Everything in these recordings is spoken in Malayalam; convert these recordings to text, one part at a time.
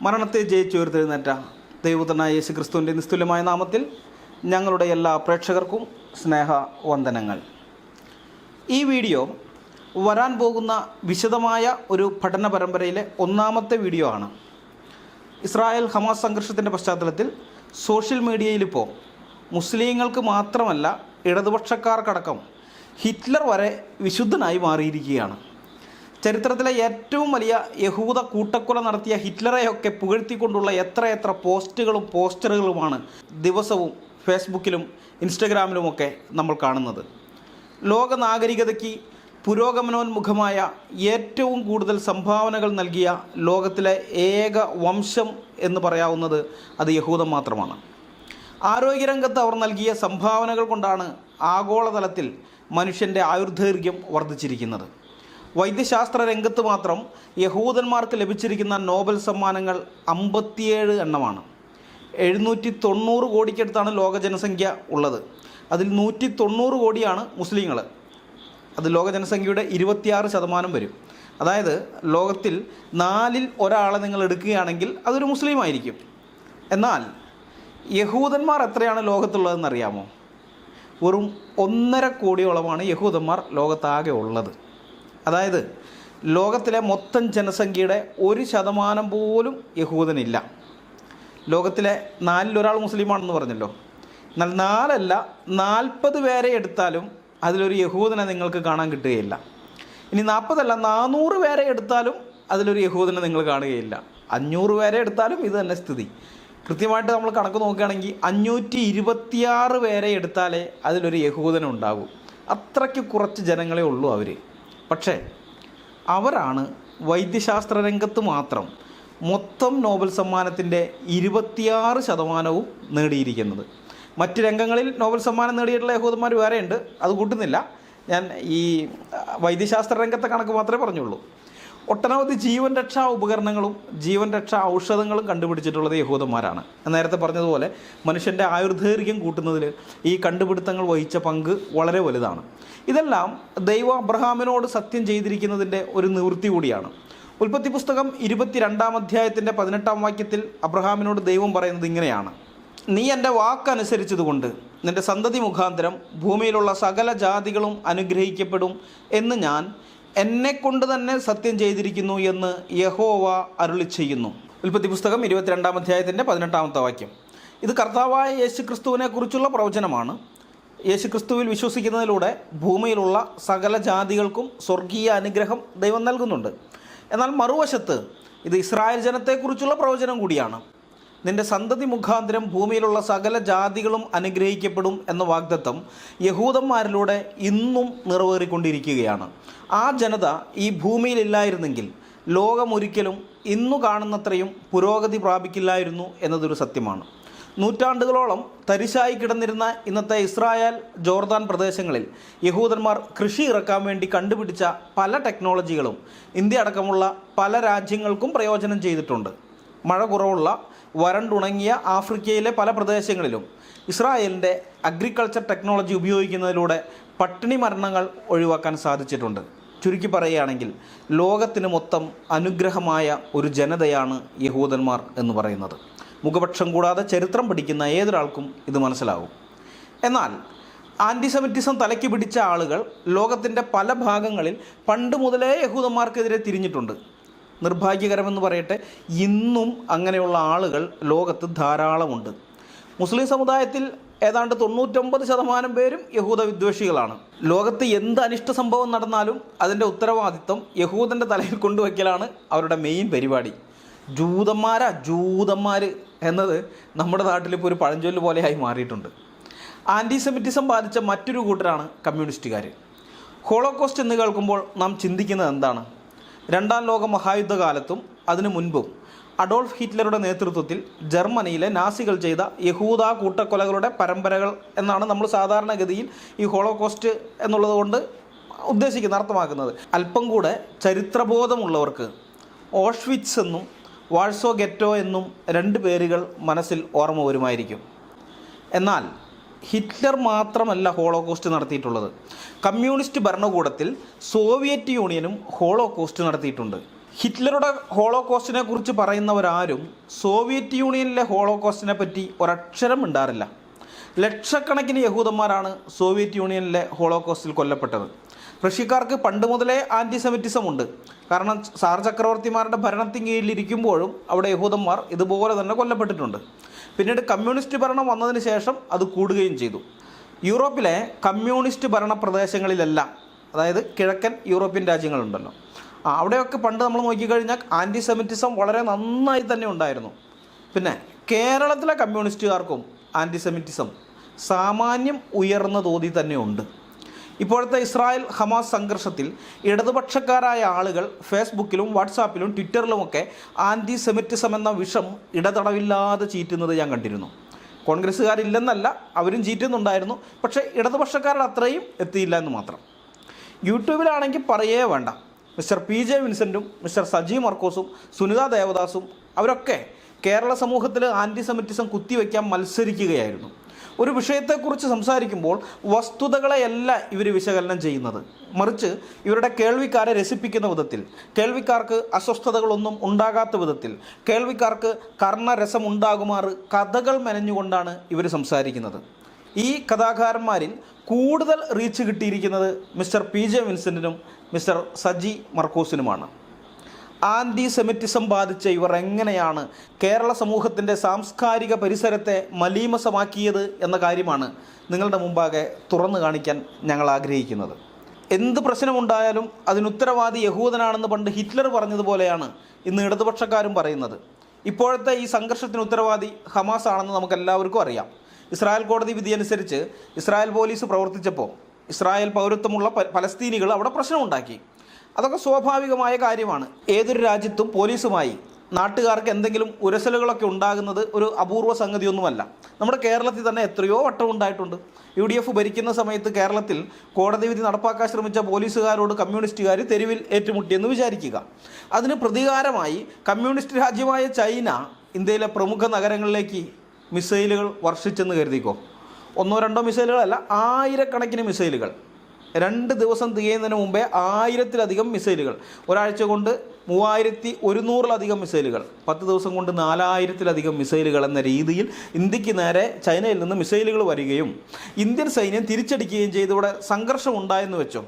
മരണത്തെ ജയിച്ചുയർത്തെഴുന്നേറ്റ ദൈവപുത്രനായ യേശു ക്രിസ്തുവിൻ്റെ നിസ്തുല്യമായ നാമത്തിൽ ഞങ്ങളുടെ എല്ലാ പ്രേക്ഷകർക്കും സ്നേഹവന്ദനങ്ങൾ. ഈ വീഡിയോ വരാൻ പോകുന്ന വിശദമായ ഒരു പഠന പരമ്പരയിലെ ഒന്നാമത്തെ വീഡിയോ ആണ്. ഇസ്രായേൽ ഹമാസ് സംഘർഷത്തിൻ്റെ പശ്ചാത്തലത്തിൽ സോഷ്യൽ മീഡിയയിലിപ്പോൾ മുസ്ലിങ്ങൾക്ക് മാത്രമല്ല ഇടതുപക്ഷക്കാർക്കടക്കം ഹിറ്റ്ലർ വരെ വിശുദ്ധനായി മാറിയിരിക്കുകയാണ്. ചരിത്രത്തിലെ ഏറ്റവും വലിയ യഹൂദ കൂട്ടക്കൊല നടത്തിയ ഹിറ്റ്ലറെയൊക്കെ പുകഴ്ത്തിക്കൊണ്ടുള്ള എത്രയെത്ര പോസ്റ്റുകളും പോസ്റ്ററുകളുമാണ് ദിവസവും ഫേസ്ബുക്കിലും ഇൻസ്റ്റഗ്രാമിലുമൊക്കെ നമ്മൾ കാണുന്നത്. ലോക നാഗരികതയ്ക്ക് പുരോഗമനോന്മുഖമായ ഏറ്റവും കൂടുതൽ സംഭാവനകൾ നൽകിയ ലോകത്തിലെ ഏക വംശം എന്ന് പറയാവുന്നത് അത് യഹൂദം മാത്രമാണ്. ആരോഗ്യരംഗത്ത് അവർ നൽകിയ സംഭാവനകൾ കൊണ്ടാണ് ആഗോളതലത്തിൽ മനുഷ്യൻ്റെ ആയുർദൈർഘ്യം വർദ്ധിച്ചിരിക്കുന്നത്. വൈദ്യശാസ്ത്ര രംഗത്ത് മാത്രം യഹൂദന്മാർക്ക് ലഭിച്ചിരിക്കുന്ന നോബൽ സമ്മാനങ്ങൾ 57 എണ്ണമാണ്. 790 കോടിക്കടുത്താണ് ലോക ജനസംഖ്യ ഉള്ളത്. അതിൽ 190 കോടിയാണ് മുസ്ലിങ്ങൾ. അത് ലോക ജനസംഖ്യയുടെ 26% വരും. അതായത് ലോകത്തിൽ 4-ൽ ഒരാളെ നിങ്ങൾ എടുക്കുകയാണെങ്കിൽ അതൊരു മുസ്ലിം ആയിരിക്കും. എന്നാൽ യഹൂദന്മാർ എത്രയാണ് ലോകത്തുള്ളതെന്നറിയാമോ? വെറും 1.5 കോടിയോളമാണ് യഹൂദന്മാർ ലോകത്താകെ ഉള്ളത്. അതായത് ലോകത്തിലെ മൊത്തം ജനസംഖ്യയുടെ 1% പോലും യഹൂദനില്ല. ലോകത്തിലെ 4-ൽ ഒരാൾ മുസ്ലിമാണെന്ന് പറഞ്ഞല്ലോ. എന്നാൽ 4 അല്ല 40 പേരെ എടുത്താലും അതിലൊരു യഹൂദനെ നിങ്ങൾക്ക് കാണാൻ കിട്ടുകയില്ല. ഇനി 40 അല്ല 400 പേരെ എടുത്താലും അതിലൊരു യഹൂദനെ നിങ്ങൾ കാണുകയില്ല. 500 പേരെ എടുത്താലും ഇത് തന്നെ സ്ഥിതി. കൃത്യമായിട്ട് നമ്മൾ കണക്ക് നോക്കുകയാണെങ്കിൽ 526 പേരെ എടുത്താലേ അതിലൊരു യഹൂദനുണ്ടാകും. അത്രയ്ക്ക് കുറച്ച് ജനങ്ങളെ ഉള്ളൂ അവർ. പക്ഷേ അവരാണ് വൈദ്യശാസ്ത്ര രംഗത്ത് മാത്രം മൊത്തം നോബൽ സമ്മാനത്തിൻ്റെ 26% നേടിയിരിക്കുന്നത്. മറ്റ് രംഗങ്ങളിൽ നോബൽ സമ്മാനം നേടിയിട്ടുള്ള യഹൂദന്മാർ വേറെയുണ്ട്, അത് കൂട്ടുന്നില്ല. ഞാൻ ഈ വൈദ്യശാസ്ത്ര രംഗത്തെ കണക്ക് മാത്രമേ പറഞ്ഞുള്ളൂ. ഒട്ടനവധി ജീവൻ രക്ഷാ ഉപകരണങ്ങളും ജീവൻ രക്ഷാ ഔഷധങ്ങളും കണ്ടുപിടിച്ചിട്ടുള്ളത് യഹൂദന്മാരാണ്. നേരത്തെ പറഞ്ഞതുപോലെ മനുഷ്യൻ്റെ ആയുർദൈർഘ്യം കൂട്ടുന്നതിൽ ഈ കണ്ടുപിടുത്തങ്ങൾ വഹിച്ച പങ്ക് വളരെ വലുതാണ്. ഇതെല്ലാം ദൈവം അബ്രഹാമിനോട് സത്യം ചെയ്തിരിക്കുന്നതിൻ്റെ ഒരു നിവൃത്തി കൂടിയാണ്. ഉൽപ്പത്തി പുസ്തകം 22-ാം അധ്യായത്തിൻ്റെ 18-ാം വാക്യത്തിൽ അബ്രഹാമിനോട് ദൈവം പറയുന്നത് ഇങ്ങനെയാണ്: നീ എൻ്റെ വാക്കനുസരിച്ചതുകൊണ്ട് നിൻ്റെ സന്തതി മുഖാന്തരം ഭൂമിയിലുള്ള സകല ജാതികളും അനുഗ്രഹിക്കപ്പെടും എന്ന് ഞാൻ എന്നെക്കൊണ്ട് തന്നെ സത്യം ചെയ്തിരിക്കുന്നു എന്ന് യഹോവ അരുളി ചെയ്യുന്നു. ഉൽപ്പത്തി പുസ്തകം 22-ാം അധ്യായത്തിൻ്റെ 18-ാമത്തെ വാക്യം. ഇത് കർത്താവായ യേശു ക്രിസ്തുവിനെ കുറിച്ചുള്ള പ്രവചനമാണ്. യേശു ക്രിസ്തുവിൽ വിശ്വസിക്കുന്നതിലൂടെ ഭൂമിയിലുള്ള സകല ജാതികൾക്കും സ്വർഗീയ അനുഗ്രഹം ദൈവം നൽകുന്നുണ്ട്. എന്നാൽ മറുവശത്ത് ഇത് ഇസ്രായേൽ ജനത്തെക്കുറിച്ചുള്ള പ്രവചനം കൂടിയാണ്. നിന്റെ സന്തതി മുഖാന്തരം ഭൂമിയിലുള്ള സകല ജാതികളും അനുഗ്രഹിക്കപ്പെടും എന്ന വാഗ്ദത്തം യഹൂദന്മാരിലൂടെ ഇന്നും നിറവേറിക്കൊണ്ടിരിക്കുകയാണ്. ആ ജനത ഈ ഭൂമിയിലില്ലായിരുന്നെങ്കിൽ ലോകമൊരിക്കലും ഇന്നു കാണുന്നത്രയും പുരോഗതി പ്രാപിക്കില്ലായിരുന്നു എന്നതൊരു സത്യമാണ്. നൂറ്റാണ്ടുകളോളം തരിശായി കിടന്നിരുന്ന ഇന്നത്തെ ഇസ്രായേൽ ജോർദാൻ പ്രദേശങ്ങളിൽ യഹൂദന്മാർ കൃഷി ഇറക്കാൻ വേണ്ടി കണ്ടുപിടിച്ച പല ടെക്നോളജികളും ഇന്ത്യ അടക്കമുള്ള പല രാജ്യങ്ങൾക്കും പ്രയോജനം ചെയ്തിട്ടുണ്ട്. മഴ കുറവുള്ള വരണ്ടുണങ്ങിയ ആഫ്രിക്കയിലെ പല പ്രദേശങ്ങളിലും ഇസ്രായേലിൻ്റെ അഗ്രികൾച്ചർ ടെക്നോളജി ഉപയോഗിക്കുന്നതിലൂടെ പട്ടിണി മരണങ്ങൾ ഒഴിവാക്കാൻ സാധിച്ചിട്ടുണ്ട്. ചുരുക്കി പറയുകയാണെങ്കിൽ ലോകത്തിന് മൊത്തം അനുഗ്രഹമായ ഒരു ജനതയാണ് യഹൂദന്മാർ എന്ന് പറയുന്നത്. മുഖപക്ഷം കൂടാതെ ചരിത്രം പഠിക്കുന്ന ഏതൊരാൾക്കും ഇത് മനസ്സിലാകും. എന്നാൽ ആൻറ്റിസെമിറ്റിസം തലയ്ക്ക് പിടിച്ച ആളുകൾ ലോകത്തിൻ്റെ പല ഭാഗങ്ങളിൽ പണ്ട് മുതലേ യഹൂദന്മാർക്കെതിരെ തിരിഞ്ഞിട്ടുണ്ട്. നിർഭാഗ്യകരമെന്ന് പറയട്ടെ, ഇന്നും അങ്ങനെയുള്ള ആളുകൾ ലോകത്ത് ധാരാളമുണ്ട്. മുസ്ലിം സമുദായത്തിൽ ഏതാണ്ട് 99% പേരും യഹൂദ വിദ്വേഷികളാണ്. ലോകത്ത് എന്ത് അനിഷ്ട സംഭവം നടന്നാലും അതിൻ്റെ ഉത്തരവാദിത്വം യഹൂദൻ്റെ തലയിൽ കൊണ്ടുവയ്ക്കലാണ് അവരുടെ മെയിൻ പരിപാടി. ജൂതന്മാർ എന്നത് നമ്മുടെ നാട്ടിലിപ്പോൾ ഒരു പഴഞ്ചൊല്ല് പോലെയായി മാറിയിട്ടുണ്ട്. ആൻറ്റിസെമിറ്റിസം ബാധിച്ച മറ്റൊരു കൂട്ടരാണ് കമ്മ്യൂണിസ്റ്റുകാർ. ഹോളോകോസ്റ്റ് എന്ന് കേൾക്കുമ്പോൾ നാം ചിന്തിക്കുന്നത് എന്താണ്? 2-ാം ലോക മഹായുദ്ധകാലത്തും അതിനു മുൻപും അഡോൾഫ് ഹിറ്റ്ലറുടെ നേതൃത്വത്തിൽ ജർമ്മനിയിലെ നാസികൾ ചെയ്ത യഹൂദ കൂട്ടക്കൊലകളുടെ പരമ്പരകൾ എന്നാണ് നമ്മൾ സാധാരണഗതിയിൽ ഈ ഹോളോകോസ്റ്റ് എന്നുള്ളത് കൊണ്ട് ഉദ്ദേശിക്കുന്നത്, അർത്ഥമാക്കുന്നത്. അല്പം കൂടെ ചരിത്രബോധമുള്ളവർക്ക് ഓഷ്വിറ്റ്സ് എന്നും വാഴ്സോ ഗെറ്റോ എന്നും 2 പേരുകൾ മനസ്സിൽ ഓർമ്മ വരുമായിരിക്കും. എന്നാൽ ഹിറ്റ്ലർ മാത്രമല്ല ഹോളോകോസ്റ്റ് നടത്തിയിട്ടുള്ളത്. കമ്മ്യൂണിസ്റ്റ് ഭരണകൂടത്തിൽ സോവിയറ്റ് യൂണിയനും ഹോളോകോസ്റ്റ് നടത്തിയിട്ടുണ്ട്. ഹിറ്റ്ലറുടെ ഹോളോകോസ്റ്റിനെ കുറിച്ച് പറയുന്നവരാരും സോവിയറ്റ് യൂണിയനിലെ ഹോളോകോസ്റ്റിനെ പറ്റി ഒരക്ഷരം മിണ്ടാറില്ല. ലക്ഷക്കണക്കിന് യഹൂദന്മാരാണ് സോവിയറ്റ് യൂണിയനിലെ ഹോളോകോസ്റ്റിൽ കൊല്ലപ്പെട്ടത്. റഷ്യക്കാർക്ക് പണ്ട് മുതലേ ആൻറ്റിസെമിറ്റിസം ഉണ്ട്. കാരണം സാർ ചക്രവർത്തിമാരുടെ ഭരണത്തിന് കീഴിലിരിക്കുമ്പോഴും അവിടെ യഹൂദന്മാർ ഇതുപോലെ തന്നെ കൊല്ലപ്പെട്ടിട്ടുണ്ട്. പിന്നീട് കമ്മ്യൂണിസ്റ്റ് ഭരണം വന്നതിന് ശേഷം അത് കൂടുകയും ചെയ്തു. യൂറോപ്പിലെ കമ്മ്യൂണിസ്റ്റ് ഭരണ പ്രദേശങ്ങളിലെല്ലാം, അതായത് കിഴക്കൻ യൂറോപ്യൻ രാജ്യങ്ങളുണ്ടല്ലോ, അവിടെയൊക്കെ പണ്ട് നമ്മൾ നോക്കിക്കഴിഞ്ഞാൽ ആൻറ്റിസെമിറ്റിസം വളരെ നന്നായി തന്നെ ഉണ്ടായിരുന്നു. പിന്നെ കേരളത്തിലെ കമ്മ്യൂണിസ്റ്റുകാർക്കും ആൻറ്റിസെമിറ്റിസം സാമാന്യം ഉയർന്ന തോതിൽ തന്നെ ഉണ്ട്. ഇപ്പോഴത്തെ ഇസ്രായേൽ ഹമാസ് സംഘർഷത്തിൽ ഇടതുപക്ഷക്കാരായ ആളുകൾ ഫേസ്ബുക്കിലും വാട്സാപ്പിലും ട്വിറ്ററിലുമൊക്കെ ആൻറ്റിസെമിറ്റിസം എന്ന വിഷം ഇടതടവില്ലാതെ ചീറ്റുന്നത് ഞാൻ കണ്ടിരുന്നു. കോൺഗ്രസ്സുകാരില്ലെന്നല്ല, അവരും ചീറ്റുന്നുണ്ടായിരുന്നു. പക്ഷേ ഇടതുപക്ഷക്കാരുടെ അത്രയും എത്തിയില്ല എന്ന് മാത്രം. യൂട്യൂബിലാണെങ്കിൽ പറയേ വേണ്ട, മിസ്റ്റർ PJ വിൻസെൻറ്റും മിസ്റ്റർ സജി മർക്കോസും സുനിത ദേവദാസും അവരൊക്കെ കേരള സമൂഹത്തിൽ ആൻറ്റിസെമിറ്റിസം കുത്തിവെക്കാൻ മത്സരിക്കുകയായിരുന്നു. ഒരു വിഷയത്തെക്കുറിച്ച് സംസാരിക്കുമ്പോൾ വസ്തുതകളെയല്ല ഇവർ വിശകലനം ചെയ്യുന്നത്, മറിച്ച് ഇവരുടെ കേൾവിക്കാരെ രസിപ്പിക്കുന്ന വിധത്തിൽ, കേൾവിക്കാർക്ക് അസ്വസ്ഥതകളൊന്നും ഉണ്ടാകാത്ത വിധത്തിൽ, കേൾവിക്കാർക്ക് കർണരസം ഉണ്ടാകുമാറ് കഥകൾ മെനഞ്ഞുകൊണ്ടാണ് ഇവർ സംസാരിക്കുന്നത്. ഈ കഥാകാരന്മാരിൽ കൂടുതൽ റീച്ച് കിട്ടിയിരിക്കുന്നത് മിസ്റ്റർ PJ വിൻസെൻറ്റിനും മിസ്റ്റർ സജി മർക്കോസിനുമാണ്. ആൻറ്റിസെമിറ്റിസം ബാധിച്ച ഇവർ എങ്ങനെയാണ് കേരള സമൂഹത്തിൻ്റെ സാംസ്കാരിക പരിസരത്തെ മലീമസമാക്കിയത് എന്ന കാര്യമാണ് നിങ്ങളുടെ മുമ്പാകെ തുറന്നു കാണിക്കാൻ ഞങ്ങൾ ആഗ്രഹിക്കുന്നത്. എന്ത് പ്രശ്നമുണ്ടായാലും അതിനുത്തരവാദി യഹൂദനാണെന്ന് പണ്ട് ഹിറ്റ്ലർ പറഞ്ഞതുപോലെയാണ് ഇന്ന് ഇടതുപക്ഷക്കാരും പറയുന്നത്. ഇപ്പോഴത്തെ ഈ സംഘർഷത്തിന് ഉത്തരവാദി ഹമാസ് ആണെന്ന് നമുക്കെല്ലാവർക്കും അറിയാം. ഇസ്രായേൽ കോടതി വിധിയനുസരിച്ച് ഇസ്രായേൽ പോലീസ് പ്രവർത്തിച്ചപ്പോൾ ഇസ്രായേൽ പൗരത്വമുള്ള പലസ്തീനികൾ അവിടെ പ്രശ്നമുണ്ടാക്കി. അതൊക്കെ സ്വാഭാവികമായ കാര്യമാണ്. ഏതൊരു രാജ്യത്തും പോലീസുമായി നാട്ടുകാർക്ക് എന്തെങ്കിലും ഉരസലുകളൊക്കെ ഉണ്ടാകുന്നത് ഒരു അപൂർവ സംഗതിയൊന്നുമല്ല. നമ്മുടെ കേരളത്തിൽ തന്നെ എത്രയോ വട്ടം ഉണ്ടായിട്ടുണ്ട്. UDF ഭരിക്കുന്ന സമയത്ത് കേരളത്തിൽ കോടതി വിധി നടപ്പാക്കാൻ ശ്രമിച്ച പോലീസുകാരോട് കമ്മ്യൂണിസ്റ്റുകാർ തെരുവിൽ ഏറ്റുമുട്ടിയെന്ന് വിചാരിക്കുക. അതിന് പ്രതികാരമായി കമ്മ്യൂണിസ്റ്റ് രാജ്യമായ ചൈന ഇന്ത്യയിലെ പ്രമുഖ നഗരങ്ങളിലേക്ക് മിസൈലുകൾ വർഷിച്ചെന്ന് കരുതിക്കോ. 1-2 മിസൈലുകളല്ല, ആയിരക്കണക്കിന് മിസൈലുകൾ. 2 ദിവസം തികയുന്നതിന് മുമ്പേ 1000-ലധികം മിസൈലുകൾ, ഒരാഴ്ച കൊണ്ട് 3100-ലധികം മിസൈലുകൾ, 10 ദിവസം കൊണ്ട് 4000-ലധികം മിസൈലുകൾ എന്ന രീതിയിൽ ഇന്ത്യക്ക് നേരെ ചൈനയിൽ നിന്ന് മിസൈലുകൾ വരികയും ഇന്ത്യൻ സൈന്യം തിരിച്ചടിക്കുകയും ചെയ്ത് ഇവിടെ സംഘർഷം ഉണ്ടായെന്ന് വെച്ചോ.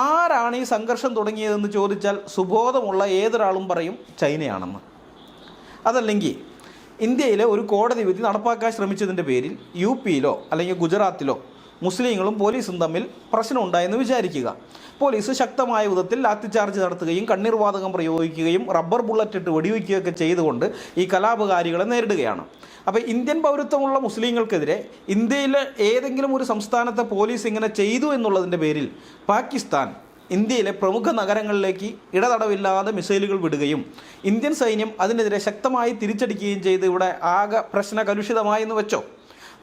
ആരാണ് ഈ സംഘർഷം തുടങ്ങിയതെന്ന് ചോദിച്ചാൽ സുബോധമുള്ള ഏതൊരാളും പറയും ചൈനയാണെന്ന്. അതല്ലെങ്കിൽ ഇന്ത്യയിലെ ഒരു കോടതി വിധി നടപ്പാക്കാൻ ശ്രമിച്ചതിൻ്റെ പേരിൽ UP-യിലോ അല്ലെങ്കിൽ ഗുജറാത്തിലോ മുസ്ലിങ്ങളും പോലീസും തമ്മിൽ പ്രശ്നം ഉണ്ടായെന്ന് വിചാരിക്കുക. പോലീസ് ശക്തമായ വിധത്തിൽ ലാത്തിചാർജ് നടത്തുകയും കണ്ണീർവാതകം പ്രയോഗിക്കുകയും റബ്ബർ ബുള്ളറ്റ് ഇട്ട് വെടിവെക്കുകയൊക്കെ ചെയ്തുകൊണ്ട് ഈ കലാപകാരികളെ നേരിടുകയാണ്. അപ്പോൾ ഇന്ത്യൻ പൗരത്വമുള്ള മുസ്ലിങ്ങൾക്കെതിരെ ഇന്ത്യയിലെ ഏതെങ്കിലും ഒരു സംസ്ഥാനത്തെ പോലീസ് ഇങ്ങനെ ചെയ്തു എന്നുള്ളതിൻ്റെ പേരിൽ പാകിസ്ഥാൻ ഇന്ത്യയിലെ പ്രമുഖ നഗരങ്ങളിലേക്ക് ഇടതടവില്ലാതെ മിസൈലുകൾ വിടുകയും ഇന്ത്യൻ സൈന്യം അതിനെതിരെ ശക്തമായി തിരിച്ചടിക്കുകയും ചെയ്ത് ഇവിടെ ആകെ പ്രശ്നകലുഷിതമായെന്ന് വെച്ചോ.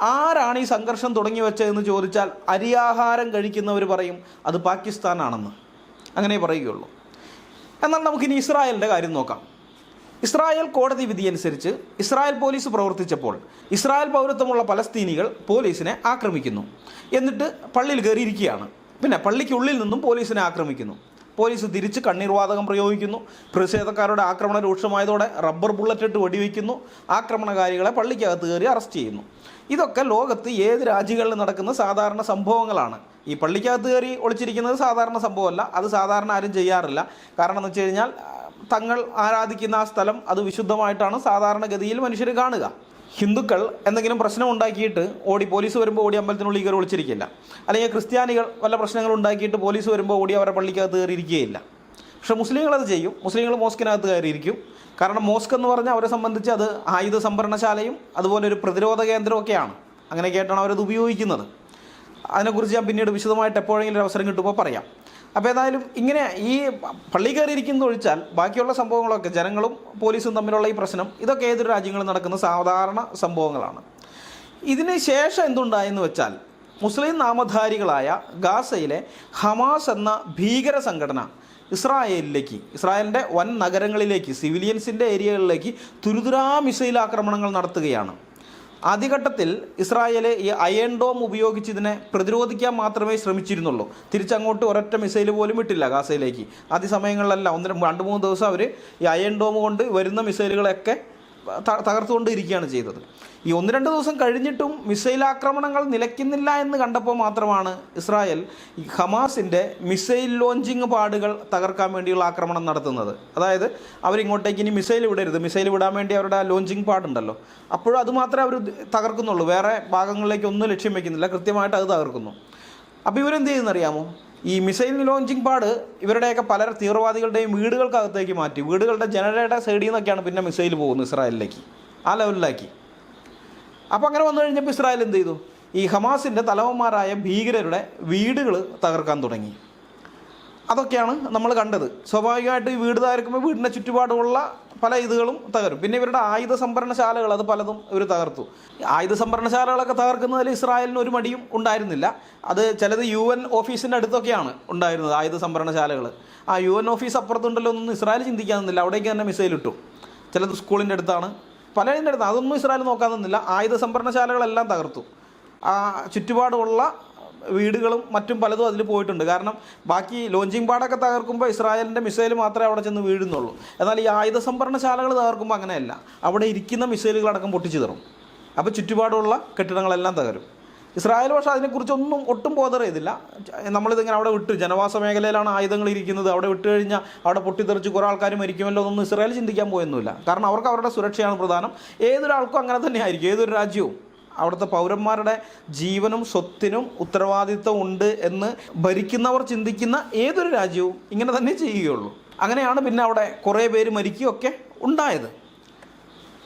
ആരാണ് ഈ സംഘർഷം തുടങ്ങി വെച്ചതെന്ന് ചോദിച്ചാൽ അരിയാഹാരം കഴിക്കുന്നവർ പറയും അത് പാകിസ്ഥാനാണെന്ന്, അങ്ങനെ പറയുകയുള്ളൂ. എന്നാൽ നമുക്കിനി ഇസ്രായേലിൻ്റെ കാര്യം നോക്കാം. ഇസ്രായേൽ കോടതി വിധിയനുസരിച്ച് ഇസ്രായേൽ പോലീസ് പ്രവർത്തിച്ചപ്പോൾ ഇസ്രായേൽ പൗരത്വമുള്ള പലസ്തീനികൾ പോലീസിനെ ആക്രമിക്കുന്നു. എന്നിട്ട് പള്ളിയിൽ കയറിയിരിക്കുകയാണ്. പിന്നെ പള്ളിക്കുള്ളിൽ നിന്നും പോലീസിനെ ആക്രമിക്കുന്നു. പോലീസ് തിരിച്ച് കണ്ണീർവാതകം പ്രയോഗിക്കുന്നു. പ്രതിഷേധക്കാരുടെ ആക്രമണം രൂക്ഷമായതോടെ റബ്ബർ ബുള്ളറ്റ് ഇട്ട് വെടിവെക്കുന്നു. ആക്രമണകാരികളെ പള്ളിക്കകത്ത് കയറി അറസ്റ്റ് ചെയ്യുന്നു. ഇതൊക്കെ ലോകത്ത് ഏത് രാജ്യങ്ങളിൽ നടക്കുന്ന സാധാരണ സംഭവങ്ങളാണ്. ഈ പള്ളിക്കകത്ത് കയറി ഒളിച്ചിരിക്കുന്നത് സാധാരണ സംഭവമല്ല, അത് സാധാരണ ആരും ചെയ്യാറില്ല. കാരണം എന്ന് വെച്ച് കഴിഞ്ഞാൽ തങ്ങൾ ആരാധിക്കുന്ന ആ സ്ഥലം അത് വിശുദ്ധമായിട്ടാണ് സാധാരണഗതിയിൽ മനുഷ്യർ കാണുക. ഹിന്ദുക്കൾ എന്തെങ്കിലും പ്രശ്നം ഉണ്ടാക്കിയിട്ട് പോലീസ് വരുമ്പോൾ ഓടി അമ്പലത്തിനുള്ളിൽ കയറി ഒളിച്ചിരിക്കില്ല. അല്ലെങ്കിൽ ക്രിസ്ത്യാനികൾ വല്ല പ്രശ്നങ്ങൾ ഉണ്ടാക്കിയിട്ട് പോലീസ് വരുമ്പോൾ ഓടി അവരുടെ പള്ളിക്കകത്ത് കയറിയിരിക്കുകയില്ല. പക്ഷേ മുസ്ലിങ്ങളത് ചെയ്യും. മുസ്ലിങ്ങൾ മോസ്കിനകത്ത് കയറിയിരിക്കും. കാരണം മോസ്ക് എന്ന് പറഞ്ഞാൽ അവരെ സംബന്ധിച്ച് അത് ആയുധ സംഭരണശാലയും അതുപോലെ ഒരു പ്രതിരോധ കേന്ദ്രമൊക്കെയാണ്. അങ്ങനെയൊക്കെയായിട്ടാണ് അവരത് ഉപയോഗിക്കുന്നത്. അതിനെക്കുറിച്ച് ഞാൻ പിന്നീട് വിശദമായിട്ട് എപ്പോഴെങ്കിലും ഒരു അവസരം കിട്ടുമ്പോൾ പറയാം. അപ്പോൾ ഏതായാലും ഇങ്ങനെ ഈ പള്ളി കയറിയിരിക്കുന്നത് ഒഴിച്ചാൽ ബാക്കിയുള്ള സംഭവങ്ങളൊക്കെ ജനങ്ങളും പോലീസും തമ്മിലുള്ള ഈ പ്രശ്നം ഇതൊക്കെ ഏതൊരു രാജ്യങ്ങളിൽ നടക്കുന്ന സാധാരണ സംഭവങ്ങളാണ്. ഇതിന് ശേഷം എന്തുണ്ടായെന്ന് വെച്ചാൽ മുസ്ലിം നാമധാരികളായ ഗാസയിലെ ഹമാസ് എന്ന ഭീകര സംഘടന ഇസ്രായേലിൻ്റെ വൻ നഗരങ്ങളിലേക്ക്, സിവിലിയൻസിൻ്റെ ഏരിയകളിലേക്ക് തുരുതുരാ മിസൈൽ ആക്രമണങ്ങൾ നടത്തുകയാണ്. ആദ്യഘട്ടത്തിൽ ഇസ്രായേൽ ഈ അയൺ ഡോം ഉപയോഗിച്ച് ഇതിനെ പ്രതിരോധിക്കാൻ മാത്രമേ ശ്രമിച്ചിരുന്നുള്ളൂ. തിരിച്ചങ്ങോട്ട് ഒരൊറ്റ മിസൈൽ പോലും വിട്ടില്ല ഗാസയിലേക്ക്. ആദ്യ സമയങ്ങളിലെല്ലാം 2-3 ദിവസം അവർ ഈ അയൺ ഡോം കൊണ്ട് വരുന്ന മിസൈലുകളൊക്കെ തകർത്തുകൊണ്ടിരിക്കുകയാണ് ചെയ്തത്. ഈ 1-2 ദിവസം കഴിഞ്ഞിട്ടും മിസൈൽ ആക്രമണങ്ങൾ നിലയ്ക്കുന്നില്ല എന്ന് കണ്ടപ്പോൾ മാത്രമാണ് ഇസ്രായേൽ ഈ ഹമാസിൻ്റെ മിസൈൽ ലോഞ്ചിങ് പാടുകൾ തകർക്കാൻ വേണ്ടിയുള്ള ആക്രമണം നടത്തുന്നത്. അതായത് അവരിങ്ങോട്ടേക്ക് ഇനി മിസൈൽ വിടരുത്, മിസൈൽ വിടാൻ വേണ്ടി അവരുടെ ആ ലോഞ്ചിങ് പാടുണ്ടല്ലോ, അപ്പോഴും അത് മാത്രമേ അവർ തകർക്കുന്നുള്ളൂ. വേറെ ഭാഗങ്ങളിലേക്ക് ഒന്നും ലക്ഷ്യം വയ്ക്കുന്നില്ല, കൃത്യമായിട്ട് അത് തകർക്കുന്നു. അപ്പോൾ ഇവരെന്ത് ചെയ്യുന്നറിയാമോ? ഈ മിസൈൽ ലോഞ്ചിങ് പാട് ഇവരുടെയൊക്കെ പല തീവ്രവാദികളുടെയും വീടുകൾക്കകത്തേക്ക് മാറ്റി, വീടുകളുടെ ജനലയുടെ സൈഡിൽ നിന്നൊക്കെയാണ് പിന്നെ മിസൈൽ പോകുന്നത് ഇസ്രായേലിലേക്ക്, ആ ലെവലിലാക്കി. അപ്പോൾ അങ്ങനെ വന്നു കഴിഞ്ഞപ്പോൾ ഇസ്രായേൽ എന്ത് ചെയ്തു? ഈ ഹമാസിൻ്റെ തലവന്മാരായ ഭീകരരുടെ വീടുകൾ തകർക്കാൻ തുടങ്ങി. അതൊക്കെയാണ് നമ്മൾ കണ്ടത്. സ്വാഭാവികമായിട്ട് ഈ വീട് തകർക്കുമ്പോൾ വീടിൻ്റെ ചുറ്റുപാടുമുള്ള പല ഇതുകളും തകരും. പിന്നെ ഇവരുടെ ആയുധ സംഭരണശാലകൾ, അത് പലതും ഇവർ തകർത്തു. ആയുധ സംഭരണശാലകളൊക്കെ തകർക്കുന്നതിൽ ഇസ്രായേലിന് ഒരു മടിയും ഉണ്ടായിരുന്നില്ല. അത് ചിലത് UN ഓഫീസിൻ്റെ അടുത്തൊക്കെയാണ് ഉണ്ടായിരുന്നത്, ആയുധ സംഭരണശാലകൾ. ആ UN ഓഫീസ് അപ്പുറത്തുണ്ടല്ലോ എന്നൊന്നും ഇസ്രായേൽ ചിന്തിക്കാമെന്നില്ല, അവിടേക്ക് തന്നെ മിസൈൽ ഇട്ടു. ചിലത് സ്കൂളിൻ്റെ അടുത്താണ്, പലതിൻ്റെ അടുത്ത്. അതൊന്നും ഇസ്രായേൽ നോക്കാമെന്നില്ല. ആയുധ സംഭരണശാലകളെല്ലാം തകർത്തു. ആ ചുറ്റുപാടുമുള്ള വീടുകളും മറ്റും പലതും അതിൽ പോയിട്ടുണ്ട്. കാരണം ബാക്കി ലോഞ്ചിങ് പാടൊക്കെ തകർക്കുമ്പോൾ ഇസ്രായേലിൻ്റെ മിസൈൽ മാത്രമേ അവിടെ ചെന്ന് വീഴുന്നുള്ളൂ. എന്നാൽ ഈ ആയുധ സംഭരണശാലകൾ തകർക്കുമ്പോൾ അങ്ങനെയല്ല, അവിടെ ഇരിക്കുന്ന മിസൈലുകളടക്കം പൊട്ടിച്ചു തരും. അപ്പോൾ ചുറ്റുപാടുള്ള കെട്ടിടങ്ങളെല്ലാം തകരും. ഇസ്രായേൽ പക്ഷേ അതിനെക്കുറിച്ചൊന്നും ഒട്ടും ബോധർ ചെയ്തില്ല. നമ്മളിതിങ്ങനെ അവിടെ വിട്ടു, ജനവാസ മേഖലയിലാണ് ആയുധങ്ങൾ ഇരിക്കുന്നത്, അവിടെ വിട്ടു കഴിഞ്ഞാൽ അവിടെ പൊട്ടിത്തെറിച്ച് കുറേ ആൾക്കാർ മരിക്കുമല്ലോ എന്നൊന്നും ഇസ്രായേൽ ചിന്തിക്കാൻ പോയൊന്നുമില്ല. കാരണം അവർക്ക് അവരുടെ സുരക്ഷയാണ് പ്രധാനം. ഏതൊരാൾക്കും അങ്ങനെ തന്നെ ആയിരിക്കും, ഏതൊരു രാജ്യവും. അവിടുത്തെ പൗരന്മാരുടെ ജീവനും സ്വത്തിനും ഉത്തരവാദിത്വം ഉണ്ട് എന്ന് ഭരിക്കുന്നവർ ചിന്തിക്കുന്ന ഏതൊരു രാജ്യവും ഇങ്ങനെ തന്നെ ചെയ്യുകയുള്ളൂ. അങ്ങനെയാണ് പിന്നെ അവിടെ കുറേ പേര് മരിക്കുകയൊക്കെ ഉണ്ടായത്.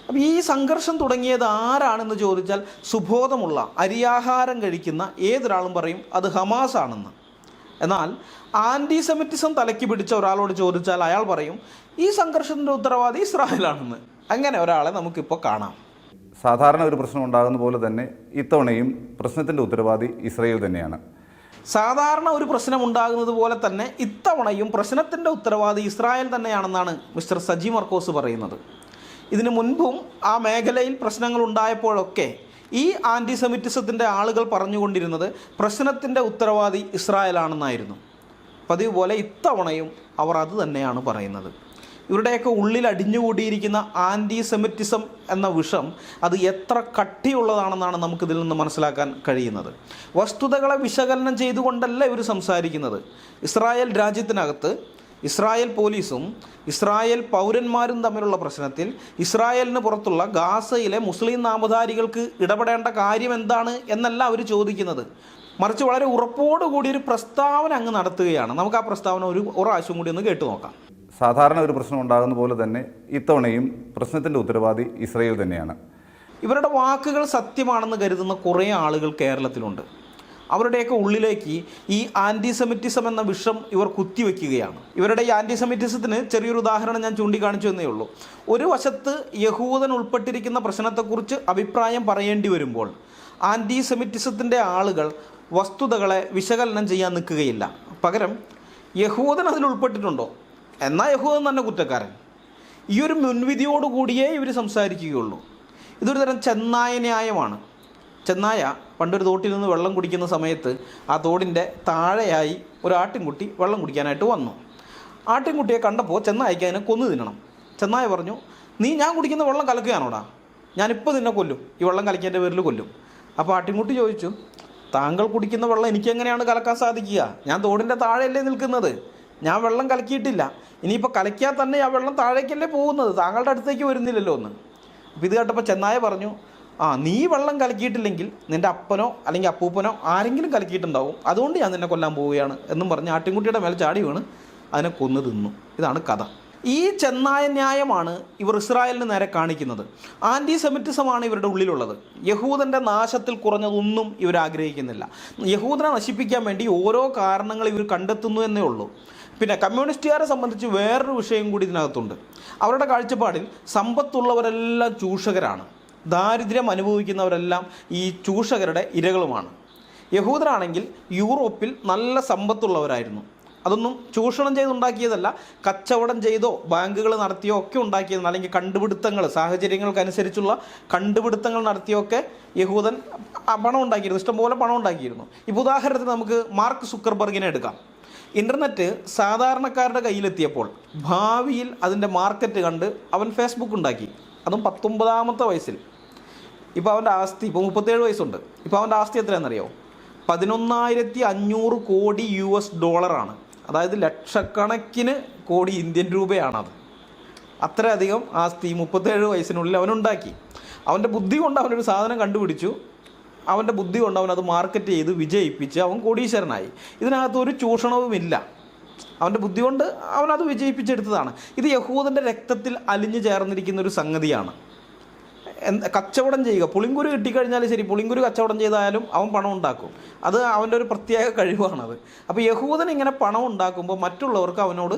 അപ്പോൾ ഈ സംഘർഷം തുടങ്ങിയത് ആരാണെന്ന് ചോദിച്ചാൽ സുബോധമുള്ള അരിയാഹാരം കഴിക്കുന്ന ഏതൊരാളും പറയും അത് ഹമാസ് ആണെന്ന്. എന്നാൽ ആൻറ്റിസെമിറ്റിസം തലയ്ക്ക് പിടിച്ച ഒരാളോട് ചോദിച്ചാൽ അയാൾ പറയും ഈ സംഘർഷത്തിൻ്റെ ഉത്തരവാദി ഇസ്രായേലാണെന്ന്. അങ്ങനെ ഒരാളെ നമുക്കിപ്പോൾ കാണാം. സാധാരണ ഒരു പ്രശ്നം ഉണ്ടാകുന്ന പോലെ തന്നെ ഇത്തവണയും പ്രശ്നത്തിൻ്റെ ഉത്തരവാദി ഇസ്രായേൽ തന്നെയാണ്. സാധാരണ ഒരു പ്രശ്നം ഉണ്ടാകുന്നത് പോലെ തന്നെ ഇത്തവണയും പ്രശ്നത്തിൻ്റെ ഉത്തരവാദി ഇസ്രായേൽ തന്നെയാണെന്നാണ് മിസ്റ്റർ സജി മർക്കോസ് പറയുന്നത്. ഇതിനു മുൻപും ആ മേഖലയിൽ പ്രശ്നങ്ങൾ ഉണ്ടായപ്പോഴൊക്കെ ഈ ആൻറ്റിസെമിറ്റിസത്തിൻ്റെ ആളുകൾ പറഞ്ഞുകൊണ്ടിരുന്നത് പ്രശ്നത്തിൻ്റെ ഉത്തരവാദി ഇസ്രായേലാണെന്നായിരുന്നു. പതിവ് പോലെ ഇത്തവണയും അവർ അത് തന്നെയാണ് പറയുന്നത്. ഇവരുടെയൊക്കെ ഉള്ളിൽ അടിഞ്ഞുകൂടിയിരിക്കുന്ന ആൻറ്റിസെമിറ്റിസം എന്ന വിഷം അത് എത്ര കട്ടിയുള്ളതാണെന്നാണ് നമുക്കിതിൽ നിന്ന് മനസ്സിലാക്കാൻ കഴിയുന്നത്. വസ്തുതകളെ വിശകലനം ചെയ്തുകൊണ്ടല്ല ഇവർ സംസാരിക്കുന്നത്. ഇസ്രായേൽ രാജ്യത്തിനകത്ത് ഇസ്രായേൽ പോലീസും ഇസ്രായേൽ പൗരന്മാരും തമ്മിലുള്ള പ്രശ്നത്തിൽ ഇസ്രായേലിന് പുറത്തുള്ള ഗാസയിലെ മുസ്ലിം നാമധാരികൾക്ക് ഇടപെടേണ്ട കാര്യം എന്താണ് എന്നല്ല അവർ ചോദിക്കുന്നത്. മറിച്ച് വളരെ ഉറപ്പോടുകൂടി ഒരു പ്രസ്താവന അങ്ങ് നടത്തുകയാണ്. നമുക്ക് ആ പ്രസ്താവന ഒരു പ്രാവശ്യം കൂടി ഒന്ന് കേട്ടു നോക്കാം. സാധാരണ ഒരു പ്രശ്നം ഉണ്ടാകുന്ന പോലെ തന്നെ ഇത്തവണയും പ്രശ്നത്തിൻ്റെ ഉത്തരവാദി ഇസ്രായേൽ തന്നെയാണ്. ഇവരുടെ വാക്കുകൾ സത്യമാണെന്ന് കരുതുന്ന കുറേ ആളുകൾ കേരളത്തിലുണ്ട്. അവരുടെയൊക്കെ ഉള്ളിലേക്ക് ഈ ആൻറ്റിസെമിറ്റിസം എന്ന വിഷം ഇവർ കുത്തിവെക്കുകയാണ്. ഇവരുടെ ഈ ആൻറ്റിസെമിറ്റിസത്തിന് ചെറിയൊരു ഉദാഹരണം ഞാൻ ചൂണ്ടിക്കാണിച്ചു എന്നേ ഉള്ളൂ. ഒരു വശത്ത് യഹൂദൻ ഉൾപ്പെട്ടിരിക്കുന്ന പ്രശ്നത്തെക്കുറിച്ച് അഭിപ്രായം പറയേണ്ടി വരുമ്പോൾ ആൻറ്റിസെമിറ്റിസത്തിൻ്റെ ആളുകൾ വസ്തുതകളെ വിശകലനം ചെയ്യാൻ നിൽക്കുകയില്ല. പകരം യഹൂദൻ അതിൽ ഉൾപ്പെട്ടിട്ടുണ്ടോ, എന്നാൽ യഹൂദൻ തന്നെ കുറ്റക്കാരൻ, ഈ ഒരു മുൻവിധിയോടുകൂടിയേ ഇവർ സംസാരിക്കുകയുള്ളൂ. ഇതൊരു തരം ചെന്നായ ന്യായമാണ്. ചെന്നായ പണ്ടൊരു തോട്ടിൽ നിന്ന് വെള്ളം കുടിക്കുന്ന സമയത്ത് ആ തോടിൻ്റെ താഴെയായി ഒരു ആട്ടിൻകുട്ടി വെള്ളം കുടിക്കാനായിട്ട് വന്നു. ആട്ടിൻകുട്ടിയെ കണ്ടപ്പോൾ ചെന്നായിക്ക് അതിനെ കൊന്നു തിന്നണം. ചെന്നായ പറഞ്ഞു, നീ ഞാൻ കുടിക്കുന്ന വെള്ളം കലക്കുകയാണോടാ, ഞാനിപ്പോൾ നിന്നെ കൊല്ലും, ഈ വെള്ളം കലക്കിയതിൻ്റെ പേരിൽ കൊല്ലും. അപ്പോൾ ആട്ടിൻകുട്ടി ചോദിച്ചു, താങ്കൾ കുടിക്കുന്ന വെള്ളം എനിക്കെങ്ങനെയാണ് കലക്കാൻ സാധിക്കുക? ഞാൻ തോടിൻ്റെ താഴെയല്ലേ നിൽക്കുന്നത്, ഞാൻ വെള്ളം കലക്കിയിട്ടില്ല. ഇനിയിപ്പോൾ കലക്കിയാൽ തന്നെ ആ വെള്ളം താഴേക്കല്ലേ പോകുന്നത്, താങ്കളുടെ അടുത്തേക്ക് വരുന്നില്ലല്ലോ എന്ന്. അപ്പോൾ ഇത് കേട്ടപ്പോൾ ചെന്നായ പറഞ്ഞു, നീ വെള്ളം കലക്കിയിട്ടില്ലെങ്കിൽ നിൻ്റെ അപ്പനോ അല്ലെങ്കിൽ അപ്പൂപ്പനോ ആരെങ്കിലും കലക്കിയിട്ടുണ്ടാവും, അതുകൊണ്ട് ഞാൻ നിന്നെ കൊല്ലാൻ പോവുകയാണ് എന്നും പറഞ്ഞ് ആട്ടിൻകുട്ടിയുടെ മേലെ ചാടി വീണ് അതിനെ കൊന്നു തിന്നു. ഇതാണ് കഥ. ഈ ചെന്നായ ന്യായമാണ് ഇവർ ഇസ്രായേലിന് നേരെ കാണിക്കുന്നത്. ആൻറ്റിസെമിറ്റിസമാണ് ഇവരുടെ ഉള്ളിലുള്ളത്. യഹൂദൻ്റെ നാശത്തിൽ കുറഞ്ഞതൊന്നും ഇവർ ആഗ്രഹിക്കുന്നില്ല. യഹൂദനെ നശിപ്പിക്കാൻ വേണ്ടി ഓരോ കാരണങ്ങൾ ഇവർ കണ്ടെത്തുന്നു എന്നേ ഉള്ളൂ. പിന്നെ കമ്മ്യൂണിസ്റ്റുകാരെ സംബന്ധിച്ച് വേറൊരു വിഷയം കൂടി ഇതിനകത്തുണ്ട്. അവരുടെ കാഴ്ചപ്പാടിൽ സമ്പത്തുള്ളവരെല്ലാം ചൂഷകരാണ്, ദാരിദ്ര്യം അനുഭവിക്കുന്നവരെല്ലാം ഈ ചൂഷകരുടെ ഇരകളുമാണ്. യഹൂദരാണെങ്കിൽ യൂറോപ്പിൽ നല്ല സമ്പത്തുള്ളവരായിരുന്നു. അതൊന്നും ചൂഷണം ചെയ്തുണ്ടാക്കിയതല്ല, കച്ചവടം ചെയ്തോ ബാങ്കുകൾ നടത്തിയോ ഒക്കെ ഉണ്ടാക്കിയതാണ്. അല്ലെങ്കിൽ കണ്ടുപിടുത്തങ്ങൾ, സാഹചര്യങ്ങൾക്കനുസരിച്ചുള്ള കണ്ടുപിടുത്തങ്ങൾ നടത്തിയോ ഒക്കെ യഹൂദൻ പണം ഉണ്ടാക്കിയിരുന്നു, ഇഷ്ടംപോലെ പണം ഉണ്ടാക്കിയിരുന്നു. ഇപ്പോൾ ഉദാഹരണത്തിന് നമുക്ക് മാർക്ക് സുക്കർബർഗിനെ എടുക്കാം. ഇൻ്റർനെറ്റ് സാധാരണക്കാരുടെ കയ്യിലെത്തിയപ്പോൾ ഭാവിയിൽ അതിൻ്റെ മാർക്കറ്റ് കണ്ട് അവൻ ഫേസ്ബുക്ക് ഉണ്ടാക്കി, അതും 19-ാമത്തെ വയസ്സിൽ. ഇപ്പോൾ അവൻ്റെ ആസ്തി, ഇപ്പോൾ 37 വയസ്സുണ്ട്, ഇപ്പോൾ അവൻ്റെ ആസ്തി എത്രയാണെന്നറിയോ? 11,500 കോടി US$. അതായത് ലക്ഷക്കണക്കിന് കോടി ഇന്ത്യൻ രൂപയാണത്. അത്രയധികം ആസ്തി 37 വയസ്സിനുള്ളിൽ അവനുണ്ടാക്കി. അവൻ്റെ ബുദ്ധി കൊണ്ട് അവനൊരു സാധനം കണ്ടുപിടിച്ചു, അവൻ്റെ ബുദ്ധി കൊണ്ട് അവനത് മാർക്കറ്റ് ചെയ്ത് വിജയിപ്പിച്ച് അവൻ കോടീശ്വരനായി. ഇതിനകത്ത് ഒരു ചൂഷണവുമില്ല, അവൻ്റെ ബുദ്ധി കൊണ്ട് അവനത് വിജയിപ്പിച്ചെടുത്തതാണ്. ഇത് യഹൂദൻ്റെ രക്തത്തിൽ അലിഞ്ഞു ചേർന്നിരിക്കുന്ന ഒരു സംഗതിയാണ്. കച്ചവടം ചെയ്യുക, പുളിങ്കുരു കിട്ടിക്കഴിഞ്ഞാൽ ശരി, പുളിങ്കുരു കച്ചവടം ചെയ്താലും അവൻ പണം ഉണ്ടാക്കും. അത് അവൻ്റെ ഒരു പ്രത്യേക കഴിവാണത്. അപ്പോൾ യഹൂദൻ ഇങ്ങനെ പണം ഉണ്ടാക്കുമ്പോൾ മറ്റുള്ളവർക്ക് അവനോട്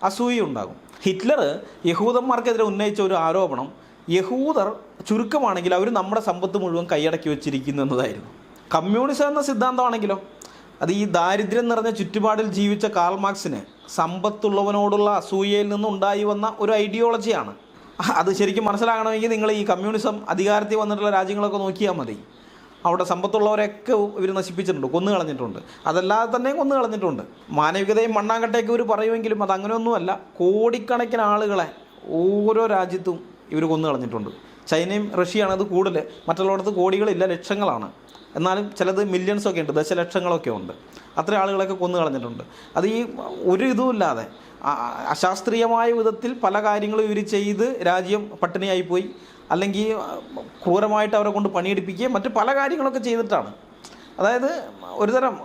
അസൂയ ഉണ്ടാകും. ഹിറ്റ്ലർ യഹൂദന്മാർക്കെതിരെ ഉന്നയിച്ച ഒരു ആരോപണം, യഹൂദർ ചുരുക്കമാണെങ്കിൽ അവർ നമ്മുടെ സമ്പത്ത് മുഴുവൻ കൈയടക്കി വെച്ചിരിക്കുന്നു എന്നതായിരുന്നു. കമ്മ്യൂണിസം എന്ന സിദ്ധാന്തമാണെങ്കിലോ അത് ഈ ദാരിദ്ര്യം നിറഞ്ഞ ചുറ്റുപാടിൽ ജീവിച്ച കാൾ മാർക്സിന് സമ്പത്തുള്ളവനോടുള്ള അസൂയയിൽ നിന്നുണ്ടായി വന്ന ഒരു ഐഡിയോളജിയാണ്. അത് ശരിക്കും മനസ്സിലാകണമെങ്കിൽ നിങ്ങൾ ഈ കമ്മ്യൂണിസം അധികാരത്തിൽ വന്നിട്ടുള്ള രാജ്യങ്ങളൊക്കെ നോക്കിയാൽ മതി. അവിടെ സമ്പത്തുള്ളവരെയൊക്കെ ഇവർ നശിപ്പിച്ചിട്ടുണ്ട്, കൊന്നു കളഞ്ഞിട്ടുണ്ട്. അതല്ലാതെ തന്നെ കൊന്നു കളഞ്ഞിട്ടുണ്ട്. മാനവികതയും മണ്ണാങ്കട്ടയൊക്കെ ഇവർ പറയുമെങ്കിലും അത് അങ്ങനെയൊന്നുമല്ല. കോടിക്കണക്കിന് ആളുകളെ ഓരോ രാജ്യത്തും ഇവർ കൊന്നു കളഞ്ഞിട്ടുണ്ട്. ചൈനയും റഷ്യയാണ് അത് കൂടുതൽ, മറ്റുള്ളവർക്ക് കോടികളില്ല, ലക്ഷങ്ങളാണ്. എന്നാലും ചിലത് മില്യൺസൊക്കെ ഉണ്ട്, ദശലക്ഷങ്ങളൊക്കെ ഉണ്ട്. അത്ര ആളുകളൊക്കെ കൊന്നു കളഞ്ഞിട്ടുണ്ട്. അത് ഈ ഒരു ഇതുമില്ലാതെ അശാസ്ത്രീയമായ വിധത്തിൽ പല കാര്യങ്ങളും ഇവർ ചെയ്ത് രാജ്യം പട്ടിണിയായിപ്പോയി, അല്ലെങ്കിൽ ക്രൂരമായിട്ട് അവരെ കൊണ്ട് പണിയെടുപ്പിക്കുകയും മറ്റ് പല കാര്യങ്ങളൊക്കെ ചെയ്തിട്ടാണ്. അതായത് ഒരുതരം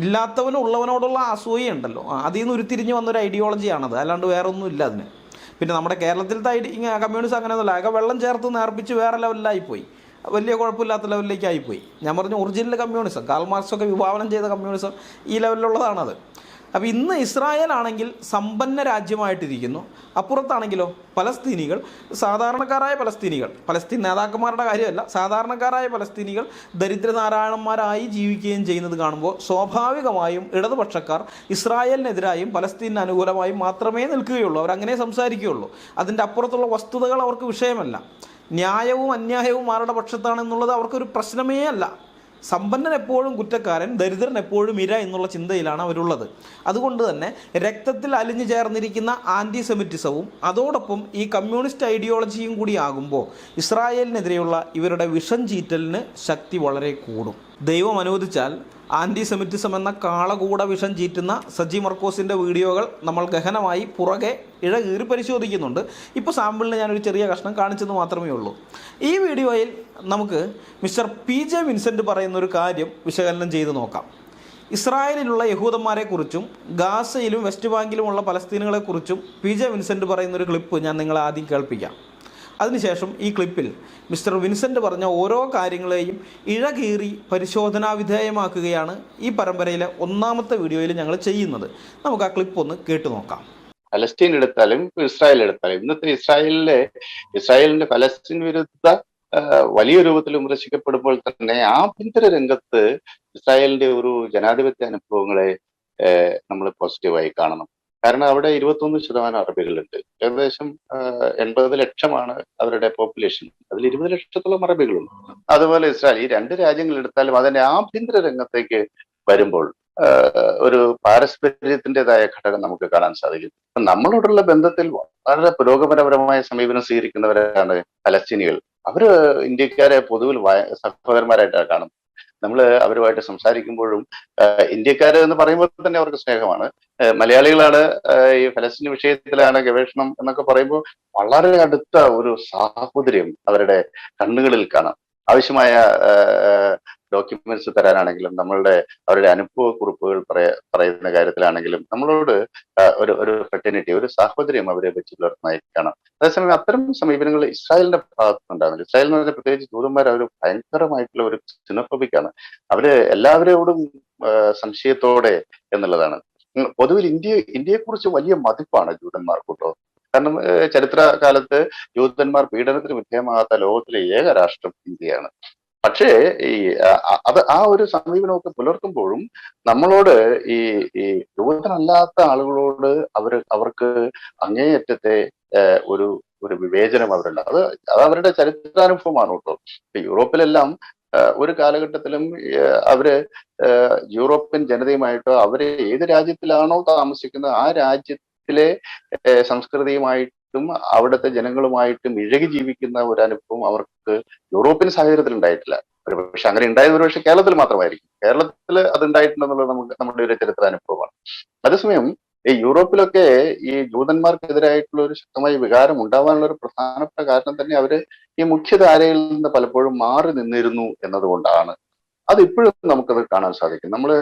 ഇല്ലാത്തവനും ഉള്ളവനോടുള്ള അസൂയുണ്ടല്ലോ, അതിൽ നിന്ന് ഉരുത്തിരിഞ്ഞ് വന്നൊരു ഐഡിയോളജിയാണത്, അല്ലാണ്ട് വേറെ ഒന്നും ഇല്ല അതിന്. പിന്നെ നമ്മുടെ കേരളത്തിലത്തെ കമ്മ്യൂണിസം അങ്ങനെയൊന്നുമില്ല, ആകെ വെള്ളം ചേർത്ത് നേർപ്പിച്ച് വേറെ ലെവലിലായിപ്പോയി, വലിയ കുഴപ്പമില്ലാത്ത ലെവലിലേക്കായിപ്പോയി. ഞാൻ പറഞ്ഞു ഒറിജിനൽ കമ്മ്യൂണിസം, കാൾ മാർക്സൊക്കെ വിഭാവനം ചെയ്ത കമ്മ്യൂണിസം ഈ ലെവലിലുള്ളതാണത്. അപ്പോൾ ഇന്ന് ഇസ്രായേൽ ആണെങ്കിൽ സമ്പന്ന രാജ്യമായിട്ടിരിക്കുന്നു, അപ്പുറത്താണെങ്കിലോ പലസ്തീനികൾ, സാധാരണക്കാരായ പലസ്തീനികൾ, പലസ്തീൻ നേതാക്കന്മാരുടെ കാര്യമല്ല, സാധാരണക്കാരായ പലസ്തീനികൾ ദരിദ്രനാരായണന്മാരായി ജീവിക്കുകയും ചെയ്യുന്നത് കാണുമ്പോൾ സ്വാഭാവികമായും ഇടതുപക്ഷക്കാർ ഇസ്രായേലിനെതിരായും പലസ്തീനിന് അനുകൂലമായും മാത്രമേ നിൽക്കുകയുള്ളൂ, അവരങ്ങനെ സംസാരിക്കുകയുള്ളൂ. അതിൻ്റെ അപ്പുറത്തുള്ള വസ്തുതകൾ അവർക്ക് വിഷയമല്ല. ന്യായവും അന്യായവും ആരുടെ പക്ഷത്താണെന്നുള്ളത് അവർക്കൊരു പ്രശ്നമേ അല്ല. സമ്പന്നൻ എപ്പോഴും കുറ്റക്കാരൻ, ദരിദ്രൻ എപ്പോഴും ഇര എന്നുള്ള ചിന്തയിലാണ് അവരുള്ളത്. അതുകൊണ്ട് തന്നെ രക്തത്തിൽ അലിഞ്ഞു ചേർന്നിരിക്കുന്ന ആൻറ്റിസെമിറ്റിസവും അതോടൊപ്പം ഈ കമ്മ്യൂണിസ്റ്റ് ഐഡിയോളജിയും കൂടി ആകുമ്പോൾ ഇസ്രായേലിനെതിരെയുള്ള ഇവരുടെ വിഷം ചീറ്റലിന് ശക്തി വളരെ കൂടും. ദൈവം അനുവദിച്ചാൽ ആൻറ്റിസെമിറ്റിസം എന്ന കാളകൂട വിഷം ചീറ്റുന്ന സജി മർക്കോസിൻ്റെ വീഡിയോകൾ നമ്മൾ ഗഹനമായി പുറകെ ഇഴകീറി പരിശോധിക്കുന്നുണ്ട്. ഇപ്പോൾ സാമ്പിളിന് ഞാനൊരു ചെറിയ കഷ്ണം കാണിച്ചെന്ന് മാത്രമേ ഉള്ളൂ. ഈ വീഡിയോയിൽ നമുക്ക് മിസ്റ്റർ PJ വിൻസെൻ്റ് പറയുന്നൊരു കാര്യം വിശകലനം ചെയ്ത് നോക്കാം. ഇസ്രായേലിലുള്ള യഹൂദന്മാരെക്കുറിച്ചും ഗാസയിലും വെസ്റ്റ് ബാങ്കിലുമുള്ള പലസ്തീനുകളെക്കുറിച്ചും PJ വിൻസെൻ്റ് പറയുന്നൊരു ക്ലിപ്പ് ഞാൻ നിങ്ങളെ ആദ്യം കേൾപ്പിക്കാം. അതിനുശേഷം ഈ ക്ലിപ്പിൽ മിസ്റ്റർ വിൻസെൻ്റ് പറഞ്ഞ ഓരോ കാര്യങ്ങളെയും ഇഴകീറി പരിശോധനാ വിധേയമാക്കുകയാണ് ഈ പരമ്പരയിലെ 1ാമത്തെ വീഡിയോയിൽ ഞങ്ങൾ ചെയ്യുന്നത്. നമുക്ക് ആ ക്ലിപ്പ് ഒന്ന് കേട്ടു നോക്കാം. പലസ്തീൻ എടുത്താലും ഇസ്രായേൽ എടുത്താലും ഇന്നത്തെ ഇസ്രായേലിന്റെ പലസ്തീൻ വിരുദ്ധ വലിയ രൂപത്തിൽ വിമർശിക്കപ്പെടുമ്പോൾ തന്നെ ആഭ്യന്തര രംഗത്ത് ഇസ്രായേലിന്റെ ഒരു ജനാധിപത്യ അനുഭവങ്ങളെ നമ്മൾ പോസിറ്റീവായി കാണണം. കാരണം അവിടെ 21% അറബികളുണ്ട്. ഏകദേശം 80 ലക്ഷമാണ് അവരുടെ പോപ്പുലേഷൻ. അതിൽ 20 ലക്ഷത്തോളം അറബികളുണ്ട്. അതുപോലെ ഇസ്രായേൽ, ഈ 2 രാജ്യങ്ങൾ എടുത്താലും അതിന്റെ ആഭ്യന്തര രംഗത്തേക്ക് വരുമ്പോൾ ഒരു പാരസ്പര്യത്തിൻ്റെതായ ഘടകം നമുക്ക് കാണാൻ സാധിക്കും. നമ്മളോടുള്ള ബന്ധത്തിൽ വളരെ പുരോഗമനപരമായ സമീപനം സ്വീകരിക്കുന്നവരാണ് പലസ്തീനികൾ. അവര് ഇന്ത്യക്കാരെ പൊതുവിൽ സഹോദരന്മാരായിട്ടാണ് കാണുന്നത്. നമ്മൾ അവരുമായിട്ട് സംസാരിക്കുമ്പോഴും ഇന്ത്യക്കാര് എന്ന് പറയുമ്പോൾ തന്നെ അവർക്ക് സ്നേഹമാണ്. മലയാളികളാണ് ഈ ഫലസ്തീൻ വിഷയത്തിലാണ് ഗവേഷണം എന്നൊക്കെ പറയുമ്പോൾ വളരെ അടുത്ത ഒരു സാഹോദര്യം അവരുടെ കണ്ണുകളിൽ കാണാം. ആവശ്യമായ ഡോക്യുമെന്റ്സ് തരാനാണെങ്കിലും അവരുടെ അനുഭവ കുറിപ്പുകൾ പറയുന്ന കാര്യത്തിലാണെങ്കിലും നമ്മളോട് ഒരു ഫെർട്ടിനിറ്റി, ഒരു സാഹോദര്യം അവരെ വെച്ച് പുലർത്തുന്നതായി കാണാം. അതേസമയം അത്തരം സമീപനങ്ങൾ ഇസ്രായേലിന്റെ ഭാഗത്തുനിന്നുണ്ടാകുന്നില്ല. ഇസ്രായേൽ എന്ന് പറഞ്ഞാൽ പ്രത്യേകിച്ച് ജൂതന്മാർ അവർ ഭയങ്കരമായിട്ടുള്ള ഒരു സിനോഫോബിക്കാണ്. അവര് എല്ലാവരോടും സംശയത്തോടെ എന്നുള്ളതാണ്. പൊതുവിൽ ഇന്ത്യയെക്കുറിച്ച് വലിയ മതിപ്പാണ് ജൂതന്മാർക്കുട്ടോ. കാരണം ചരിത്ര കാലത്ത് ജൂതന്മാർ പീഡനത്തിന് വിധേയമാകാത്ത ലോകത്തിലെ ഏക രാഷ്ട്രം ഇന്ത്യയാണ്. പക്ഷേ ഈ അത് ആ ഒരു സമീപനമൊക്കെ പുലർത്തുമ്പോഴും നമ്മളോട് ഈ ഈ യൂതനല്ലാത്ത ആളുകളോട് അവർക്ക് അങ്ങേയറ്റത്തെ ഒരു ഒരു വിവേചനം അവരുണ്ട്. അത് അവരുടെ ചരിത്രാനുഭവമാണ് കേട്ടോ. യൂറോപ്പിലെല്ലാം ഒരു കാലഘട്ടത്തിലും അവര് യൂറോപ്യൻ ജനതയുമായിട്ടോ അവര് ഏത് രാജ്യത്തിലാണോ താമസിക്കുന്നത് ആ രാജ്യത്തിലെ സംസ്കൃതിയുമായിട്ടും അവിടുത്തെ ജനങ്ങളുമായിട്ടും ഇഴകി ജീവിക്കുന്ന ഒരു അനുഭവം അവർക്ക് യൂറോപ്യൻ സാഹചര്യത്തിൽ ഉണ്ടായിട്ടില്ല. പക്ഷെ അങ്ങനെ ഉണ്ടായത് ഒരുപക്ഷെ കേരളത്തിൽ മാത്രമായിരിക്കും. കേരളത്തിൽ അത് ഉണ്ടായിട്ടുണ്ടെന്നുള്ളത് നമ്മുടെ ഒരു ചരിത്രാനുഭവമാണ്. അതേസമയം ഈ യൂറോപ്പിലൊക്കെ ഈ ജൂതന്മാർക്കെതിരായിട്ടുള്ള ഒരു ശക്തമായ വികാരം ഉണ്ടാവാനുള്ള ഒരു പ്രധാനപ്പെട്ട കാരണം തന്നെ അവര് ഈ മുഖ്യധാരയിൽ നിന്ന് പലപ്പോഴും മാറി നിന്നിരുന്നു എന്നതുകൊണ്ടാണ്. അത് ഇപ്പോഴും നമുക്കത് കാണാൻ സാധിക്കും. നമ്മള്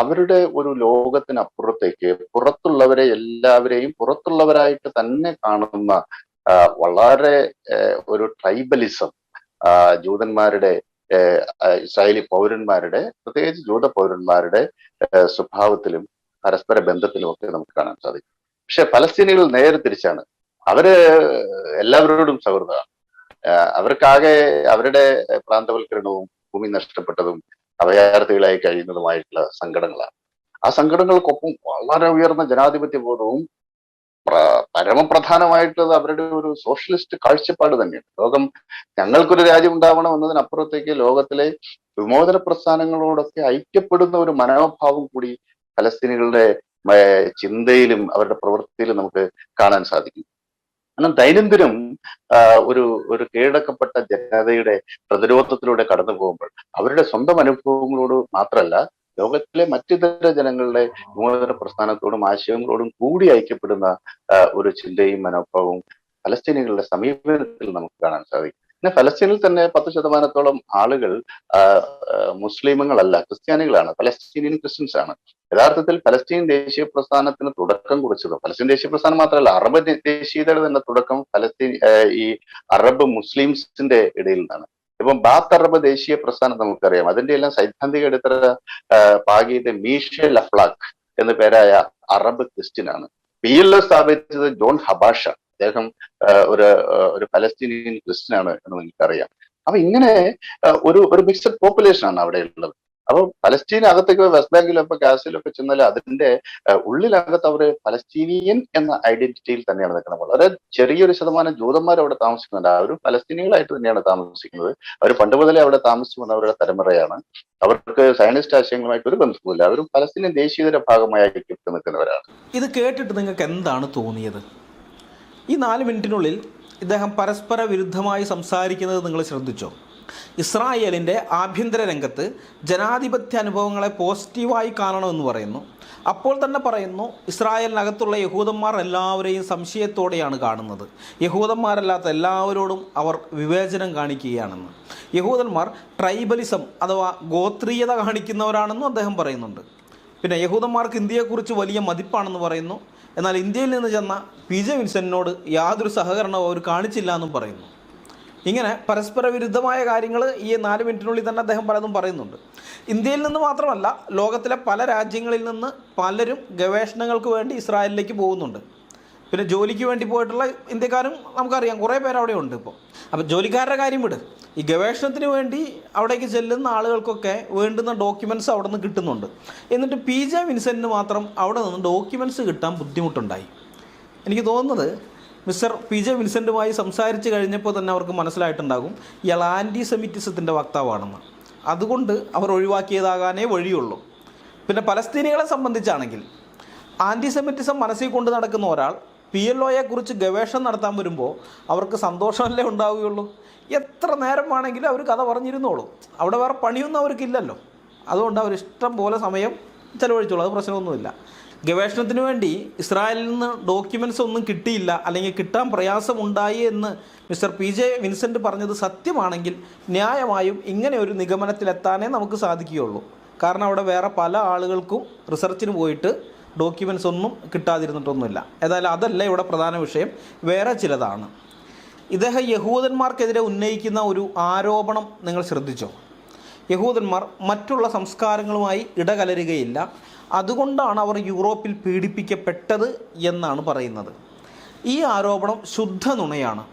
അവരുടെ ഒരു ലോകത്തിനപ്പുറത്തേക്ക് പുറത്തുള്ളവരെ എല്ലാവരെയും പുറത്തുള്ളവരായിട്ട് തന്നെ കാണുന്ന വളരെ ഒരു ട്രൈബലിസം ജൂതന്മാരുടെ ഇസ്രായേലി പൗരന്മാരുടെ പ്രത്യേകിച്ച് ജൂത പൗരന്മാരുടെ സ്വഭാവത്തിലും പരസ്പര ബന്ധത്തിലും ഒക്കെ നമുക്ക് കാണാൻ സാധിക്കും. പക്ഷെ പലസ്തീനികൾ നേരെ തിരിച്ചാണ്. അവര് എല്ലാവരോടും സൗഹൃദമാണ്. അവർക്കാകെ അവരുടെ പ്രാന്തവൽക്കരണവും ഭൂമി നഷ്ടപ്പെട്ടതും അഭയാർത്ഥികളായി കഴിയുന്നതുമായിട്ടുള്ള സങ്കടങ്ങളാണ്. ആ സങ്കടങ്ങൾക്കൊപ്പം വളരെ ഉയർന്ന ജനാധിപത്യ ബോധവും പരമപ്രധാനമായിട്ടുള്ളത് അവരുടെ ഒരു സോഷ്യലിസ്റ്റ് കാഴ്ചപ്പാട് തന്നെയാണ്. ലോകം ഞങ്ങൾക്കൊരു രാജ്യം ഉണ്ടാവണം എന്നതിനപ്പുറത്തേക്ക് ലോകത്തിലെ വിമോചന പ്രസ്ഥാനങ്ങളോടൊക്കെ ഐക്യപ്പെടുന്ന ഒരു മനോഭാവം കൂടി ഫലസ്തീനികളുടെ ചിന്തയിലും അവരുടെ പ്രവൃത്തിയിലും നമുക്ക് കാണാൻ സാധിക്കും. കാരണം ദൈനംദിനം ഒരു കീഴടക്കപ്പെട്ട ജനതയുടെ പ്രതിരോധത്തിലൂടെ കടന്നു പോകുമ്പോൾ അവരുടെ സ്വന്തം അനുഭവങ്ങളോട് മാത്രമല്ല ലോകത്തിലെ മറ്റിതര ജനങ്ങളുടെ വിമോചന പ്രസ്ഥാനത്തോടും ആശയങ്ങളോടും കൂടി ഐക്യപ്പെടുന്ന ഒരു ചിന്തയും മനോഭാവവും ഫലസ്തീനികളുടെ സമീപനത്തിൽ നമുക്ക് കാണാൻ സാധിക്കും. പിന്നെ ഫലസ്തീനിൽ തന്നെ 10% ആളുകൾ മുസ്ലിമുകളല്ല, ക്രിസ്ത്യാനികളാണ്, ഫലസ്തീനിയൻ ക്രിസ്ത്യൻസ് ആണ്. യഥാർത്ഥത്തിൽ ഫലസ്തീൻ ദേശീയ പ്രസ്ഥാനത്തിന് തുടക്കം കുറിച്ചത് ഫലസ്തീൻ ദേശീയ പ്രസ്ഥാനം മാത്രമല്ല അറബ് ദേശീയതയുടെ തന്നെ തുടക്കം ഫലസ്തീൻ ഈ അറബ് മുസ്ലിംസിന്റെ ഇടയിൽ നിന്നാണ്. ഇപ്പം ബാത്ത് അറബ് ദേശീയ പ്രസ്ഥാനം നമുക്കറിയാം. അതിന്റെ എല്ലാം സൈദ്ധാന്തിക അടിത്തറ പാകിയത് മീഷേൽ അഫ്ലാഖ് എന്ന പേരായ അറബ് ക്രിസ്ത്യൻ ആണ്. PLO സ്ഥാപിച്ചത് ജോൺ ഹബാഷ. അദ്ദേഹം ഒരു പലസ്തീനിയൻ ക്രിസ്ത്യൻ ആണ് എന്ന് നിങ്ങൾക്കറിയാം. അപ്പൊ ഇങ്ങനെ ഒരു മിക്സഡ് പോപ്പുലേഷൻ ആണ് അവിടെ ഉള്ളത്. അപ്പൊ പലസ്തീനകത്തേക്ക് വെസ്റ്റ് ബാങ്കിലും ഇപ്പൊ ഗാസയിലൊക്കെ ചെന്നാൽ അതിന്റെ ഉള്ളിലകത്ത് അവര് പലസ്തീനിയൻ എന്ന ഐഡന്റിറ്റിയിൽ തന്നെയാണ് നിൽക്കുന്നത്. വളരെ ചെറിയൊരു ശതമാനം ജൂതന്മാർ അവിടെ താമസിക്കുന്നുണ്ട്. അവരും പലസ്തീനികളായിട്ട് തന്നെയാണ് താമസിക്കുന്നത്. അവർ പണ്ട് മുതലേ അവിടെ താമസിച്ചു വന്നവരുടെ തലമുറയാണ്. അവർക്ക് സയനിസ്റ്റ് ആശയങ്ങളുമായിട്ട് ഒരു ബന്ധവുമില്ല. അവരും പലസ്തീനിയൻ ദേശീയതയുടെ ഭാഗമായി നിൽക്കുന്നവരാണ്. ഇത് കേട്ടിട്ട് നിങ്ങൾക്ക് എന്താണ് തോന്നിയത്? ഈ 4 മിനിറ്റിനുള്ളിൽ ഇദ്ദേഹം പരസ്പര വിരുദ്ധമായി സംസാരിക്കുന്നത് നിങ്ങൾ ശ്രദ്ധിച്ചോ? ഇസ്രായേലിൻ്റെ ആഭ്യന്തര രംഗത്ത് ജനാധിപത്യ അനുഭവങ്ങളെ പോസിറ്റീവായി കാണണമെന്ന് പറയുന്നു. അപ്പോൾ തന്നെ പറയുന്നു ഇസ്രായേലിനകത്തുള്ള യഹൂദന്മാർ എല്ലാവരെയും സംശയത്തോടെയാണ് കാണുന്നത്. യഹൂദന്മാരല്ലാത്ത എല്ലാവരോടും അവർ വിവേചനം കാണിക്കുകയാണെന്ന്. യഹൂദന്മാർ ട്രൈബലിസം അഥവാ ഗോത്രീയത കാണിക്കുന്നവരാണെന്നും അദ്ദേഹം പറയുന്നുണ്ട്. പിന്നെ യഹൂദന്മാർക്ക് ഇന്ത്യയെക്കുറിച്ച് വലിയ മതിപ്പാണെന്ന് പറയുന്നു. എന്നാൽ ഇന്ത്യയിൽ നിന്ന് ചെന്ന PJ വിൻസെൻറ്റിനോട് യാതൊരു സഹകരണവും അവർ കാണിച്ചില്ല എന്നും പറയുന്നു. ഇങ്ങനെ പരസ്പര വിരുദ്ധമായ കാര്യങ്ങൾ ഈ 4 മിനിറ്റിനുള്ളിൽ തന്നെ അദ്ദേഹം പലതും പറയുന്നുണ്ട്. ഇന്ത്യയിൽ നിന്ന് മാത്രമല്ല, ലോകത്തിലെ പല രാജ്യങ്ങളിൽ നിന്ന് പലരും ഗവേഷണങ്ങൾക്ക് വേണ്ടി ഇസ്രായേലിലേക്ക് പോകുന്നുണ്ട്. പിന്നെ ജോലിക്ക് വേണ്ടി പോയിട്ടുള്ള ഇന്ത്യക്കാരും നമുക്കറിയാം, കുറേ പേര് അവിടെ ഉണ്ട് ഇപ്പോൾ. അപ്പോൾ ജോലിക്കാരുടെ കാര്യം വിട്, ഈ ഗവേഷണത്തിന് വേണ്ടി അവിടേക്ക് ചെല്ലുന്ന ആളുകൾക്കൊക്കെ വേണ്ടുന്ന ഡോക്യുമെൻറ്റ്സ് അവിടെ നിന്ന് കിട്ടുന്നുണ്ട്. എന്നിട്ട് PJ വിൻസെൻറ്റിന് മാത്രം അവിടെ നിന്ന് ഡോക്യുമെൻറ്റ്സ് കിട്ടാൻ ബുദ്ധിമുട്ടുണ്ടായി. എനിക്ക് തോന്നുന്നത് മിസ്റ്റർ PJ വിൻസെൻറ്റുമായി സംസാരിച്ച് കഴിഞ്ഞപ്പോൾ തന്നെ അവർക്ക് മനസ്സിലായിട്ടുണ്ടാകും ഇയാൾ ആൻറ്റിസെമിറ്റിസത്തിൻ്റെ വക്താവാണെന്ന്. അതുകൊണ്ട് അവർ ഒഴിവാക്കിയതാകാനേ വഴിയുള്ളൂ. പിന്നെ പലസ്തീനികളെ സംബന്ധിച്ചാണെങ്കിൽ ആൻറ്റിസെമിറ്റിസം മനസ്സിൽ കൊണ്ട് നടക്കുന്ന ഒരാൾ PLOയെക്കുറിച്ച് ഗവേഷണം നടത്താൻ വരുമ്പോൾ അവർക്ക് സന്തോഷമല്ലേ ഉണ്ടാവുകയുള്ളൂ. എത്ര നേരം വേണമെങ്കിലും അവർ കഥ പറഞ്ഞിരുന്നോളൂ. അവിടെ വേറെ പണിയൊന്നും അവർക്കില്ലല്ലോ. അതുകൊണ്ട് അവർ ഇഷ്ടം പോലെ സമയം ചിലവഴിച്ചോളൂ, അത് പ്രശ്നമൊന്നുമില്ല. ഗവേഷണത്തിന് വേണ്ടി ഇസ്രായേലിൽ നിന്ന് ഡോക്യുമെൻറ്റ്സ് ഒന്നും കിട്ടിയില്ല, അല്ലെങ്കിൽ കിട്ടാൻ പ്രയാസമുണ്ടായി എന്ന് മിസ്റ്റർ PJ വിൻസെൻറ്റ് പറഞ്ഞത് സത്യമാണെങ്കിൽ ന്യായമായും ഇങ്ങനെ ഒരു നിഗമനത്തിലെത്താനേ നമുക്ക് സാധിക്കുകയുള്ളൂ. കാരണം അവിടെ വേറെ പല ആളുകൾക്കും റിസർച്ചിന് പോയിട്ട് ഡോക്യുമെൻറ്റ്സ് ഒന്നും കിട്ടാതിരുന്നിട്ടൊന്നുമില്ല. ഏതായാലും അതല്ല ഇവിടെ പ്രധാന വിഷയം, വേറെ ചിലതാണ്. ഇദ്ദേഹം യഹൂദന്മാർക്കെതിരെ ഉന്നയിക്കുന്ന ഒരു ആരോപണം നിങ്ങൾ ശ്രദ്ധിച്ചോ? യഹൂദന്മാർ മറ്റുള്ള സംസ്കാരങ്ങളുമായി ഇടകലരുകയില്ല, അതുകൊണ്ടാണ് അവർ യൂറോപ്പിൽ പീഡിപ്പിക്കപ്പെട്ടത് എന്നാണ് പറയുന്നത്. ഈ ആരോപണം ശുദ്ധ നുണയാണ്.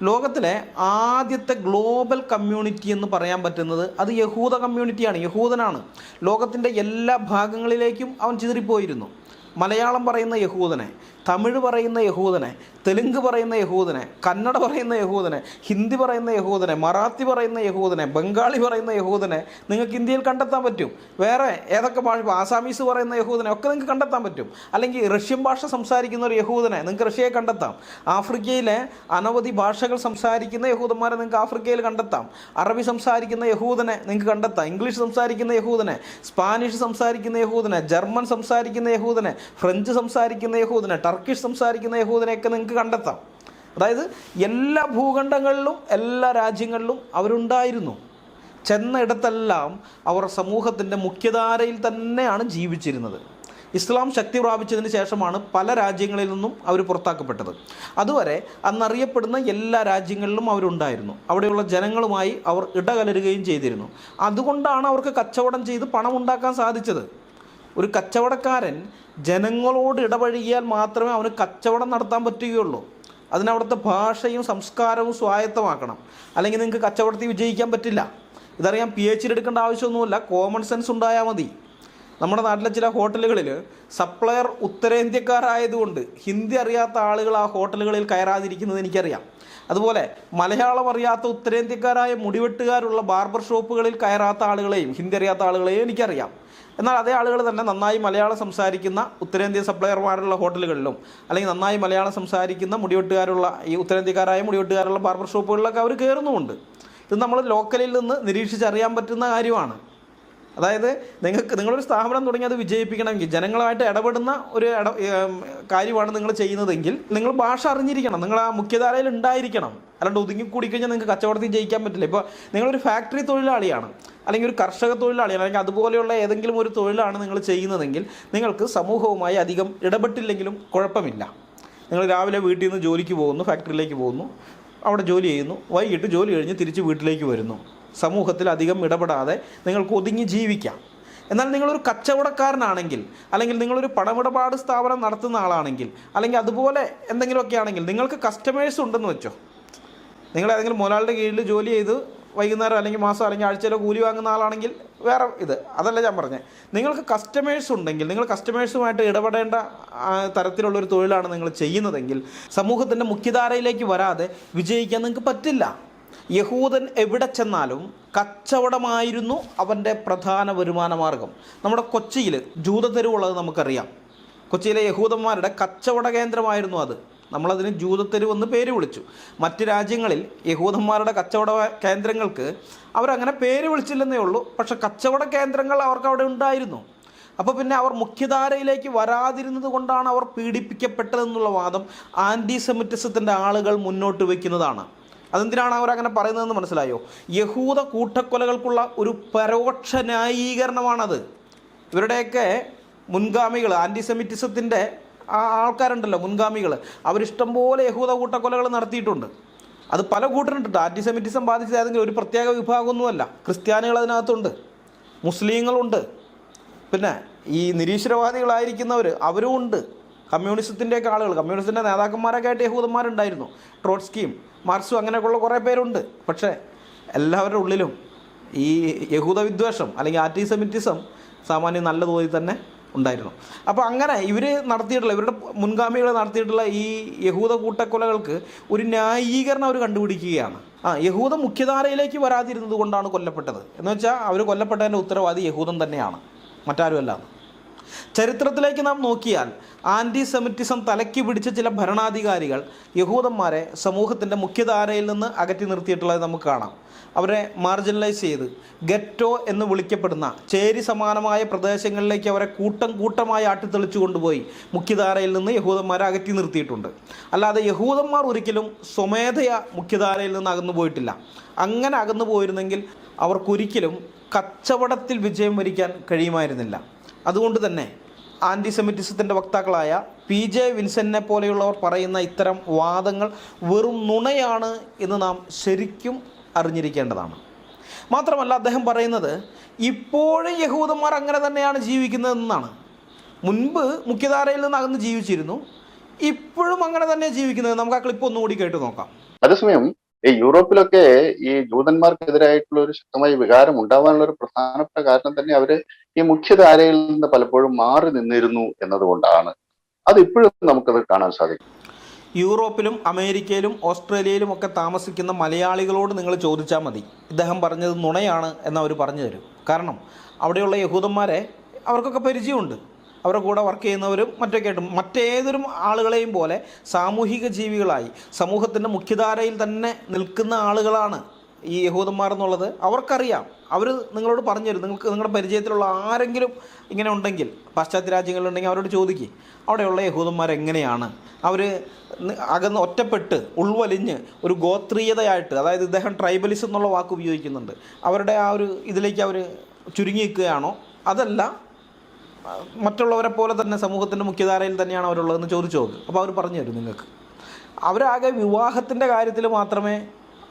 ലോകത്തിലെ ആദ്യത്തെ ഗ്ലോബൽ കമ്മ്യൂണിറ്റി എന്ന് പറയാൻ പറ്റുന്നത് അത് യഹൂദ കമ്മ്യൂണിറ്റിയാണ്, യഹൂദനാണ്. ലോകത്തിൻ്റെ എല്ലാ ഭാഗങ്ങളിലേക്കും അവൻ ചിതറിപ്പോയിരുന്നു. മലയാളം പറയുന്ന യഹൂദനെ, തമിഴ് പറയുന്ന യഹൂദനെ, തെലുങ്ക് പറയുന്ന യഹൂദനെ, കന്നഡ പറയുന്ന യഹൂദനെ, ഹിന്ദി പറയുന്ന യഹൂദനെ, മറാത്തി പറയുന്ന യഹൂദനെ, ബംഗാളി പറയുന്ന യഹൂദനെ നിങ്ങൾക്ക് ഇന്ത്യയിൽ കണ്ടെത്താൻ പറ്റും. വേറെ ഏതൊക്കെ ഭാഷ, ആസാമീസ് പറയുന്ന യഹൂദനെ ഒക്കെ നിങ്ങൾക്ക് കണ്ടെത്താൻ പറ്റും. അല്ലെങ്കിൽ റഷ്യൻ ഭാഷ സംസാരിക്കുന്ന ഒരു യഹൂദനെ നിങ്ങൾക്ക് റഷ്യയെ കണ്ടെത്താം. ആഫ്രിക്കയിലെ അനവധി ഭാഷകൾ സംസാരിക്കുന്ന യഹൂദന്മാരെ നിങ്ങൾക്ക് ആഫ്രിക്കയിൽ കണ്ടെത്താം. അറബി സംസാരിക്കുന്ന യഹൂദനെ നിങ്ങൾക്ക് കണ്ടെത്താം. ഇംഗ്ലീഷ് സംസാരിക്കുന്ന യഹൂദനെ, സ്പാനിഷ് സംസാരിക്കുന്ന യഹൂദനെ, ജർമ്മൻ സംസാരിക്കുന്ന യഹൂദനെ, ഫ്രഞ്ച് സംസാരിക്കുന്ന യഹൂദനെ, ടർക്കിഷ് സംസാരിക്കുന്ന യഹൂദനെയൊക്കെ നിങ്ങൾക്ക് കണ്ടെത്താം. അതായത് എല്ലാ ഭൂഖണ്ഡങ്ങളിലും എല്ലാ രാജ്യങ്ങളിലും അവരുണ്ടായിരുന്നു. ചെന്ന ഇടത്തെല്ലാം അവർ സമൂഹത്തിൻ്റെ മുഖ്യധാരയിൽ തന്നെയാണ് ജീവിച്ചിരുന്നത്. ഇസ്ലാം ശക്തി പ്രാപിച്ചതിന് ശേഷമാണ് പല രാജ്യങ്ങളിൽ നിന്നും അവർ പുറത്താക്കപ്പെട്ടത്. അതുവരെ അന്നറിയപ്പെടുന്ന എല്ലാ രാജ്യങ്ങളിലും അവരുണ്ടായിരുന്നു. അവിടെയുള്ള ജനങ്ങളുമായി അവർ ഇടകലരുകയും ചെയ്തിരുന്നു. അതുകൊണ്ടാണ് അവർക്ക് കച്ചവടം ചെയ്ത് പണമുണ്ടാക്കാൻ സാധിച്ചത്. ഒരു കച്ചവടക്കാരൻ ജനങ്ങളോട് ഇടപഴകിയാൽ മാത്രമേ അവന് കച്ചവടം നടത്താൻ പറ്റുകയുള്ളൂ. അതിനവിടുത്തെ ഭാഷയും സംസ്കാരവും സ്വായത്തമാക്കണം, അല്ലെങ്കിൽ നിങ്ങൾക്ക് കച്ചവടത്തിൽ വിജയിക്കാൻ പറ്റില്ല. ഇതറിയാൻ PhD എടുക്കേണ്ട ആവശ്യമൊന്നുമില്ല, കോമൺ സെൻസ് ഉണ്ടായാൽ മതി. നമ്മുടെ നാട്ടിലെ ചില ഹോട്ടലുകളിൽ സപ്ലയർ ഉത്തരേന്ത്യക്കാരായതുകൊണ്ട് ഹിന്ദി അറിയാത്ത ആളുകൾ ആ ഹോട്ടലുകളിൽ കയറാതിരിക്കുന്നത് എനിക്കറിയാം. അതുപോലെ മലയാളം അറിയാത്ത ഉത്തരേന്ത്യക്കാരായ മുടിവെട്ടുകാരുള്ള ബാർബർ ഷോപ്പുകളിൽ കയറാത്ത ആളുകളെയും ഹിന്ദി അറിയാത്ത ആളുകളെയും എനിക്കറിയാം. എന്നാൽ അതേ ആളുകൾ തന്നെ നന്നായി മലയാളം സംസാരിക്കുന്ന ഉത്തരേന്ത്യൻ സപ്ലയർമാരുള്ള ഹോട്ടലുകളിലും അല്ലെങ്കിൽ നന്നായി മലയാളം സംസാരിക്കുന്ന മുടിവെട്ടുകാരുള്ള ഈ ഉത്തരേന്ത്യക്കാരായ മുടിവെട്ടുകാരുള്ള ബാർബർ ഷോപ്പുകളിലൊക്കെ അവർ കയറുന്നുമുണ്ട്. ഇത് നമ്മൾ ലോക്കലിൽ നിന്ന് നിരീക്ഷിച്ചറിയാൻ പറ്റുന്ന കാര്യമാണ്. അതായത് നിങ്ങളൊരു സ്ഥാപനം തുടങ്ങി അത് വിജയിപ്പിക്കണമെങ്കിൽ ജനങ്ങളുമായിട്ട് ഇടപെടുന്ന ഒരു കാര്യമാണ് നിങ്ങൾ ചെയ്യുന്നതെങ്കിൽ നിങ്ങൾ ഭാഷ അറിഞ്ഞിരിക്കണം, നിങ്ങൾ ആ മുഖ്യധാരയിൽ ഉണ്ടായിരിക്കണം. അല്ലാണ്ട് ഒതുങ്ങിക്കൂടിക്കഴിഞ്ഞാൽ നിങ്ങൾക്ക് കച്ചവടത്തിൽ ജയിക്കാൻ പറ്റില്ല. ഇപ്പോൾ നിങ്ങളൊരു ഫാക്ടറി തൊഴിലാളിയാണ്, അല്ലെങ്കിൽ ഒരു കർഷക തൊഴിലാളിയാണ്, അല്ലെങ്കിൽ അതുപോലെയുള്ള ഏതെങ്കിലും ഒരു തൊഴിലാണ് നിങ്ങൾ ചെയ്യുന്നതെങ്കിൽ നിങ്ങൾക്ക് സമൂഹവുമായി അധികം ഇടപെട്ടില്ലെങ്കിലും കുഴപ്പമില്ല. നിങ്ങൾ രാവിലെ വീട്ടിൽ നിന്ന് ജോലിക്ക് പോകുന്നു, ഫാക്ടറിയിലേക്ക് പോകുന്നു, അവിടെ ജോലി ചെയ്യുന്നു, വൈകിട്ട് ജോലി കഴിഞ്ഞ് തിരിച്ച് വീട്ടിലേക്ക് വരുന്നു. സമൂഹത്തിൽ അധികം ഇടപെടാതെ നിങ്ങൾക്ക് ഒതുങ്ങി ജീവിക്കാം. എന്നാൽ നിങ്ങളൊരു കച്ചവടക്കാരനാണെങ്കിൽ, അല്ലെങ്കിൽ നിങ്ങളൊരു പണമിടപാട് സ്ഥാപനം നടത്തുന്ന ആളാണെങ്കിൽ, അല്ലെങ്കിൽ അതുപോലെ എന്തെങ്കിലുമൊക്കെ ആണെങ്കിൽ നിങ്ങൾക്ക് കസ്റ്റമേഴ്സ് ഉണ്ടെന്ന് വെച്ചോ. നിങ്ങൾ ഏതെങ്കിലും മുതലാളിയുടെ കീഴിൽ ജോലി ചെയ്ത് വൈകുന്നേരം അല്ലെങ്കിൽ മാസം അല്ലെങ്കിൽ ആഴ്ചയിലോ കൂലി വാങ്ങുന്ന ആളാണെങ്കിൽ വേറെ അതല്ല ഞാൻ പറഞ്ഞത്. നിങ്ങൾക്ക് കസ്റ്റമേഴ്സ് ഉണ്ടെങ്കിൽ, നിങ്ങൾ കസ്റ്റമേഴ്സുമായിട്ട് ഇടപെടേണ്ട തരത്തിലുള്ളൊരു തൊഴിലാണ് നിങ്ങൾ ചെയ്യുന്നതെങ്കിൽ സമൂഹത്തിൻ്റെ മുഖ്യധാരയിലേക്ക് വരാതെ വിജയിക്കാൻ നിങ്ങൾക്ക് പറ്റില്ല. യഹൂദൻ എവിടെ ചെന്നാലും കച്ചവടമായിരുന്നു അവൻ്റെ പ്രധാന വരുമാന മാർഗം. നമ്മുടെ കൊച്ചിയിൽ ജൂതതെരുവുള്ളത് നമുക്കറിയാം. കൊച്ചിയിലെ യഹൂദന്മാരുടെ കച്ചവട കേന്ദ്രമായിരുന്നു അത്. നമ്മളതിന് ജൂതത്തെരുവെന്ന് പേര് വിളിച്ചു. മറ്റ് രാജ്യങ്ങളിൽ യഹൂദന്മാരുടെ കച്ചവട കേന്ദ്രങ്ങൾക്ക് അവരങ്ങനെ പേര് വിളിച്ചില്ലെന്നേ ഉള്ളൂ, പക്ഷെ കച്ചവട കേന്ദ്രങ്ങൾ അവർക്ക് അവിടെ ഉണ്ടായിരുന്നു. അപ്പോൾ പിന്നെ അവർ മുഖ്യധാരയിലേക്ക് വരാതിരുന്നത് കൊണ്ടാണ് അവർ പീഡിപ്പിക്കപ്പെട്ടതെന്നുള്ള വാദം ആൻറ്റിസെമിറ്റിസത്തിൻ്റെ ആളുകൾ മുന്നോട്ട് വയ്ക്കുന്നതാണ്. അതെന്തിനാണ് അവരങ്ങനെ പറയുന്നതെന്ന് മനസ്സിലായോ? യഹൂദ കൂട്ടക്കൊലകൾക്കുള്ള ഒരു പരോക്ഷ ന്യായീകരണമാണത്. ഇവരുടെയൊക്കെ മുൻഗാമികൾ, ആൻറ്റിസെമിറ്റിസത്തിൻ്റെ ആൾക്കാരുണ്ടല്ലോ, മുൻഗാമികൾ, അവരിഷ്ടംപോലെ യഹൂദ കൂട്ടക്കൊലകൾ നടത്തിയിട്ടുണ്ട്. അത് പല കൂട്ടരുണ്ട്. ആൻറ്റിസെമിറ്റിസം ബാധിച്ച ഏതെങ്കിലും ഒരു പ്രത്യേക വിഭാഗമൊന്നുമല്ല. ക്രിസ്ത്യാനികൾ അതിനകത്തുണ്ട്, മുസ്ലിങ്ങളുണ്ട്, പിന്നെ ഈ നിരീശ്വരവാദികളായിരിക്കുന്നവർ അവരും ഉണ്ട്. കമ്മ്യൂണിസത്തിൻ്റെയൊക്കെ ആളുകൾ, കമ്മ്യൂണിസത്തിൻ്റെ നേതാക്കന്മാരൊക്കെ ആയിട്ട് യഹൂദന്മാരുണ്ടായിരുന്നു. ട്രോട്സ്കിയും മാർക്സും അങ്ങനെയൊക്കെയുള്ള കുറേ പേരുണ്ട്. പക്ഷേ എല്ലാവരുടെ ഉള്ളിലും ഈ യഹൂദ വിദ്വേഷം അല്ലെങ്കിൽ ആൻറ്റിസെമിറ്റിസം സാമാന്യം നല്ല തോതിൽ തന്നെ ഉണ്ടായിരുന്നു. അപ്പോൾ അങ്ങനെ ഇവർ നടത്തിയിട്ടുള്ള, ഇവരുടെ മുൻഗാമികൾ നടത്തിയിട്ടുള്ള ഈ യഹൂദ കൂട്ടക്കൊലകൾക്ക് ഒരു ന്യായീകരണം അവർ കണ്ടുപിടിക്കുകയാണ്. യഹൂദ മുഖ്യധാരയിലേക്ക് വരാതിരുന്നത് കൊണ്ടാണ് കൊല്ലപ്പെട്ടത് എന്ന് വെച്ചാൽ അവർ കൊല്ലപ്പെട്ടതിൻ്റെ ഉത്തരവാദി യഹൂദൻ തന്നെയാണ്, മറ്റാരുമല്ല. ചരിത്രത്തിലേക്ക് നാം നോക്കിയാൽ ആൻറ്റിസെമിറ്റിസം തലയ്ക്ക് പിടിച്ച ചില ഭരണാധികാരികൾ യഹൂദന്മാരെ സമൂഹത്തിൻ്റെ മുഖ്യധാരയിൽ നിന്ന് അകറ്റി നിർത്തിയിട്ടുള്ളത് നമുക്ക് കാണാം. അവരെ മാർജിനലൈസ് ചെയ്ത് ഗെറ്റോ എന്ന് വിളിക്കപ്പെടുന്ന ചേരി സമാനമായ പ്രദേശങ്ങളിലേക്ക് അവരെ കൂട്ടമായി ആട്ടിത്തെളിച്ചു കൊണ്ടുപോയി മുഖ്യധാരയിൽ നിന്ന് യഹൂദന്മാരെ അകറ്റി നിർത്തിയിട്ടുണ്ട്. അല്ലാതെ യഹൂദന്മാർ ഒരിക്കലും സ്വമേധയാ മുഖ്യധാരയിൽ നിന്ന് അകന്നു പോയിട്ടില്ല. അങ്ങനെ അകന്നു പോയിരുന്നെങ്കിൽ അവർക്കൊരിക്കലും കച്ചവടത്തിൽ വിജയം വരിക്കാൻ കഴിയുമായിരുന്നില്ല. അതുകൊണ്ട് തന്നെ ആൻറ്റിസെമിറ്റിസത്തിൻ്റെ വക്താക്കളായ PJ വിൻസെൻറ്റിനെ പോലെയുള്ളവർ പറയുന്ന ഇത്തരം വാദങ്ങൾ വെറും നുണയാണ് എന്ന് നാം ശരിക്കും അറിഞ്ഞിരിക്കേണ്ടതാണ്. മാത്രമല്ല അദ്ദേഹം പറയുന്നത് ഇപ്പോഴും യഹൂദന്മാർ അങ്ങനെ തന്നെയാണ് ജീവിക്കുന്നതെന്നാണ്. മുൻപ് മുഖ്യധാരയിൽ നിന്ന് അകന്ന് ജീവിച്ചിരുന്നു, ഇപ്പോഴും അങ്ങനെ തന്നെ ജീവിക്കുന്നത്. നമുക്ക് ആ ക്ലിപ്പ് ഒന്നുകൂടി കേട്ട് നോക്കാം. അതേസമയം ഈ യൂറോപ്പിലൊക്കെ ഈ ജൂതന്മാർക്കെതിരായിട്ടുള്ള ഒരു ശക്തമായ വികാരം ഉണ്ടാവാനുള്ള ഒരു പ്രധാനപ്പെട്ട കാരണം തന്നെ അവര് ഈ മുഖ്യധാരയിൽ നിന്ന് പലപ്പോഴും മാറി നിന്നിരുന്നു എന്നതുകൊണ്ടാണ്. അത് ഇപ്പോഴും നമുക്കത് കാണാൻ സാധിക്കും. യൂറോപ്പിലും അമേരിക്കയിലും ഓസ്ട്രേലിയയിലും ഒക്കെ താമസിക്കുന്ന മലയാളികളോട് നിങ്ങൾ ചോദിച്ചാൽ മതി, ഇദ്ദേഹം പറഞ്ഞത് നുണയാണ് എന്നവർ പറഞ്ഞു തരും. കാരണം അവിടെയുള്ള യഹൂദന്മാരെ അവർക്കൊക്കെ പരിചയമുണ്ട്. അവരുടെ കൂടെ വർക്ക് ചെയ്യുന്നവരും മറ്റൊക്കെ ആയിട്ടും മറ്റേതൊരു ആളുകളെയും പോലെ സാമൂഹിക ജീവികളായി സമൂഹത്തിൻ്റെ മുഖ്യധാരയിൽ തന്നെ നിൽക്കുന്ന ആളുകളാണ് ഈ യഹൂദന്മാർ എന്നുള്ളത് അവർക്കറിയാം. അവർ നിങ്ങളോട് പറഞ്ഞു തരും. നിങ്ങൾക്ക് നിങ്ങളുടെ പരിചയത്തിലുള്ള ആരെങ്കിലും ഇങ്ങനെ ഉണ്ടെങ്കിൽ, പാശ്ചാത്യ രാജ്യങ്ങളിലുണ്ടെങ്കിൽ അവരോട് ചോദിക്കുക, അവിടെയുള്ള യഹൂദന്മാർ എങ്ങനെയാണ്, അവർ അകന്ന് ഒറ്റപ്പെട്ട് ഉൾവലിഞ്ഞ് ഒരു ഗോത്രീയതയായിട്ട്, അതായത് ഇദ്ദേഹം ട്രൈബലിസം എന്നുള്ള വാക്ക് ഉപയോഗിക്കുന്നുണ്ട്, അവരുടെ ആ ഒരു ഇതിലേക്ക് അവർ ചുരുങ്ങി നിൽക്കുകയാണോ, അതല്ല മറ്റുള്ളവരെ പോലെ തന്നെ സമൂഹത്തിൻ്റെ മുഖ്യധാരയിൽ തന്നെയാണ് അവരുള്ളതെന്ന് ചോദിച്ചു നോക്ക്. അപ്പോൾ അവർ പറഞ്ഞു തരും നിങ്ങൾക്ക്. അവരാകെ വിവാഹത്തിൻ്റെ കാര്യത്തിൽ മാത്രമേ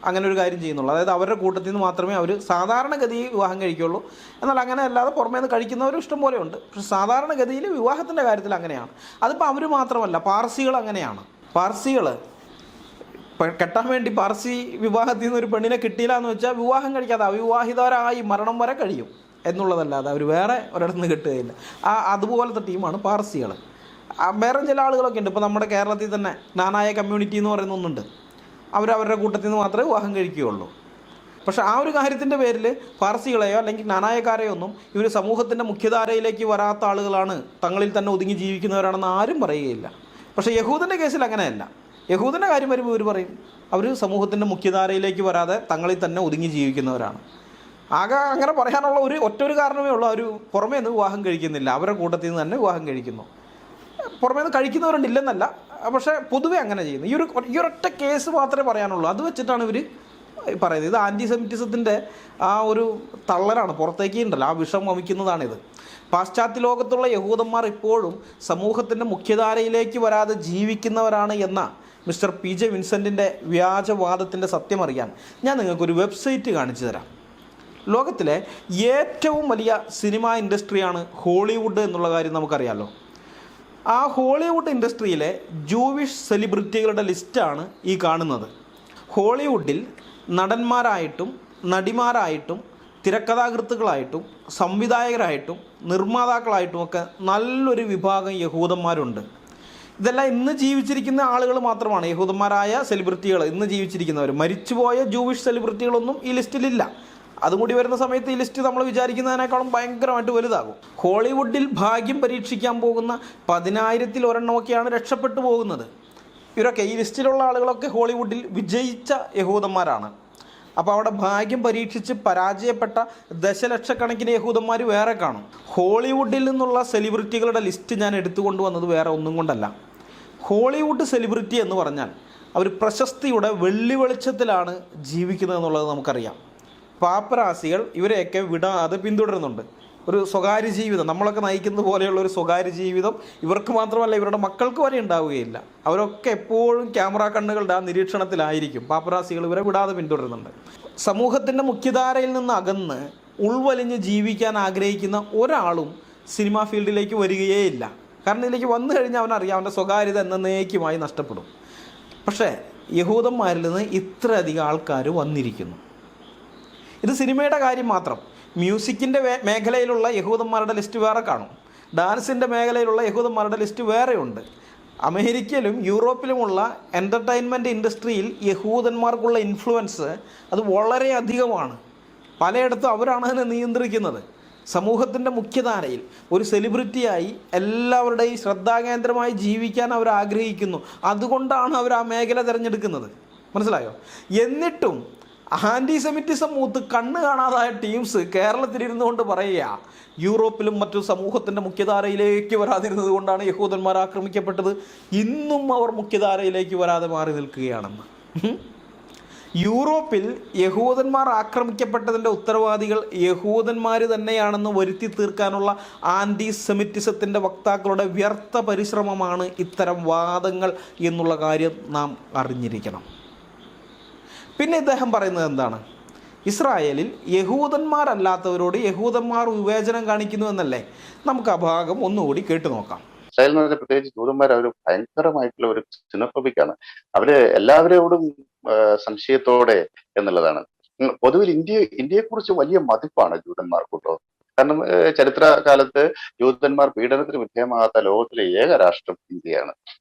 അങ്ങനെ ഒരു കാര്യം ചെയ്യുന്നുള്ളൂ. അതായത് അവരുടെ കൂട്ടത്തിൽ നിന്ന് മാത്രമേ അവർ സാധാരണഗതിയിൽ വിവാഹം കഴിക്കുകയുള്ളൂ. എന്നാൽ അങ്ങനെ അല്ലാതെ പുറമേ നിന്ന് കഴിക്കുന്നവരും ഇഷ്ടം പോലെ ഉണ്ട്. പക്ഷേ സാധാരണഗതിയിൽ വിവാഹത്തിൻ്റെ കാര്യത്തിൽ അങ്ങനെയാണ്. അതിപ്പോൾ അവർ മാത്രമല്ല, പാർസികൾ അങ്ങനെയാണ്. പാർസികൾ കെട്ടാൻ വേണ്ടി പാർസി വിവാഹത്തിൽ നിന്ന് ഒരു പെണ്ണിനെ കിട്ടിയില്ല എന്ന് വെച്ചാൽ വിവാഹം കഴിക്കാതെ അവിവാഹിതരായി മരണം വരെ കഴിയും എന്നുള്ളതല്ലാതെ അവർ വേറെ ഒരിടത്ത് നിന്ന് കിട്ടുകയില്ല. അതുപോലത്തെ ടീമാണ് പാർസികൾ. വേറെ ചില ആളുകളൊക്കെ ഉണ്ട്. ഇപ്പോൾ നമ്മുടെ കേരളത്തിൽ തന്നെ നാനായ കമ്മ്യൂണിറ്റി എന്ന് പറയുന്ന ഒന്നുണ്ട്. അവരവരുടെ കൂട്ടത്തിൽ നിന്ന് മാത്രമേ വിവാഹം കഴിക്കുകയുള്ളൂ. പക്ഷേ ആ ഒരു കാര്യത്തിൻ്റെ പേരിൽ പാർസികളെയോ അല്ലെങ്കിൽ നാനായക്കാരെയോ ഒന്നും ഇവർ സമൂഹത്തിൻ്റെ മുഖ്യധാരയിലേക്ക് വരാത്ത ആളുകളാണ്, തങ്ങളിൽ തന്നെ ഒതുങ്ങി ജീവിക്കുന്നവരാണെന്ന് ആരും പറയുകയില്ല. പക്ഷേ യഹൂദൻ്റെ കേസിൽ അങ്ങനെയല്ല. യഹൂദൻ്റെ കാര്യം വരുമ്പോൾ ഇവർ പറയും അവർ സമൂഹത്തിൻ്റെ മുഖ്യധാരയിലേക്ക് വരാതെ തങ്ങളിൽ തന്നെ ഒതുങ്ങി ജീവിക്കുന്നവരാണ്. ആകെ അങ്ങനെ പറയാനുള്ള ഒറ്റൊരു കാരണമേ ഉള്ളൂ, അവർ പുറമേ നിന്ന് വിവാഹം കഴിക്കുന്നില്ല, അവരുടെ കൂട്ടത്തിൽ നിന്ന് തന്നെ വിവാഹം കഴിക്കുന്നു. പുറമേ നിന്ന് കഴിക്കുന്നവരുണ്ടില്ലെന്നല്ല, പക്ഷേ പൊതുവെ അങ്ങനെ ചെയ്യുന്നു. ഈ ഒരൊറ്റ കേസ് മാത്രമേ പറയാനുള്ളൂ. അത് വെച്ചിട്ടാണ് ഇവർ പറയുന്നത്. ഇത് ആൻറ്റിസെമിറ്റിസത്തിൻ്റെ ആ ഒരു തള്ളലാണ്, പുറത്തേക്ക് ഉണ്ടല്ലോ, ആ വിഷം വമിക്കുന്നതാണിത്. പാശ്ചാത്യ ലോകത്തുള്ള യഹൂദന്മാർ ഇപ്പോഴും സമൂഹത്തിൻ്റെ മുഖ്യധാരയിലേക്ക് വരാതെ ജീവിക്കുന്നവരാണ് എന്ന മിസ്റ്റർ പി ജെ വിൻസെൻറ്റിൻ്റെ വ്യാജവാദത്തിൻ്റെ സത്യമറിയാൻ ഞാൻ നിങ്ങൾക്കൊരു വെബ്സൈറ്റ് കാണിച്ചു തരാം. ലോകത്തിലെ ഏറ്റവും വലിയ സിനിമ ഇൻഡസ്ട്രിയാണ് ഹോളിവുഡ് എന്നുള്ള കാര്യം നമുക്കറിയാമല്ലോ. ആ ഹോളിവുഡ് ഇൻഡസ്ട്രിയിലെ ജൂവിഷ് സെലിബ്രിറ്റികളുടെ ലിസ്റ്റാണ് ഈ കാണുന്നത്. ഹോളിവുഡിൽ നടന്മാരായിട്ടും നടിമാരായിട്ടും തിരക്കഥാകൃത്തുക്കളായിട്ടും സംവിധായകരായിട്ടും നിർമ്മാതാക്കളായിട്ടുമൊക്കെ നല്ലൊരു വിഭാഗം യഹൂദന്മാരുണ്ട്. ഇതെല്ലാം ഇന്ന് ജീവിച്ചിരിക്കുന്ന ആളുകൾ മാത്രമാണ്, യഹൂദന്മാരായ സെലിബ്രിറ്റികൾ, ഇന്ന് ജീവിച്ചിരിക്കുന്നവർ. മരിച്ചുപോയ ജൂവിഷ് സെലിബ്രിറ്റികളൊന്നും ഈ ലിസ്റ്റിലില്ല. അതും കൂടി വരുന്ന സമയത്ത് ഈ ലിസ്റ്റ് നമ്മൾ വിചാരിക്കുന്നതിനേക്കാളും ഭയങ്കരമായിട്ട് വലുതാകും. ഹോളിവുഡിൽ ഭാഗ്യം പരീക്ഷിക്കാൻ പോകുന്ന 10,000-ൽ ഒരെണ്ണമൊക്കെയാണ് രക്ഷപ്പെട്ടു പോകുന്നത്. ഇവരൊക്കെ ഈ ലിസ്റ്റിലുള്ള ആളുകളൊക്കെ ഹോളിവുഡിൽ വിജയിച്ച യഹൂദന്മാരാണ്. അപ്പോൾ അവിടെ ഭാഗ്യം പരീക്ഷിച്ച് പരാജയപ്പെട്ട ദശലക്ഷക്കണക്കിന് യഹൂദന്മാർ വേറെ കാണും. ഹോളിവുഡിൽ നിന്നുള്ള സെലിബ്രിറ്റികളുടെ ലിസ്റ്റ് ഞാൻ എടുത്തുകൊണ്ടുവന്നത് വേറെ ഒന്നും കൊണ്ടല്ല. ഹോളിവുഡ് സെലിബ്രിറ്റി എന്ന് പറഞ്ഞാൽ അവർ പ്രശസ്തിയുടെ വെള്ളി വെളിച്ചത്തിലാണ് ജീവിക്കുന്നത് എന്നുള്ളത് നമുക്കറിയാം. പാപ്പരാസികൾ ഇവരെയൊക്കെ വിടാതെ പിന്തുടരുന്നുണ്ട്. ഒരു സ്വകാര്യ ജീവിതം നമ്മളൊക്കെ നയിക്കുന്നത് പോലെയുള്ള ഒരു സ്വകാര്യ ജീവിതം ഇവർക്ക് മാത്രമല്ല ഇവരുടെ മക്കൾക്ക് വരെ ഉണ്ടാവുകയില്ല. അവരൊക്കെ എപ്പോഴും ക്യാമറ കണ്ണുകളുടെ ആ നിരീക്ഷണത്തിലായിരിക്കും. പാപ്പരാസികൾ ഇവരെ വിടാതെ പിന്തുടരുന്നുണ്ട്. സമൂഹത്തിൻ്റെ മുഖ്യധാരയിൽ നിന്ന് അകന്ന് ഉൾവലിഞ്ഞ് ജീവിക്കാൻ ആഗ്രഹിക്കുന്ന ഒരാളും സിനിമാ ഫീൽഡിലേക്ക് വരികയേയില്ല. കാരണം ഇതിലേക്ക് വന്നു കഴിഞ്ഞാൽ അവനറിയാം അവൻ്റെ സ്വകാര്യത എന്നേക്കുമായി നഷ്ടപ്പെടും. പക്ഷേ യഹൂദന്മാരിൽ നിന്ന് ഇത്രയധികം ആൾക്കാർ വന്നിരിക്കുന്നു. ഇത് സിനിമയുടെ കാര്യം മാത്രം. മ്യൂസിക്കിൻ്റെ മേഖലയിലുള്ള യഹൂദന്മാരുടെ ലിസ്റ്റ് വേറെ കാണും. ഡാൻസിൻ്റെ മേഖലയിലുള്ള യഹൂദന്മാരുടെ ലിസ്റ്റ് വേറെയുണ്ട്. അമേരിക്കയിലും യൂറോപ്പിലുമുള്ള എൻ്റർടൈൻമെൻറ്റ് ഇൻഡസ്ട്രിയിൽ യഹൂദന്മാർക്കുള്ള ഇൻഫ്ലുവൻസ് അത് വളരെ അധികമാണ്. പലയിടത്തും അവരാണ് അതിനെ നിയന്ത്രിക്കുന്നത്. സമൂഹത്തിൻ്റെ മുഖ്യധാരയിൽ ഒരു സെലിബ്രിറ്റിയായി എല്ലാവരുടെയും ശ്രദ്ധാകേന്ദ്രമായി ജീവിക്കാൻ അവർ ആഗ്രഹിക്കുന്നു. അതുകൊണ്ടാണ് അവർ ആ മേഖല തിരഞ്ഞെടുക്കുന്നത്. മനസ്സിലായോ? എന്നിട്ടും ആൻറ്റിസെമിറ്റിസം മൂത്ത് കണ്ണ് കാണാതായ ടീംസ് കേരളത്തിലിരുന്നു കൊണ്ട് പറയുക യൂറോപ്പിലും മറ്റു സമൂഹത്തിൻ്റെ മുഖ്യധാരയിലേക്ക് വരാതിരുന്നത് കൊണ്ടാണ് യഹൂദന്മാർ ആക്രമിക്കപ്പെട്ടത്, ഇന്നും അവർ മുഖ്യധാരയിലേക്ക് വരാതെ മാറി നിൽക്കുകയാണെന്ന്. യൂറോപ്പിൽ യഹൂദന്മാർ ആക്രമിക്കപ്പെട്ടതിൻ്റെ ഉത്തരവാദികൾ യഹൂദന്മാർ തന്നെയാണെന്ന് വരുത്തി തീർക്കാനുള്ള ആൻറ്റിസെമിറ്റിസത്തിൻ്റെ വക്താക്കളുടെ വ്യർത്ഥ പരിശ്രമമാണ് ഇത്തരം വാദങ്ങൾ എന്നുള്ള കാര്യം നാം അറിഞ്ഞിരിക്കണം. പിന്നെ ഇദ്ദേഹം പറയുന്നത് എന്താണ്? ഇസ്രായേലിൽ യഹൂദന്മാരല്ലാത്തവരോട് യഹൂദന്മാർ വിവേചനം കാണിക്കുന്നു എന്നല്ലേ? നമുക്ക് ആ ഭാഗം ഒന്നുകൂടി കേട്ടു നോക്കാം. ഇസ്രായേൽ എന്ന് പറഞ്ഞാൽ പ്രത്യേകിച്ച് ജൂതന്മാർ അവർ ഭയങ്കരമായിട്ടുള്ള ഒരു സിനോഫോബിക്കാണ്. അവര് എല്ലാവരോടും സംശയത്തോടെ എന്നുള്ളതാണ്. പൊതുവിൽ ഇന്ത്യയെക്കുറിച്ച് വലിയ മതിപ്പാണ് ജൂതന്മാർക്ക് കേട്ടോ. കാരണം ചരിത്ര കാലത്ത് ജൂതന്മാർ പീഡനത്തിന് വിധേയമാകാത്ത ലോകത്തിലെ ഏക രാഷ്ട്രം ഇന്ത്യയാണ്.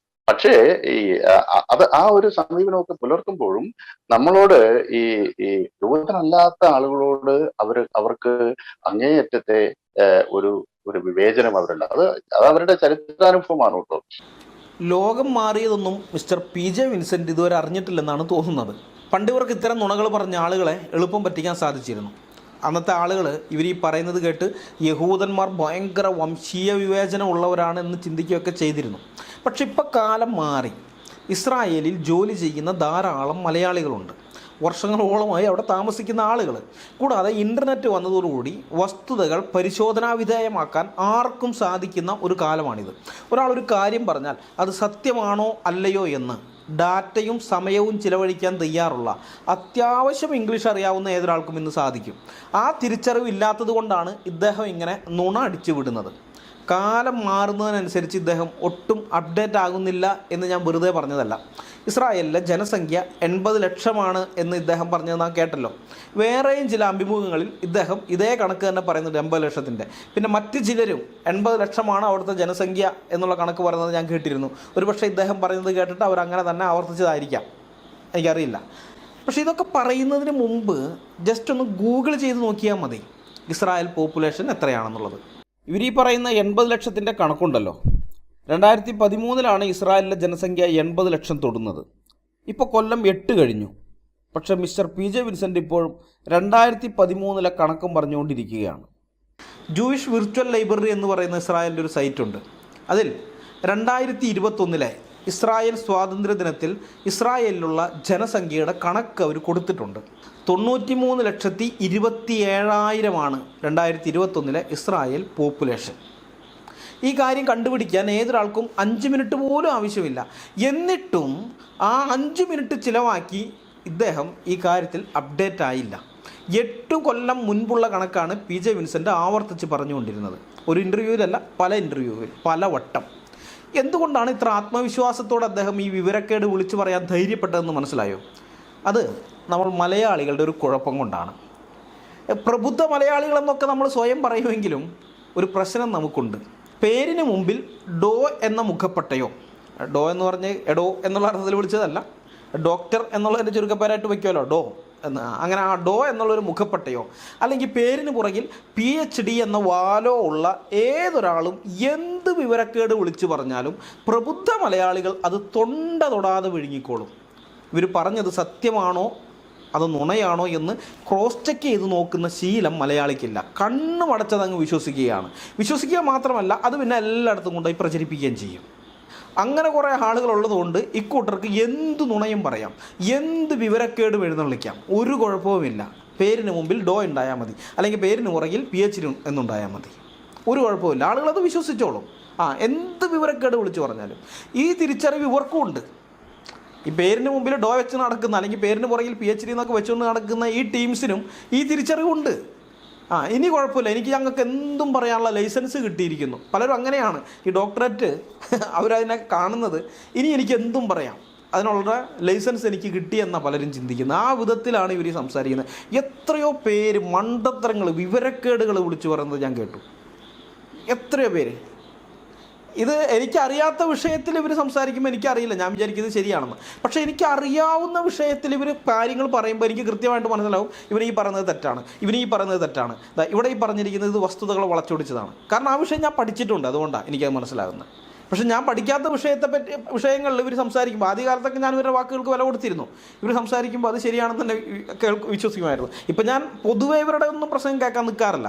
പക്ഷേ ഈ അത് ആ ഒരു സമീപനമൊക്കെ പുലർത്തുമ്പോഴും നമ്മളോട് ഈ ഈ ജൂതനല്ലാത്ത ആളുകളോട് അവർക്ക് അങ്ങേയറ്റത്തെ ഒരു ഒരു വിവേചനം അവരുണ്ട്. അത് അവരുടെ ചരിത്രാനുഭവമാണ് കേട്ടോ. ലോകം മാറിയതൊന്നും മിസ്റ്റർ PJ വിൻസെൻ്റ് ഇതുവരെ അറിഞ്ഞിട്ടില്ലെന്നാണ് തോന്നുന്നത്. പണ്ട് ഇവർക്ക് ഇത്തരം നുണകൾ പറഞ്ഞ ആളുകളെ എളുപ്പം പറ്റിക്കാൻ സാധിച്ചിരുന്നു. അന്നത്തെ ആളുകൾ ഇവർ ഈ പറയുന്നത് കേട്ട് യഹൂദന്മാർ ഭയങ്കര വംശീയ വിവേചനം ഉള്ളവരാണെന്ന് ചിന്തിക്കുകയൊക്കെ ചെയ്തിരുന്നു. പക്ഷെ ഇപ്പം കാലം മാറി. ഇസ്രായേലിൽ ജോലി ചെയ്യുന്ന ധാരാളം മലയാളികളുണ്ട്, വർഷങ്ങളോളമായി അവിടെ താമസിക്കുന്ന ആളുകൾ. കൂടാതെ ഇൻ്റർനെറ്റ് വന്നതോടുകൂടി വസ്തുതകൾ പരിശോധനാ വിധേയമാക്കാൻ ആർക്കും സാധിക്കുന്ന ഒരു കാലമാണിത്. ഒരാളൊരു കാര്യം പറഞ്ഞാൽ അത് സത്യമാണോ അല്ലയോ എന്ന് ഡാറ്റയും സമയവും ചിലവഴിക്കാൻ തയ്യാറുള്ള അത്യാവശ്യം ഇംഗ്ലീഷ് അറിയാവുന്ന ഏതൊരാൾക്കും ഇന്ന് സാധിക്കും. ആ തിരിച്ചറിവ് ഇല്ലാത്തത് കൊണ്ടാണ് ഇദ്ദേഹം ഇങ്ങനെ നുണ അടിച്ചു വിടുന്നത്. കാലം മാറുന്നതിനനുസരിച്ച് ഇദ്ദേഹം ഒട്ടും അപ്ഡേറ്റ് ആകുന്നില്ല എന്ന് ഞാൻ വെറുതെ പറഞ്ഞതല്ല. ഇസ്രായേലിലെ ജനസംഖ്യ 80 ലക്ഷമാണ് എന്ന് ഇദ്ദേഹം പറഞ്ഞത് നാം കേട്ടല്ലോ. വേറെയും ചില അഭിമുഖങ്ങളിൽ ഇദ്ദേഹം ഇതേ കണക്ക് തന്നെ പറയുന്നുണ്ട്, 80 ലക്ഷത്തിൻ്റെ. പിന്നെ മറ്റ് ചിലരും 80 ലക്ഷമാണ് അവിടുത്തെ ജനസംഖ്യ എന്നുള്ള കണക്ക് പറയുന്നത് ഞാൻ കേട്ടിരുന്നു. ഒരുപക്ഷെ ഇദ്ദേഹം പറയുന്നത് കേട്ടിട്ട് അവരങ്ങനെ തന്നെ ആവർത്തിച്ചതായിരിക്കാം, എനിക്കറിയില്ല. പക്ഷേ ഇതൊക്കെ പറയുന്നതിന് മുമ്പ് ജസ്റ്റ് ഒന്ന് ഗൂഗിൾ ചെയ്ത് നോക്കിയാൽ മതി ഇസ്രായേൽ പോപ്പുലേഷൻ എത്രയാണെന്നുള്ളത്. ഇവർ ഈ പറയുന്ന 80 ലക്ഷത്തിൻ്റെ കണക്കുണ്ടല്ലോ, 2013 ഇസ്രായേലിലെ ജനസംഖ്യ 80 ലക്ഷം തൊടുന്നത്. ഇപ്പോൾ കൊല്ലം 8 കഴിഞ്ഞു. പക്ഷേ മിസ്റ്റർ PJ വിൻസെൻ്റ് ഇപ്പോഴും 2013 കണക്കും പറഞ്ഞുകൊണ്ടിരിക്കുകയാണ്. ജൂയിഷ് വിർച്വൽ ലൈബ്രറി എന്ന് പറയുന്ന ഇസ്രായേലിൻ്റെ ഒരു സൈറ്റുണ്ട്. അതിൽ 2021 ഇസ്രായേൽ സ്വാതന്ത്ര്യ ദിനത്തിൽ ഇസ്രായേലിലുള്ള ജനസംഖ്യയുടെ കണക്ക് അവർ കൊടുത്തിട്ടുണ്ട്. 93,27,000 2021 ഇസ്രായേൽ പോപ്പുലേഷൻ. ഈ കാര്യം കണ്ടുപിടിക്കാൻ ഏതൊരാൾക്കും 5 മിനിറ്റ് പോലും ആവശ്യമില്ല. എന്നിട്ടും ആ 5 മിനിറ്റ് ചിലവാക്കി ഇദ്ദേഹം ഈ കാര്യത്തിൽ അപ്ഡേറ്റ് ആയില്ല. 8 കൊല്ലം മുൻപുള്ള കണക്കാണ് PJ വിൻസെൻ്റ് ആവർത്തിച്ച് പറഞ്ഞുകൊണ്ടിരുന്നത്. ഒരു ഇൻ്റർവ്യൂവിലല്ല, പല ഇൻ്റർവ്യൂവിൽ, പല വട്ടം. എന്തുകൊണ്ടാണ് ഇത്ര ആത്മവിശ്വാസത്തോടെ അദ്ദേഹം ഈ വിവരക്കേട് വിളിച്ചു പറയാൻ ധൈര്യപ്പെട്ടതെന്ന് മനസ്സിലായോ? അത് നമ്മൾ മലയാളികളുടെ ഒരു കുഴപ്പം കൊണ്ടാണ്. പ്രബുദ്ധ മലയാളികളെന്നൊക്കെ നമ്മൾ സ്വയം പറയുമെങ്കിലും ഒരു പ്രശ്നം നമുക്കുണ്ട്. പേരിന് മുമ്പിൽ ഡോ എന്ന മുഖപ്പട്ടയോ, ഡോ എന്ന് പറഞ്ഞ് എഡോ എന്നുള്ള അർത്ഥത്തിൽ വിളിച്ചതല്ല, ഡോക്ടർ എന്നുള്ളതിൻ്റെ ചുരുക്കപ്പേരായിട്ട് വയ്ക്കുമല്ലോ ഡോ എന്ന്. അങ്ങനെ ആ ഡോ എന്നുള്ളൊരു മുഖപ്പട്ടയോ അല്ലെങ്കിൽ പേരിന് പുറകിൽ PhD എന്ന വാലോ ഉള്ള ഏതൊരാളും എന്ത് വിവരക്കേട് വിളിച്ചു പറഞ്ഞാലും പ്രബുദ്ധ മലയാളികൾ അത് തൊണ്ട തൊടാതെ വിഴുങ്ങിക്കോളും. ഇവർ പറഞ്ഞത് സത്യമാണോ അത് നുണയാണോ എന്ന് ക്രോസ് ചെക്ക് ചെയ്ത് നോക്കുന്ന ശീലം മലയാളിക്കില്ല. കണ്ണു മടച്ചതങ്ങ് വിശ്വസിക്കുകയാണ്. വിശ്വസിക്കുക മാത്രമല്ല, അത് പിന്നെ എല്ലായിടത്തും കൊണ്ടുപോയി പ്രചരിപ്പിക്കുകയും ചെയ്യും. അങ്ങനെ കുറേ ആളുകളുള്ളതുകൊണ്ട് ഇക്കൂട്ടർക്ക് എന്ത് നുണയും പറയാം, എന്ത് വിവരക്കേടും എഴുന്നള്ളിക്കാം, ഒരു കുഴപ്പവുമില്ല. പേരിന് മുമ്പിൽ ഡോ ഉണ്ടായാൽ മതി, അല്ലെങ്കിൽ പേരിന് പുറകിൽ PhD എന്നുണ്ടായാൽ മതി, ഒരു കുഴപ്പമില്ല. ആളുകളത് വിശ്വസിച്ചോളും. എന്ത് വിവരക്കേട് വിളിച്ചു പറഞ്ഞാലും. ഈ തിരിച്ചറിവ് ഇവർക്കും ഉണ്ട്. ഈ പേരിന് മുമ്പിൽ ഡോ വെച്ച് നടക്കുന്ന അല്ലെങ്കിൽ പേരിന് പുറകിൽ PhD എന്നൊക്കെ വെച്ചുകൊണ്ട് നടക്കുന്ന ഈ ടീംസിനും ഈ തിരിച്ചറിവുണ്ട്. ഇനി കുഴപ്പമില്ല, ഞങ്ങൾക്ക് എന്തും പറയാനുള്ള ലൈസൻസ് കിട്ടിയിരിക്കുന്നു. പലരും അങ്ങനെയാണ് ഈ ഡോക്ടറേറ്റ് അവരതിനെ കാണുന്നത്. ഇനി എനിക്ക് എന്തും പറയാം, അതിനുള്ള ലൈസൻസ് എനിക്ക് കിട്ടിയെന്നാണ് പലരും ചിന്തിക്കുന്നത്. ആ വിധത്തിലാണ് ഇവർ സംസാരിക്കുന്നത്. എത്രയോ പേര് മണ്ടത്തരങ്ങൾ, വിവരക്കേടുകൾ വിളിച്ചു പറയുന്നത് ഞാൻ കേട്ടു. എത്രയോ പേര്. ഇത് എനിക്കറിയാത്ത വിഷയത്തിൽ ഇവർ സംസാരിക്കുമ്പോൾ എനിക്കറിയില്ല, ഞാൻ വിചാരിക്കുന്നത് ശരിയാണെന്ന്. പക്ഷേ എനിക്കറിയാവുന്ന വിഷയത്തിൽ ഇവർ കാര്യങ്ങൾ പറയുമ്പോൾ എനിക്ക് കൃത്യമായിട്ട് മനസ്സിലാവും ഇവർ ഈ പറയുന്നത് തെറ്റാണ്, ഇവർ ഈ പറയുന്നത് തെറ്റാണ്, ഇവിടെ ഈ പറഞ്ഞിരിക്കുന്നത് ഇത് വസ്തുതകൾ വളച്ചൊടിച്ചതാണ്. കാരണം ആ വിഷയം ഞാൻ പഠിച്ചിട്ടുണ്ട്, അതുകൊണ്ടാണ് എനിക്കത് മനസ്സിലാകുന്നത്. പക്ഷേ ഞാൻ പഠിക്കാത്ത വിഷയങ്ങളിൽ ഇവർ സംസാരിക്കുമ്പോൾ, ആദ്യകാലത്തൊക്കെ ഞാൻ ഇവരുടെ വാക്കുകൾക്ക് വില കൊടുത്തിരുന്നു. ഇവർ സംസാരിക്കുമ്പോൾ അത് ശരിയാണെന്ന് തന്നെ വിശ്വസിക്കുമായിരുന്നു. ഇപ്പം ഞാൻ പൊതുവേ ഇവരുടെ ഒന്നും പ്രസംഗം കേൾക്കാൻ നിൽക്കാറില്ല.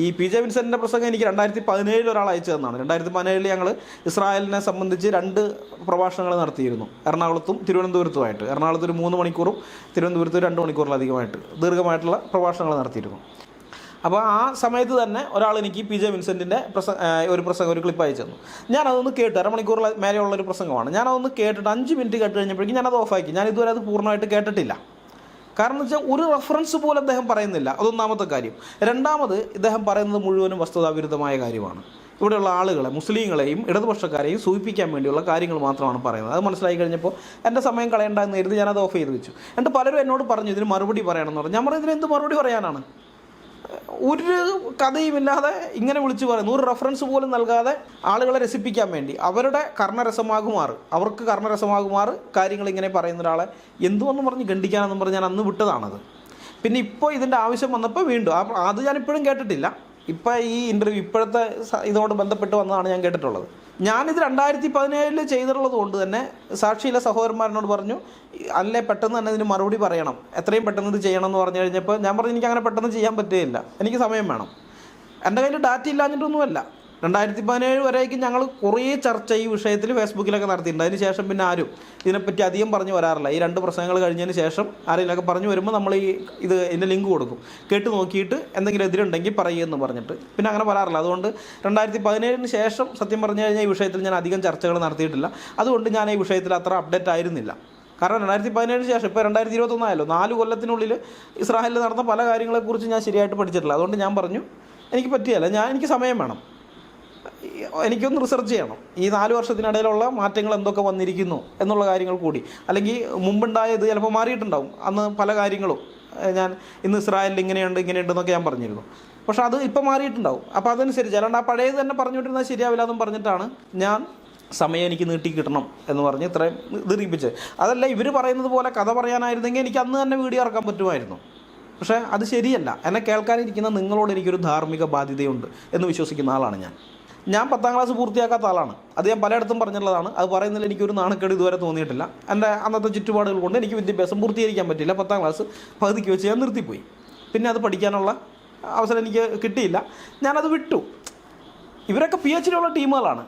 ഈ PJ വിൻസെൻ്റിൻ്റെ പ്രസംഗം എനിക്ക് 2017 ഒരാൾ അയച്ചു തന്നാണ്. 2017 ഞങ്ങൾ ഇസ്രായേലിനെ സംബന്ധിച്ച് 2 പ്രഭാഷണങ്ങൾ നടത്തിയിരുന്നു, എറണാകുളത്തും തിരുവനന്തപുരത്തുമായിട്ട്. എറണാകുളത്ത് ഒരു 3 മണിക്കൂറും തിരുവനന്തപുരത്ത് 2 മണിക്കൂറിലധികമായിട്ട് ദീർഘമായിട്ടുള്ള പ്രഭാഷണങ്ങൾ നടത്തിയിരുന്നു. അപ്പോൾ ആ സമയത്ത് തന്നെ ഒരാൾ എനിക്ക് PJ വിൻസെൻറ്റിൻ്റെ ഒരു ക്ലിപ്പ് അയച്ചു തന്നു. ഞാനതൊന്ന് കേട്ടു. അരമണിക്കൂറിൽ മേലെയുള്ളൊരു പ്രസംഗമാണ്. ഞാനതൊന്ന് കേട്ടിട്ട് 5 മിനിറ്റ് കേട്ട് കഴിഞ്ഞപ്പോഴേക്കും ഞാനത് ഓഫാക്കി. ഞാൻ ഇതുവരെ അത് പൂർണ്ണമായിട്ട് കേട്ടിട്ടില്ല. കാരണം എന്ന് വെച്ചാൽ ഒരു റെഫറൻസ് പോലും അദ്ദേഹം പറയുന്നില്ല. അതൊന്നാമത്തെ കാര്യം. രണ്ടാമത്, ഇദ്ദേഹം പറയുന്നത് മുഴുവനും വസ്തുതാവിരുദ്ധമായ കാര്യമാണ്. ഇവിടെയുള്ള ആളുകളെ, മുസ്ലിങ്ങളെയും ഇടതുപക്ഷക്കാരെയും സൂചിപ്പിക്കാൻ വേണ്ടിയുള്ള കാര്യങ്ങൾ മാത്രമാണ് പറയുന്നത്. അത് മനസ്സിലായി കഴിഞ്ഞപ്പോൾ എൻ്റെ സമയം കളയണ്ടെന്ന് കരുതി ഞാനത് ഓഫ് ചെയ്ത് വെച്ചു. എന്നിട്ട് പലരും എന്നോട് പറഞ്ഞു ഇതിന് മറുപടി പറയണമെന്ന് പറഞ്ഞു. ഞാൻ പറഞ്ഞു ഇതിന് എന്ത് മറുപടി പറയാനാണ്? ഒരു കഥയുമില്ലാതെ ഇങ്ങനെ വിളിച്ചു പറയുന്നു, ഒരു റെഫറൻസ് പോലും നൽകാതെ ആളുകളെ രസിപ്പിക്കാൻ വേണ്ടി അവർക്ക് കർണരസമാകുമാർ കാര്യങ്ങൾ ഇങ്ങനെ പറയുന്ന ഒരാളെ എന്തുവെന്ന് പറഞ്ഞ് ഖണ്ഡിക്കാനെന്നും പറഞ്ഞ് ഞാൻ അന്ന് വിട്ടതാണത്. പിന്നെ ഇപ്പോൾ ഇതിൻ്റെ ആവശ്യം വന്നപ്പോൾ വീണ്ടും അത് ഞാനിപ്പോഴും കേട്ടിട്ടില്ല. ഇപ്പോൾ ഈ ഇൻ്റർവ്യൂ ഇപ്പോഴത്തെ ഇതോട് ബന്ധപ്പെട്ട് വന്നതാണ് ഞാൻ കേട്ടിട്ടുള്ളത്. ഞാനിത് 2017 ചെയ്തിട്ടുള്ളത് കൊണ്ട് തന്നെ സാക്ഷിയിലെ സഹോദരന്മാരനോട് പറഞ്ഞു, അല്ലേ പെട്ടെന്ന് തന്നെ ഇതിന് മറുപടി പറയണം, എത്രയും പെട്ടെന്ന് ഇത് ചെയ്യണം എന്ന് പറഞ്ഞു കഴിഞ്ഞപ്പോൾ ഞാൻ പറഞ്ഞു എനിക്ക് അങ്ങനെ പെട്ടെന്ന് ചെയ്യാൻ പറ്റുകയില്ല, എനിക്ക് സമയം വേണം. എൻ്റെ കയ്യിൽ ഡാറ്റ ഇല്ലാഞ്ഞിട്ടൊന്നുമല്ല. 2017 വരേക്കും ഞങ്ങൾ കുറേ ചർച്ച ഈ വിഷയത്തിൽ ഫേസ്ബുക്കിലൊക്കെ നടത്തിയിട്ടുണ്ട്. അതിന് ശേഷം പിന്നെ ആരും ഇതിനെപ്പറ്റി അധികം പറഞ്ഞു വരാറില്ല. ഈ 2 പ്രസംഗങ്ങൾ കഴിഞ്ഞതിന് ശേഷം ആരെങ്കിലുമൊക്കെ പറഞ്ഞു വരുമ്പോൾ നമ്മൾ ഇതിൻ്റെ ലിങ്ക് കൊടുക്കും, കേട്ട് നോക്കിയിട്ട് എന്തെങ്കിലും എതിരുണ്ടെങ്കിൽ പറയുമെന്ന് പറഞ്ഞിട്ട് പിന്നെ അങ്ങനെ പറയാറില്ല. അതുകൊണ്ട് 2017 ശേഷം സത്യം പറഞ്ഞു കഴിഞ്ഞാൽ ഈ വിഷയത്തിൽ ഞാൻ അധികം ചർച്ചകൾ നടത്തിയിട്ടില്ല. അതുകൊണ്ട് ഞാൻ ഈ വിഷയത്തിൽ അത്ര അപ്ഡേറ്റ് ആയിരുന്നില്ല. കാരണം 2017 ശേഷം ഇപ്പോൾ 2021 ആയല്ലോ, 4 കൊല്ലത്തിനുള്ളിൽ ഇസ്രായേലിൽ നടന്ന പല കാര്യങ്ങളെക്കുറിച്ച് ഞാൻ ശരിയായിട്ട് പഠിച്ചിട്ടില്ല. അതുകൊണ്ട് ഞാൻ പറഞ്ഞു എനിക്ക് പറ്റിയല്ല, എനിക്ക് സമയം വേണം, എനിക്കൊന്ന് റിസർച്ച് ചെയ്യണം. ഈ 4 വർഷത്തിനിടയിലുള്ള മാറ്റങ്ങൾ എന്തൊക്കെ വന്നിരിക്കുന്നു എന്നുള്ള കാര്യങ്ങൾ കൂടി, അല്ലെങ്കിൽ മുമ്പുണ്ടായത് ചിലപ്പോൾ മാറിയിട്ടുണ്ടാവും. അന്ന് പല കാര്യങ്ങളും ഞാൻ ഇന്ന് ഇസ്രായേലിൽ ഇങ്ങനെയുണ്ടെന്നൊക്കെ ഞാൻ പറഞ്ഞിരുന്നു. പക്ഷേ അത് ഇപ്പോൾ മാറിയിട്ടുണ്ടാവും. അപ്പോൾ അതനുസരിച്ച് അല്ലാണ്ട് ആ പഴയത് തന്നെ പറഞ്ഞുകൊണ്ടിരുന്നാൽ ശരിയാവില്ല എന്നും പറഞ്ഞിട്ടാണ് ഞാൻ സമയം എനിക്ക് നീട്ടി കിട്ടണം എന്ന് പറഞ്ഞ് ഇത്രയും ദീർഘിപ്പിച്ചത്. അതല്ല ഇവർ പറയുന്നത് പോലെ കഥ പറയാനായിരുന്നെങ്കിൽ എനിക്ക് അന്ന് തന്നെ വീഡിയോ ഇറക്കാൻ പറ്റുമായിരുന്നു. പക്ഷേ അത് ശരിയല്ല. എന്നെ കേൾക്കാനിരിക്കുന്ന നിങ്ങളോട് എനിക്കൊരു ധാർമ്മിക ബാധ്യതയുണ്ട് എന്ന് വിശ്വസിക്കുന്ന ആളാണ് ഞാൻ 10ാം ക്ലാസ് പൂർത്തിയാക്കാത്ത ആളാണ്. അത് ഞാൻ പലയിടത്തും പറഞ്ഞിട്ടുള്ളതാണ്. അത് പറയുന്നതിൽ എനിക്കൊരു നാണക്കേട് ഇതുവരെ തോന്നിയിട്ടില്ല. എൻ്റെ അന്നത്തെ ചുറ്റുപാടുകൾ കൊണ്ട് എനിക്ക് വിദ്യാഭ്യാസം പൂർത്തീകരിക്കാൻ പറ്റില്ല. 10ാം ക്ലാസ് പകുതിക്ക് വെച്ച് ഞാൻ നിർത്തിപ്പോയി. പിന്നെ അത് പഠിക്കാനുള്ള അവസരം എനിക്ക് കിട്ടിയില്ല, ഞാനത് വിട്ടു. ഇവരൊക്കെ PhD ഉള്ള ടീമുകളാണ്.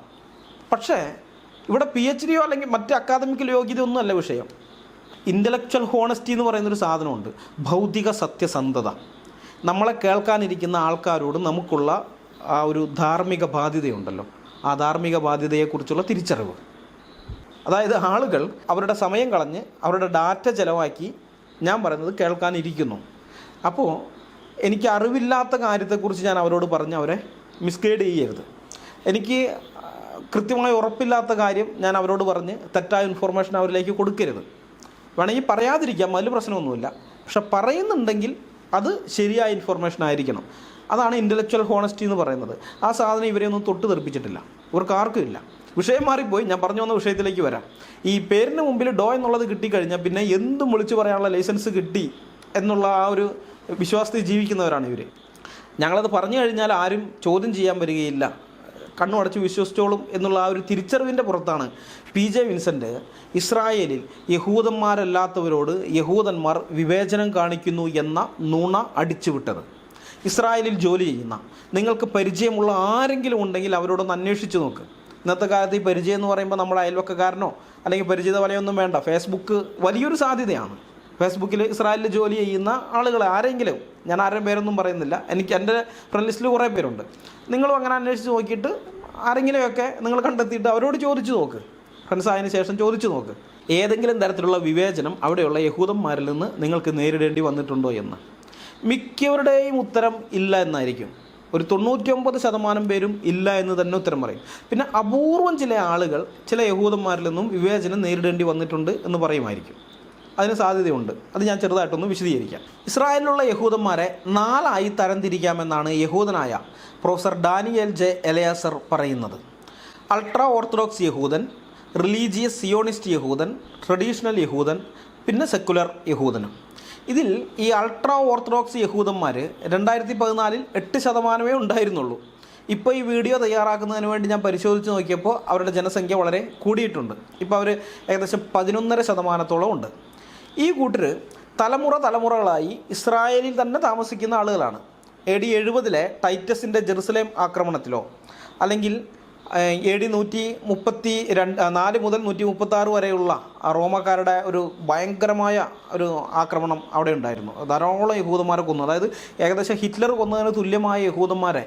പക്ഷേ ഇവിടെ PhD അല്ലെങ്കിൽ മറ്റ് അക്കാദമിക് യോഗ്യതയൊന്നും അല്ല വിഷയം. ഇൻ്റലക്ച്വൽ ഹോണസ്റ്റി എന്ന് പറയുന്നൊരു സാധനമുണ്ട്, ഭൗതിക സത്യസന്ധത. നമ്മളെ കേൾക്കാനിരിക്കുന്ന ആൾക്കാരോട് നമുക്കുള്ള ആ ഒരു ധാർമ്മിക ബാധ്യതയുണ്ടല്ലോ, ആ ധാർമ്മിക ബാധ്യതയെക്കുറിച്ചുള്ള തിരിച്ചറിവ്. അതായത് ആളുകൾ അവരുടെ സമയം കളഞ്ഞ് അവരുടെ ഡാറ്റ ചിലവാക്കി ഞാൻ പറയുന്നത് കേൾക്കാനിരിക്കുന്നു. അപ്പോൾ എനിക്ക് അറിവില്ലാത്ത കാര്യത്തെക്കുറിച്ച് ഞാൻ അവരോട് പറഞ്ഞ് അവരെ മിസ്ഗൈഡ് ചെയ്യരുത്. എനിക്ക് കൃത്യമായി ഉറപ്പില്ലാത്ത കാര്യം ഞാൻ അവരോട് പറഞ്ഞ് തെറ്റായ ഇൻഫർമേഷൻ അവരിലേക്ക് കൊടുക്കരുത്. വേണമെങ്കിൽ പറയാതിരിക്കാം, അതിൽ പ്രശ്നമൊന്നുമില്ല. പക്ഷെ പറയുന്നുണ്ടെങ്കിൽ അത് ശരിയായ ഇൻഫർമേഷൻ ആയിരിക്കണം. അതാണ് ഇൻ്റലക്ച്വൽ ഹോണസ്റ്റി എന്ന് പറയുന്നത്. ആ സാധനം ഇവരെയൊന്നും തൊട്ട് തെറിപ്പിച്ചിട്ടില്ല, ഇവർക്ക് ആർക്കും ഇല്ല. വിഷയം മാറിപ്പോയി. ഞാൻ പറഞ്ഞു വന്ന വിഷയത്തിലേക്ക് വരാം. ഈ പേരിന് മുമ്പിൽ ഡോ എന്നുള്ളത് കിട്ടിക്കഴിഞ്ഞാൽ പിന്നെ എന്തും വിളിച്ചു പറയാനുള്ള ലൈസൻസ് കിട്ടി എന്നുള്ള ആ ഒരു വിശ്വാസത്തിൽ ജീവിക്കുന്നവരാണ് ഇവർ. ഞങ്ങളത് പറഞ്ഞു കഴിഞ്ഞാൽ ആരും ചോദ്യം ചെയ്യാൻ വരികയില്ല, കണ്ണു അടച്ച് വിശ്വസിച്ചോളും എന്നുള്ള ആ ഒരു തിരിച്ചറിവിൻ്റെ പുറത്താണ് PJ വിൻസെൻ്റ് ഇസ്രായേലിൽ യഹൂദന്മാരല്ലാത്തവരോട് യഹൂദന്മാർ വിവേചനം കാണിക്കുന്നു എന്ന നുണ അടിച്ചുവിട്ടത്. ഇസ്രായേലിൽ ജോലി ചെയ്യുന്ന നിങ്ങൾക്ക് പരിചയമുള്ള ആരെങ്കിലും ഉണ്ടെങ്കിൽ അവരോടൊന്ന് അന്വേഷിച്ച് നോക്ക്. ഇന്നത്തെ കാലത്ത് ഈ പരിചയം എന്ന് പറയുമ്പോൾ നമ്മുടെ അയൽവക്കക്കാരനോ അല്ലെങ്കിൽ പരിചിത വലയൊന്നും വേണ്ട. ഫേസ്ബുക്ക് വലിയൊരു സാധ്യതയാണ്. ഫേസ്ബുക്കിൽ ഇസ്രായേലിൽ ജോലി ചെയ്യുന്ന ആളുകൾ ആരെങ്കിലും, ഞാൻ ആരുടെയും പേരൊന്നും പറയുന്നില്ല, എനിക്ക് എൻ്റെ ഫ്രണ്ട് ലിസ്റ്റിൽ കുറേ പേരുണ്ട്. നിങ്ങളും അങ്ങനെ അന്വേഷിച്ച് നോക്കിയിട്ട് ആരെങ്കിലുമൊക്കെ നിങ്ങൾ കണ്ടെത്തിയിട്ട് അവരോട് ചോദിച്ചു നോക്ക്. ഫ്രണ്ട്സ് ആയതിനു ശേഷം ചോദിച്ചു നോക്ക്, ഏതെങ്കിലും തരത്തിലുള്ള വിവേചനം അവിടെയുള്ള യഹൂദന്മാരിൽ നിന്ന് നിങ്ങൾക്ക് നേരിടേണ്ടി വന്നിട്ടുണ്ടോ എന്ന്. മിക്കവരുടെയും ഉത്തരം ഇല്ല എന്നായിരിക്കും. ഒരു 99% പേരും ഇല്ല എന്ന് തന്നെ ഉത്തരം പറയും. പിന്നെ അപൂർവം ചില ആളുകൾ ചില യഹൂദന്മാരിൽ നിന്നും വിവേചനം നേരിടേണ്ടി വന്നിട്ടുണ്ട് എന്ന് പറയുമായിരിക്കും. അതിന് സാധ്യതയുണ്ട്. അത് ഞാൻ ചെറുതായിട്ടൊന്ന് വിശദീകരിക്കാം. ഇസ്രായേലിലുള്ള യഹൂദന്മാരെ 4 തരംതിരിക്കാമെന്നാണ് യഹൂദനായ പ്രൊഫസർ ഡാനിയേൽ J. എലയാസർ പറയുന്നത്. അൾട്രാ ഓർത്തഡോക്സ് യഹൂദൻ, റിലീജിയസ് സിയോണിസ്റ്റ് യഹൂദൻ, ട്രഡീഷണൽ യഹൂദൻ, പിന്നെ സെക്കുലർ യഹൂദനും. ഇതിൽ ഈ അൾട്രാ ഓർത്തഡോക്സ് യഹൂദന്മാർ 2014 8% ഉണ്ടായിരുന്നുള്ളൂ. ഇപ്പോൾ ഈ വീഡിയോ തയ്യാറാക്കുന്നതിന് വേണ്ടി ഞാൻ പരിശോധിച്ച് നോക്കിയപ്പോൾ അവരുടെ ജനസംഖ്യ വളരെ കൂടിയിട്ടുണ്ട്. ഇപ്പോൾ അവർ ഏകദേശം 11% ഉണ്ട്. ഈ കൂട്ടർ തലമുറകളായി ഇസ്രായേലിൽ തന്നെ താമസിക്കുന്ന ആളുകളാണ്. AD 70 ടൈറ്റസിൻ്റെ ജെറുസലേം ആക്രമണത്തിലോ അല്ലെങ്കിൽ AD 134 മുതൽ 136 വരെയുള്ള റോമക്കാരുടെ ഒരു ഭയങ്കരമായ ഒരു ആക്രമണം അവിടെ ഉണ്ടായിരുന്നു. ധാരാളം യഹൂദന്മാരെ കൊന്നു. അതായത് ഏകദേശം ഹിറ്റ്ലർ കൊന്നതിന് തുല്യമായ യഹൂദന്മാരെ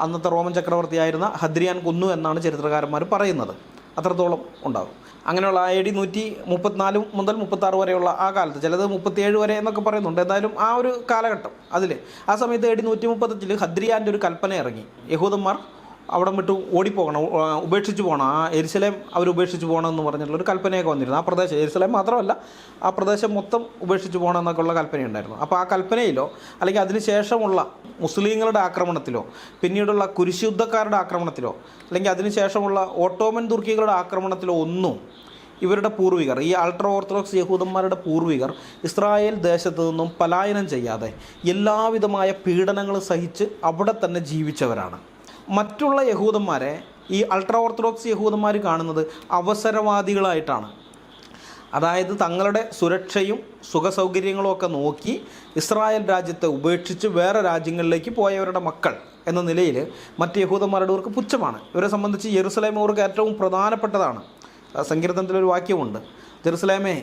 അന്നത്തെ റോമൻ ചക്രവർത്തിയായിരുന്ന ഹദ്രിയാൻ കൊന്നു എന്നാണ് ചരിത്രകാരന്മാർ പറയുന്നത്. അത്രത്തോളം ഉണ്ടാകും. അങ്ങനെയുള്ള AD 134 മുതൽ 36 വരെയുള്ള ആ കാലത്ത്, ചിലത് 37 വരെ എന്നൊക്കെ പറയുന്നുണ്ട്. എന്തായാലും ആ ഒരു കാലഘട്ടം, അതിൽ ആ സമയത്ത് AD 135 ഹദ്രിയാൻ്റെ ഒരു കൽപ്പന ഇറങ്ങി. യഹൂദന്മാർ അവിടെ വിട്ട് ഓടിപ്പോകണം, ഉപേക്ഷിച്ച് പോകണം, ആ യെരുശലേം അവർ ഉപേക്ഷിച്ച് പോകണം എന്ന് പറഞ്ഞിട്ടുള്ളൊരു കൽപ്പനയൊക്കെ വന്നിരുന്നു. ആ പ്രദേശം യെരുശലേം മാത്രമല്ല, ആ പ്രദേശം മൊത്തം ഉപേക്ഷിച്ച് പോകണം എന്നൊക്കെ ഉള്ള കൽപ്പനയുണ്ടായിരുന്നു. അപ്പോൾ ആ കൽപ്പനയിലോ അല്ലെങ്കിൽ അതിന് ശേഷമുള്ള മുസ്ലിങ്ങളുടെ ആക്രമണത്തിലോ പിന്നീടുള്ള കുരിശുദ്ധക്കാരുടെ ആക്രമണത്തിലോ അല്ലെങ്കിൽ അതിന് ശേഷമുള്ള ഓട്ടോമൻ തുർക്കികളുടെ ആക്രമണത്തിലോ ഒന്നും ഇവരുടെ പൂർവികർ, ഈ അൾട്രാ ഓർത്തഡോക്സ് യഹൂദന്മാരുടെ പൂർവികർ ഇസ്രായേൽ ദേശത്ത് നിന്നും പലായനം ചെയ്യാതെ എല്ലാവിധമായ പീഡനങ്ങൾ സഹിച്ച് അവിടെ തന്നെ ജീവിച്ചവരാണ്. മറ്റുള്ള യഹൂദന്മാരെ ഈ അൾട്രാ ഓർത്തഡോക്സ് യഹൂദന്മാർ കാണുന്നത് അവസരവാദികളായിട്ടാണ്. അതായത് തങ്ങളുടെ സുരക്ഷയും സുഖസൗകര്യങ്ങളും ഒക്കെ നോക്കി ഇസ്രായേൽ രാജ്യത്തെ ഉപേക്ഷിച്ച് വേറെ രാജ്യങ്ങളിലേക്ക് പോയവരുടെ മക്കൾ എന്ന നിലയിൽ മറ്റ് യഹൂദന്മാരുടെ അവർക്ക് പുച്ഛമാണ്. ഇവരെ സംബന്ധിച്ച് യെരുശലേം അവർക്ക് ഏറ്റവും പ്രധാനപ്പെട്ടതാണ്. സങ്കീർത്തനത്തിലൊരു വാക്യമുണ്ട്, ജെറുസലേമേ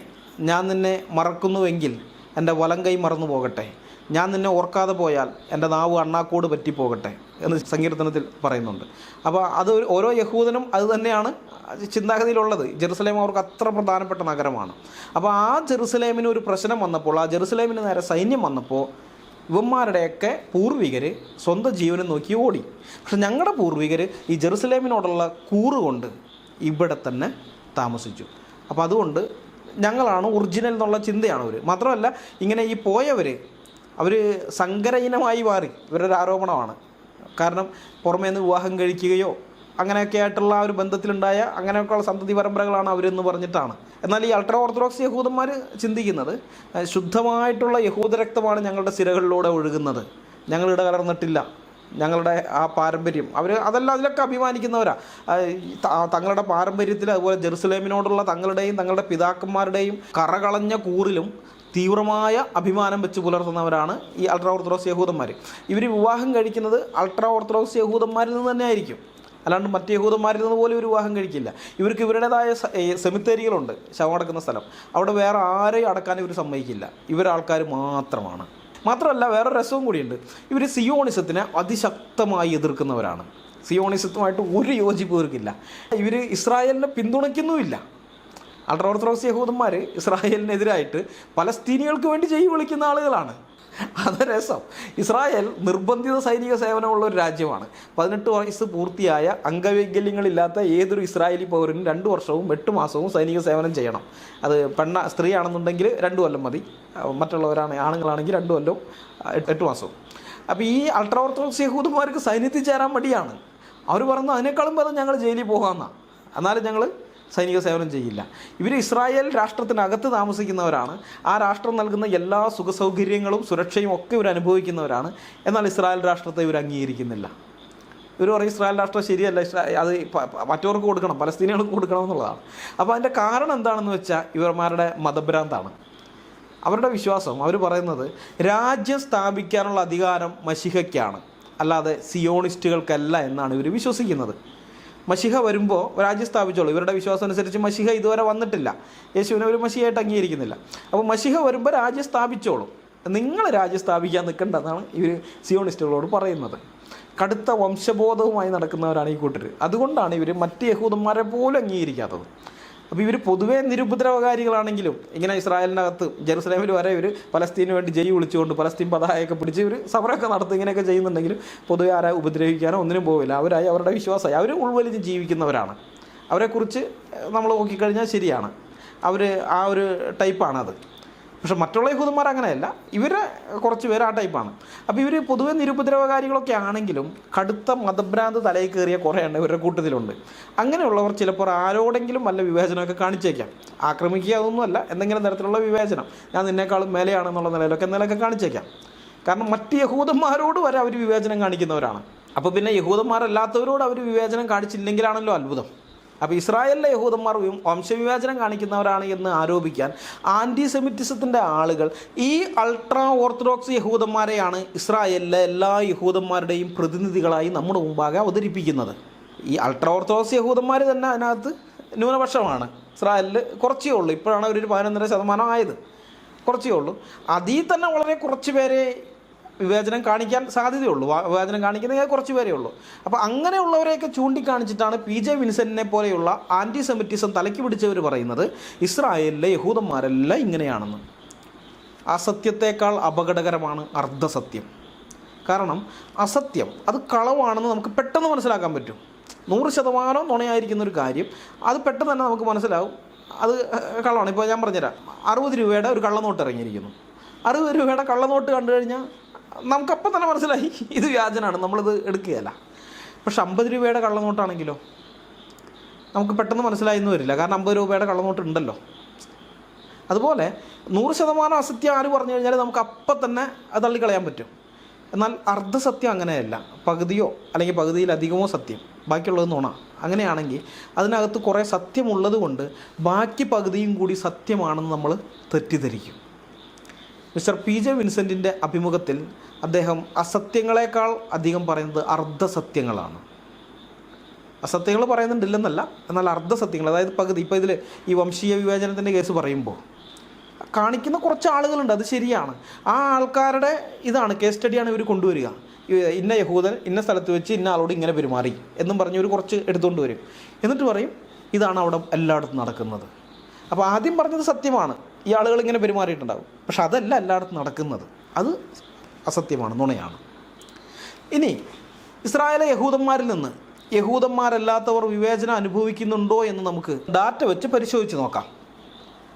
ഞാൻ നിന്നെ മറക്കുന്നുവെങ്കിൽ എൻ്റെ വലം കൈ മറന്നു പോകട്ടെ, ഞാൻ നിന്നെ ഓർക്കാതെ പോയാൽ എൻ്റെ നാവ് അണ്ണാക്കോട് പറ്റിപ്പോകട്ടെ എന്ന് സങ്കീർത്തനത്തിൽ പറയുന്നുണ്ട്. അപ്പോൾ അത് ഓരോ യഹൂദനും അത് തന്നെയാണ് ചിന്താഗതിയിലുള്ളത്. ജെറുസലേം അവർക്ക് അത്ര പ്രധാനപ്പെട്ട നഗരമാണ്. അപ്പോൾ ആ ജെറുസലേമിന് ഒരു പ്രശ്നം വന്നപ്പോൾ, ആ ജെറുസലേമിന് നേരെ സൈന്യം വന്നപ്പോൾ ഇവന്മാരുടെയൊക്കെ പൂർവികർ സ്വന്തം ജീവനം നോക്കി ഓടി. പക്ഷെ ഞങ്ങളുടെ പൂർവികർ ഈ ജെറുസലേമിനോടുള്ള കൂറുകൊണ്ട് ഇവിടെ തന്നെ താമസിച്ചു. അപ്പോൾ അതുകൊണ്ട് ഞങ്ങളാണ് ഒറിജിനൽ എന്നുള്ള ചിന്തയാണ് അവർ. മാത്രമല്ല ഇങ്ങനെ ഈ പോയവർ അവർ സങ്കരയിനമായി മാറി, ഇവരൊരു ആരോപണമാണ്. കാരണം പുറമേ നിന്ന് വിവാഹം കഴിക്കുകയോ അങ്ങനെയൊക്കെ ആയിട്ടുള്ള ആ ഒരു ബന്ധത്തിലുണ്ടായ അങ്ങനെയൊക്കെയുള്ള സന്തതി പരമ്പരകളാണ് അവരെന്ന് പറഞ്ഞിട്ടാണ്. എന്നാൽ ഈ അൾട്രാ ഓർത്തഡോക്സ് യഹൂദന്മാർ ചിന്തിക്കുന്നത് ശുദ്ധമായിട്ടുള്ള യഹൂദരക്തമാണ് ഞങ്ങളുടെ സിരകളിലൂടെ ഒഴുകുന്നത്, ഞങ്ങളിവിടെ കലർന്നിട്ടില്ല, ഞങ്ങളുടെ ആ പാരമ്പര്യം അതിലൊക്കെ അഭിമാനിക്കുന്നവരാണ്. തങ്ങളുടെ പാരമ്പര്യത്തിൽ അതുപോലെ ജെറുസലേമിനോടുള്ള തങ്ങളുടെ പിതാക്കന്മാരുടെയും കറകളഞ്ഞ കൂറിലും തീവ്രമായ അഭിമാനം വെച്ച് പുലർത്തുന്നവരാണ് ഈ അൾട്രാ ഓർത്തഡോക്സ് യഹൂദന്മാർ. ഇവർ വിവാഹം കഴിക്കുന്നത് അൾട്രാ ഓർത്തഡോക്സ് യഹൂദന്മാരിൽ നിന്ന് തന്നെ ആയിരിക്കും, അല്ലാണ്ട് മറ്റ് യഹൂദന്മാരിൽ നിന്ന് പോലും ഒരു വിവാഹം കഴിക്കില്ല. ഇവർക്ക് ഇവരുടേതായ സെമിത്തേരികളുണ്ട്, ശവമടക്കുന്ന സ്ഥലം. അവിടെ വേറെ ആരെയും അടക്കാൻ ഇവർ സമ്മതിക്കില്ല, ഇവരാൾക്കാർ മാത്രമാണ്. മാത്രമല്ല വേറൊരു രസവും കൂടിയുണ്ട്, ഇവർ സിയോണിസത്തിനെ അതിശക്തമായി എതിർക്കുന്നവരാണ്. സിയോണിസത്തുമായിട്ട് ഒരു യോജിപ്പ് ഇവർക്കില്ല. ഇവർ ഇസ്രായേലിനെ പിന്തുണയ്ക്കുന്നുമില്ല. അൾട്രാ ഓർത്തഡോക്സ് യഹൂദന്മാർ ഇസ്രായേലിനെതിരായിട്ട് പലസ്തീനികൾക്ക് വേണ്ടി ജയ് വിളിക്കുന്ന ആളുകളാണ്. അത് രസം. ഇസ്രായേൽ നിർബന്ധിത സൈനിക സേവനമുള്ള ഒരു രാജ്യമാണ്. 18 വയസ്സ് പൂർത്തിയായ അംഗവൈകല്യങ്ങളില്ലാത്ത ഏതൊരു ഇസ്രായേലി പൗരനും 2 വർഷവും 8 മാസവും സൈനിക സേവനം ചെയ്യണം. അത് സ്ത്രീ ആണെന്നുണ്ടെങ്കിൽ 2 കൊല്ലം മതി, ആണുങ്ങളാണെങ്കിൽ 2 കൊല്ലവും 8 മാസവും. അപ്പോൾ ഈ അൾട്രാ ഓർത്തഡോക്സ് യഹൂദന്മാർക്ക് സൈന്യത്തിൽ ചേരാൻ മടിയാണ്. അവർ പറഞ്ഞു അതിനേക്കാളും ഭേദം ഞങ്ങൾ ജയിലിൽ പോകാമെന്നാണ്, എന്നാലും ഞങ്ങൾ സൈനിക സേവനം ചെയ്യില്ല. ഇവർ ഇസ്രായേൽ രാഷ്ട്രത്തിനകത്ത് താമസിക്കുന്നവരാണ്. ആ രാഷ്ട്രം നൽകുന്ന എല്ലാ സുഖസൗകര്യങ്ങളും സുരക്ഷയും ഒക്കെ ഇവർ അനുഭവിക്കുന്നവരാണ്. എന്നാൽ ഇസ്രായേൽ രാഷ്ട്രത്തെ ഇവർ അംഗീകരിക്കുന്നില്ല. ഇവർ പറയും ഇസ്രായേൽ രാഷ്ട്രം ശരിയല്ല, അത് മറ്റവർക്ക് കൊടുക്കണം, പലസ്തീനികൾക്ക് കൊടുക്കണം എന്നുള്ളതാണ്. അപ്പോൾ അതിൻ്റെ കാരണം എന്താണെന്ന് വെച്ചാൽ ഇവന്മാരുടെ മതഭ്രാന്താണ്. അവരുടെ വിശ്വാസം, അവർ പറയുന്നത് രാജ്യം സ്ഥാപിക്കാനുള്ള അധികാരം മശിഹയ്ക്കാണ്, അല്ലാതെ സിയോണിസ്റ്റുകൾക്കല്ല എന്നാണ് ഇവർ വിശ്വസിക്കുന്നത്. മശിഹ വരുമ്പോൾ രാജ്യം സ്ഥാപിച്ചോളൂ. ഇവരുടെ വിശ്വാസം അനുസരിച്ച് മശിഹ ഇതുവരെ വന്നിട്ടില്ല, യേശുവിനെ ഒരു മശിഹയായിട്ട് അംഗീകരിക്കുന്നില്ല. അപ്പോൾ മശിഹ വരുമ്പോൾ രാജ്യം സ്ഥാപിച്ചോളൂ, നിങ്ങൾ രാജ്യം സ്ഥാപിക്കാൻ നിൽക്കേണ്ടതാണ് ഇവർ സിയോണിസ്റ്റുകളോട് പറയുന്നത്. കടുത്ത വംശബോധവുമായി നടക്കുന്നവരാണ് ഈ കൂട്ടർ. അതുകൊണ്ടാണ് ഇവർ മറ്റ് യഹൂദന്മാരെ പോലും അംഗീകരിക്കാത്തത്. അപ്പോൾ ഇവർ പൊതുവേ നിരുപദ്രവകാരികളാണെങ്കിലും ഇങ്ങനെ ഇസ്രായേലിനകത്ത് ജെറുസലേമിൽ വരെ ഇവർ പലസ്തീന് വേണ്ടി ജയ് വിളിച്ചുകൊണ്ട് പലസ്തീൻ പതാകയൊക്കെ പിടിച്ച് ഇവർ സമരമൊക്കെ നടത്തും. ഇങ്ങനെയൊക്കെ ചെയ്യുന്നുണ്ടെങ്കിലും പൊതുവെ ആരെ ഉപദ്രവിക്കാനോ ഒന്നിനും പോവില്ല. അവരുടെ വിശ്വാസമായി അവർ ഉൾവലിഞ്ഞ് ജീവിക്കുന്നവരാണ്. അവരെക്കുറിച്ച് നമ്മൾ നോക്കിക്കഴിഞ്ഞാൽ ശരിയാണ്, അവർ ആ ഒരു ടൈപ്പാണത്. പക്ഷെ മറ്റുള്ള യഹൂദന്മാർ അങ്ങനെയല്ല, ഇവർ കുറച്ച് പേര് ആ ടൈപ്പാണ്. അപ്പോൾ ഇവർ പൊതുവെ നിരുപദ്രവകാരികളൊക്കെ ആണെങ്കിലും കടുത്ത മതഭ്രാന്ത് തലയിൽ കയറിയ കുറേ എണ്ണം ഇവരുടെ കൂട്ടത്തിലുണ്ട്. അങ്ങനെയുള്ളവർ ചിലപ്പോൾ ആരോടെങ്കിലും വല്ല വിവേചനമൊക്കെ കാണിച്ചേക്കാം. ആക്രമിക്കുക അതൊന്നുമല്ല, എന്തെങ്കിലും തരത്തിലുള്ള വിവേചനം, ഞാൻ നിന്നേക്കാളും മേലെയാണെന്നുള്ള നിലയിലൊക്കെ എന്തെങ്കിലുമൊക്കെ കാണിച്ചേക്കാം. കാരണം മറ്റ് യഹൂദന്മാരോട് വരെ അവർ വിവേചനം കാണിക്കുന്നവരാണ്. അപ്പോൾ പിന്നെ യഹൂദന്മാരല്ലാത്തവരോട് അവർ വിവേചനം കാണിച്ചില്ലെങ്കിലാണല്ലോ അത്ഭുതം. അപ്പോൾ ഇസ്രായേലിലെ യഹൂദന്മാർ വംശവിവേചനം കാണിക്കുന്നവരാണ് എന്ന് ആരോപിക്കാൻ ആൻറ്റിസെമിറ്റിസത്തിൻ്റെ ആളുകൾ ഈ അൾട്രാ ഓർത്തഡോക്സ് യഹൂദന്മാരെയാണ് ഇസ്രായേലിലെ എല്ലാ യഹൂദന്മാരുടെയും പ്രതിനിധികളായി നമ്മുടെ മുമ്പാകെ അവതരിപ്പിക്കുന്നത്. ഈ അൾട്രാ ഓർത്തഡോക്സ് യഹൂദന്മാർ തന്നെ അതിനകത്ത് ന്യൂനപക്ഷമാണ്. ഇസ്രായേലിൽ കുറച്ചേ ഉള്ളൂ, ഇപ്പോഴാണ് അവരൊരു 11.5% ആയത്, കുറച്ചേ ഉള്ളൂ. അതിൽ തന്നെ വളരെ കുറച്ച് പേരെ വിവേചനം കാണിക്കാൻ സാധ്യതയുള്ളൂ, വിവേചനം കാണിക്കുന്നത് കുറച്ച് പേരേ ഉള്ളൂ. അപ്പോൾ അങ്ങനെയുള്ളവരെയൊക്കെ ചൂണ്ടിക്കാണിച്ചിട്ടാണ് PJ വിൻസെൻറ്റിനെ പോലെയുള്ള ആൻറ്റിസെമിറ്റിസം തലയ്ക്ക് പിടിച്ചവർ പറയുന്നത് ഇസ്രായേലിലെ യഹൂദന്മാരെല്ലാം ഇങ്ങനെയാണെന്ന്. അസത്യത്തേക്കാൾ അപകടകരമാണ് അർദ്ധസത്യം. കാരണം അസത്യം അത് കളവാണെന്ന് നമുക്ക് പെട്ടെന്ന് മനസ്സിലാക്കാൻ പറ്റും. 100% നുണയായിരിക്കുന്ന ഒരു കാര്യം അത് പെട്ടെന്ന് തന്നെ നമുക്ക് മനസ്സിലാവും അത് കള്ളമാണ്. ഇപ്പോൾ ഞാൻ പറഞ്ഞുതരാം, 60 രൂപയുടെ ഒരു കള്ളനോട്ട് ഇറങ്ങിയിരിക്കുന്നു. 60 രൂപയുടെ കള്ളനോട്ട് കണ്ടു കഴിഞ്ഞാൽ നമുക്കപ്പം തന്നെ മനസ്സിലായി ഇത് വ്യാജനാണ്, നമ്മളിത് എടുക്കുകയല്ല. പക്ഷെ 50 രൂപയുടെ കള്ളനോട്ടാണെങ്കിലോ നമുക്ക് പെട്ടെന്ന് മനസ്സിലായെന്ന് വരില്ല, കാരണം 50 രൂപയുടെ കള്ളനോട്ട് ഉണ്ടല്ലോ. അതുപോലെ 100% അസത്യം ആര് പറഞ്ഞു കഴിഞ്ഞാൽ നമുക്ക് അപ്പം തന്നെ അത് തള്ളിക്കളയാൻ പറ്റും. എന്നാൽ അർദ്ധസത്യം അങ്ങനെയല്ല, പകുതിയോ അല്ലെങ്കിൽ പകുതിയിലധികമോ സത്യം, ബാക്കിയുള്ളത് നുണ. അങ്ങനെയാണെങ്കിൽ അതിനകത്ത് കുറേ സത്യമുള്ളത് കൊണ്ട് ബാക്കി പകുതിയും കൂടി സത്യമാണെന്ന് നമ്മൾ തെറ്റിദ്ധരിക്കും. മിസ്റ്റർ PJ വിൻസെൻറ്റിൻ്റെ അഭിമുഖത്തിൽ അദ്ദേഹം അസത്യങ്ങളെക്കാൾ അധികം പറയുന്നത് അർദ്ധസത്യങ്ങളാണ്. അസത്യങ്ങൾ പറയുന്നുണ്ടില്ലെന്നല്ല, എന്നാൽ അർദ്ധസത്യങ്ങൾ, അതായത് പകുതി. ഇപ്പോൾ ഇതിൽ ഈ വംശീയ വിവേചനത്തിൻ്റെ കേസ് പറയുമ്പോൾ കാണിക്കുന്ന കുറച്ച് ആളുകളുണ്ട്, അത് ശരിയാണ്. ആ ആൾക്കാരുടെ ഇതാണ് കേസ് സ്റ്റഡിയാണ് ഇവർ കൊണ്ടുവരിക. ഇന്ന യഹൂദൻ ഇന്ന സ്ഥലത്ത് വെച്ച് ഇന്ന ആളോട് ഇങ്ങനെ പെരുമാറി എന്നും പറഞ്ഞ് ഒരു കുറച്ച് എടുത്തുകൊണ്ട് വരും. എന്നിട്ട് പറയും ഇതാണ് അവിടെ എല്ലായിടത്തും നടക്കുന്നത്. അപ്പോൾ ആദ്യം പറഞ്ഞത് സത്യമാണ്, ഈ ആളുകൾ ഇങ്ങനെ പെരുമാറിയിട്ടുണ്ടാകും. പക്ഷെ അതല്ല എല്ലായിടത്തും നടക്കുന്നത്, അത് അസത്യമാണ്, നുണയാണ്. ഇനി ഇസ്രായേലിലെ യഹൂദന്മാരിൽ നിന്ന് യഹൂദന്മാരല്ലാത്തവർ വിവേചനം അനുഭവിക്കുന്നുണ്ടോ എന്ന് നമുക്ക് ഡാറ്റ വെച്ച് പരിശോധിച്ച് നോക്കാം.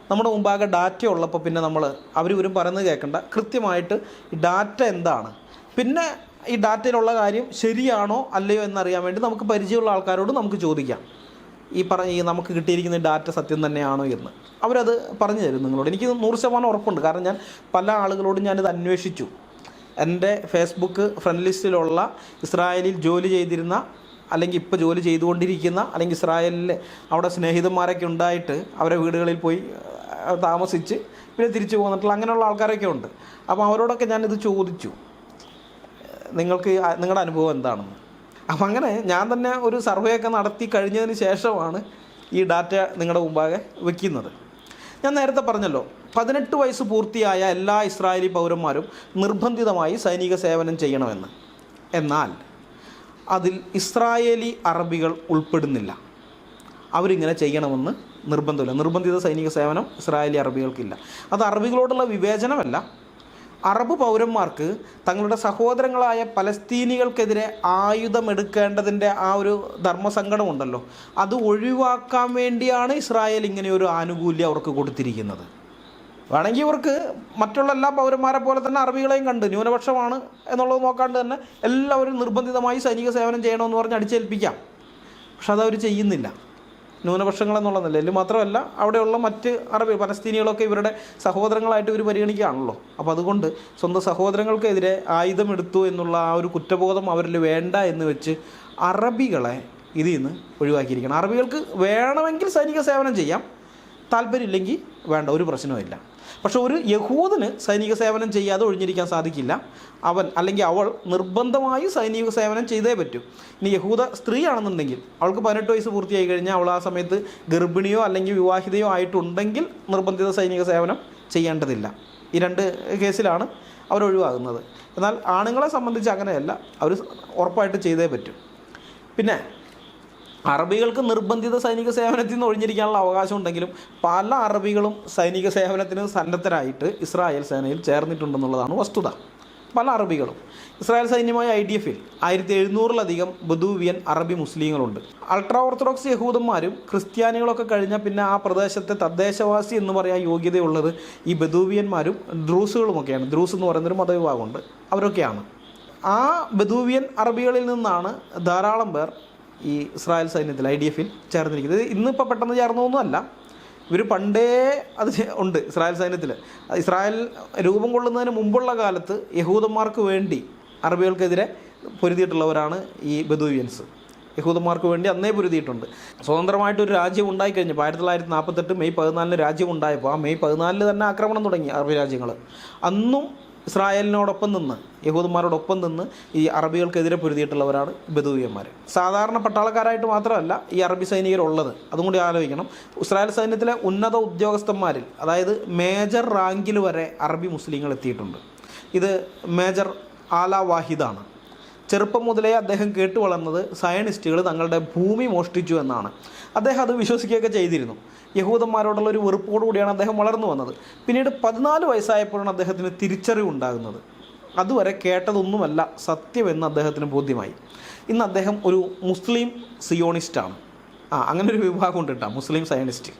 നമ്മുടെ മുമ്പാകെ ഡാറ്റ ഉള്ളപ്പോൾ പിന്നെ നമ്മൾ അവരിവരും പറയുന്നത് കേൾക്കണ്ട, കൃത്യമായിട്ട് ഈ ഡാറ്റ എന്താണ്, പിന്നെ ഈ ഡാറ്റയിലുള്ള കാര്യം ശരിയാണോ അല്ലയോ എന്നറിയാൻ വേണ്ടി നമുക്ക് പരിചയമുള്ള ആൾക്കാരോട് നമുക്ക് ചോദിക്കാം. ഈ നമുക്ക് കിട്ടിയിരിക്കുന്ന ഡാറ്റ സത്യം തന്നെയാണോ എന്ന് അവരത് പറഞ്ഞു തരും നിങ്ങളോട്. എനിക്ക് 100% ഉറപ്പുണ്ട്, കാരണം ഞാൻ പല ആളുകളോടും ഞാനിത് അന്വേഷിച്ചു. എൻ്റെ ഫേസ്ബുക്ക് ഫ്രണ്ട് ലിസ്റ്റിലുള്ള ഇസ്രായേലിൽ ജോലി ചെയ്തിരുന്ന അല്ലെങ്കിൽ ഇപ്പോൾ ജോലി ചെയ്തുകൊണ്ടിരിക്കുന്ന അല്ലെങ്കിൽ ഇസ്രായേലിൽ അവിടെ സ്നേഹിതന്മാരൊക്കെ ഉണ്ടായിട്ട് അവരെ വീടുകളിൽ പോയി താമസിച്ച് പിന്നെ തിരിച്ചു പോന്നിട്ടുള്ള അങ്ങനെയുള്ള ആൾക്കാരൊക്കെ ഉണ്ട്. അപ്പോൾ അവരോടൊക്കെ ഞാനിത് ചോദിച്ചു, നിങ്ങളുടെ അനുഭവം എന്താണെന്ന്. അപ്പം അങ്ങനെ ഞാൻ തന്നെ ഒരു സർവേ ഒക്കെ നടത്തി കഴിഞ്ഞതിന് ശേഷമാണ് ഈ ഡാറ്റ നിങ്ങളുടെ മുമ്പാകെ വയ്ക്കുന്നത്. ഞാൻ നേരത്തെ പറഞ്ഞല്ലോ, 18 വയസ്സ് പൂർത്തിയായ എല്ലാ ഇസ്രായേലി പൗരന്മാരും നിർബന്ധിതമായി സൈനിക സേവനം ചെയ്യണമെന്ന്. എന്നാൽ അതിൽ ഇസ്രായേലി അറബികൾ ഉൾപ്പെടുന്നില്ല. അവരിങ്ങനെ ചെയ്യണമെന്ന് നിർബന്ധമില്ല. നിർബന്ധിത സൈനിക സേവനം ഇസ്രായേലി അറബികൾക്കില്ല. അത് അറബികളോടുള്ള വിവേചനമല്ല. അറബ് പൗരന്മാർക്ക് തങ്ങളുടെ സഹോദരങ്ങളായ പലസ്തീനികൾക്കെതിരെ ആയുധമെടുക്കേണ്ടതിൻ്റെ ആ ഒരു ധർമ്മസങ്കടമുണ്ടല്ലോ, അത് ഒഴിവാക്കാൻ വേണ്ടിയാണ് ഇസ്രായേൽ ഇങ്ങനെ ഒരു ആനുകൂല്യം അവർക്ക് കൊടുത്തിരിക്കുന്നത്. വേണമെങ്കിൽ ഇവർക്ക് മറ്റുള്ള എല്ലാ പൗരന്മാരെ പോലെ തന്നെ അറബികളെയും കണ്ട് ന്യൂനപക്ഷമാണ് എന്നുള്ളത് നോക്കാണ്ട് തന്നെ എല്ലാവരും നിർബന്ധിതമായി സൈനിക സേവനം ചെയ്യണമെന്ന് പറഞ്ഞ് അടിച്ചേൽപ്പിക്കാം. പക്ഷെ അതവർ ചെയ്യുന്നില്ല, ന്യൂനപക്ഷങ്ങളെന്നുള്ള നിലയിൽ. മാത്രമല്ല അവിടെയുള്ള മറ്റ് പലസ്തീനികളൊക്കെ ഇവരുടെ സഹോദരങ്ങളായിട്ട് ഇവർ പരിഗണിക്കുകയാണല്ലോ. അപ്പോൾ അതുകൊണ്ട് സ്വന്തം സഹോദരങ്ങൾക്കെതിരെ ആയുധമെടുത്തു എന്നുള്ള ആ ഒരു കുറ്റബോധം അവരിൽ വേണ്ട എന്ന് വെച്ച് അറബികളെ ഇതിൽ നിന്ന് ഒഴിവാക്കിയിരിക്കണം. അറബികൾക്ക് വേണമെങ്കിൽ സൈനിക സേവനം ചെയ്യാം, താല്പര്യമില്ലെങ്കിൽ വേണ്ട, ഒരു പ്രശ്നവുമില്ല. പക്ഷെ ഒരു യഹൂദന് സൈനിക സേവനം ചെയ്യാതെ ഒഴിഞ്ഞിരിക്കാൻ സാധിക്കില്ല. അവൻ അല്ലെങ്കിൽ അവൾ നിർബന്ധമായി സൈനിക സേവനം ചെയ്തേ പറ്റൂ. ഇനി യഹൂദ സ്ത്രീയാണെന്നുണ്ടെങ്കിൽ അവൾക്ക് 18 വയസ്സ് പൂർത്തിയായി കഴിഞ്ഞാൽ അവൾ ആ സമയത്ത് ഗർഭിണിയോ അല്ലെങ്കിൽ വിവാഹിതയോ ആയിട്ടുണ്ടെങ്കിൽ നിർബന്ധിത സൈനിക സേവനം ചെയ്യേണ്ടതില്ല. ഈ 2 കേസിലാണ് അവരൊഴിവാകുന്നത്. എന്നാൽ ആണുങ്ങളെ സംബന്ധിച്ച് അങ്ങനെയല്ല, അവർ ഉറപ്പായിട്ട് ചെയ്തേ പറ്റും. പിന്നെ അറബികൾക്ക് നിർബന്ധിത സൈനിക സേവനത്തിൽ നിന്ന് ഒഴിഞ്ഞിരിക്കാനുള്ള അവകാശം ഉണ്ടെങ്കിലും പല അറബികളും സൈനിക സേവനത്തിന് സന്നദ്ധരായിട്ട് ഇസ്രായേൽ സേനയിൽ ചേർന്നിട്ടുണ്ടെന്നുള്ളതാണ് വസ്തുത. പല അറബികളും ഇസ്രായേൽ സൈന്യമായ IDF-ൽ 1700-ലധികം ബദൂവിയൻ അറബി മുസ്ലിങ്ങളുണ്ട്. അൾട്രാ ഓർത്തഡോക്സ് യഹൂദന്മാരും ക്രിസ്ത്യാനികളൊക്കെ കഴിഞ്ഞാൽ പിന്നെ ആ പ്രദേശത്തെ തദ്ദേശവാസി എന്ന് പറയാൻ യോഗ്യതയുള്ളത് ഈ ബദൂവിയന്മാരും ദ്രൂസുകളുമൊക്കെയാണ്. ദ്രൂസ് എന്ന് പറയുന്നൊരു മതവിഭാഗമുണ്ട്, അവരൊക്കെയാണ്. ആ ബദൂവിയൻ അറബികളിൽ നിന്നാണ് ധാരാളം പേർ ഈ ഇസ്രായേൽ സൈന്യത്തിൽ IDF-ൽ ചേർന്നിരിക്കുന്നത്. ഇന്നിപ്പോൾ പെട്ടെന്ന് ചേർന്നൊന്നുമല്ല, ഇവർ പണ്ടേ അത് ഉണ്ട് ഇസ്രായേൽ സൈന്യത്തിൽ. ഇസ്രായേൽ രൂപം കൊള്ളുന്നതിന് മുമ്പുള്ള കാലത്ത് യഹൂദന്മാർക്ക് വേണ്ടി അറബികൾക്കെതിരെ പൊരുതിയിട്ടുള്ളവരാണ് ഈ ബദൂവിയൻസ്. യഹൂദന്മാർക്ക് വേണ്ടി അന്നേ പൊരുതിയിട്ടുണ്ട്. സ്വതന്ത്രമായിട്ടൊരു രാജ്യം ഉണ്ടായിക്കഴിഞ്ഞപ്പോൾ 1948 മെയ് 14 രാജ്യം ഉണ്ടായപ്പോൾ ആ മെയ് 14 തന്നെ ആക്രമണം തുടങ്ങി അറബി രാജ്യങ്ങൾ. അന്നും ഇസ്രായേലിനോടൊപ്പം നിന്ന് യഹൂദന്മാരോടൊപ്പം നിന്ന് ഈ അറബികൾക്കെതിരെ പൊരുതിയിട്ടുള്ളവരാണ് ബദൂവിയന്മാർ. സാധാരണ പട്ടാളക്കാരായിട്ട് മാത്രമല്ല ഈ അറബി സൈനികരുള്ളത്, അതും കൂടി ആലോചിക്കണം. ഇസ്രായേൽ സൈന്യത്തിലെ ഉന്നത ഉദ്യോഗസ്ഥന്മാരിൽ, അതായത് മേജർ റാങ്കിൽ വരെ അറബി മുസ്ലിങ്ങൾ എത്തിയിട്ടുണ്ട്. ഇത് മേജർ ആല വാഹിദാണ്. ചെറുപ്പം മുതലേ അദ്ദേഹം കേട്ടു വളർന്നത് സയനിസ്റ്റുകൾ തങ്ങളുടെ ഭൂമി മോഷ്ടിച്ചു എന്നാണ്. അദ്ദേഹം അത് വിശ്വസിക്കുകയൊക്കെ ചെയ്തിരുന്നു. യഹൂദന്മാരോടുള്ള ഒരു വെറുപ്പോടുകൂടിയാണ് അദ്ദേഹം വളർന്നു വന്നത്. പിന്നീട് 14 വയസ്സായപ്പോഴാണ് അദ്ദേഹത്തിന് തിരിച്ചറിവുണ്ടാകുന്നത്. അതുവരെ കേട്ടതൊന്നുമല്ല സത്യമെന്ന് അദ്ദേഹത്തിന് ബോധ്യമായി. ഇന്ന് അദ്ദേഹം ഒരു മുസ്ലിം സിയോണിസ്റ്റാണ്. അങ്ങനെ ഒരു വിഭാഗം ഉണ്ട് കേട്ടോ, മുസ്ലിം സയനിസ്റ്റ്.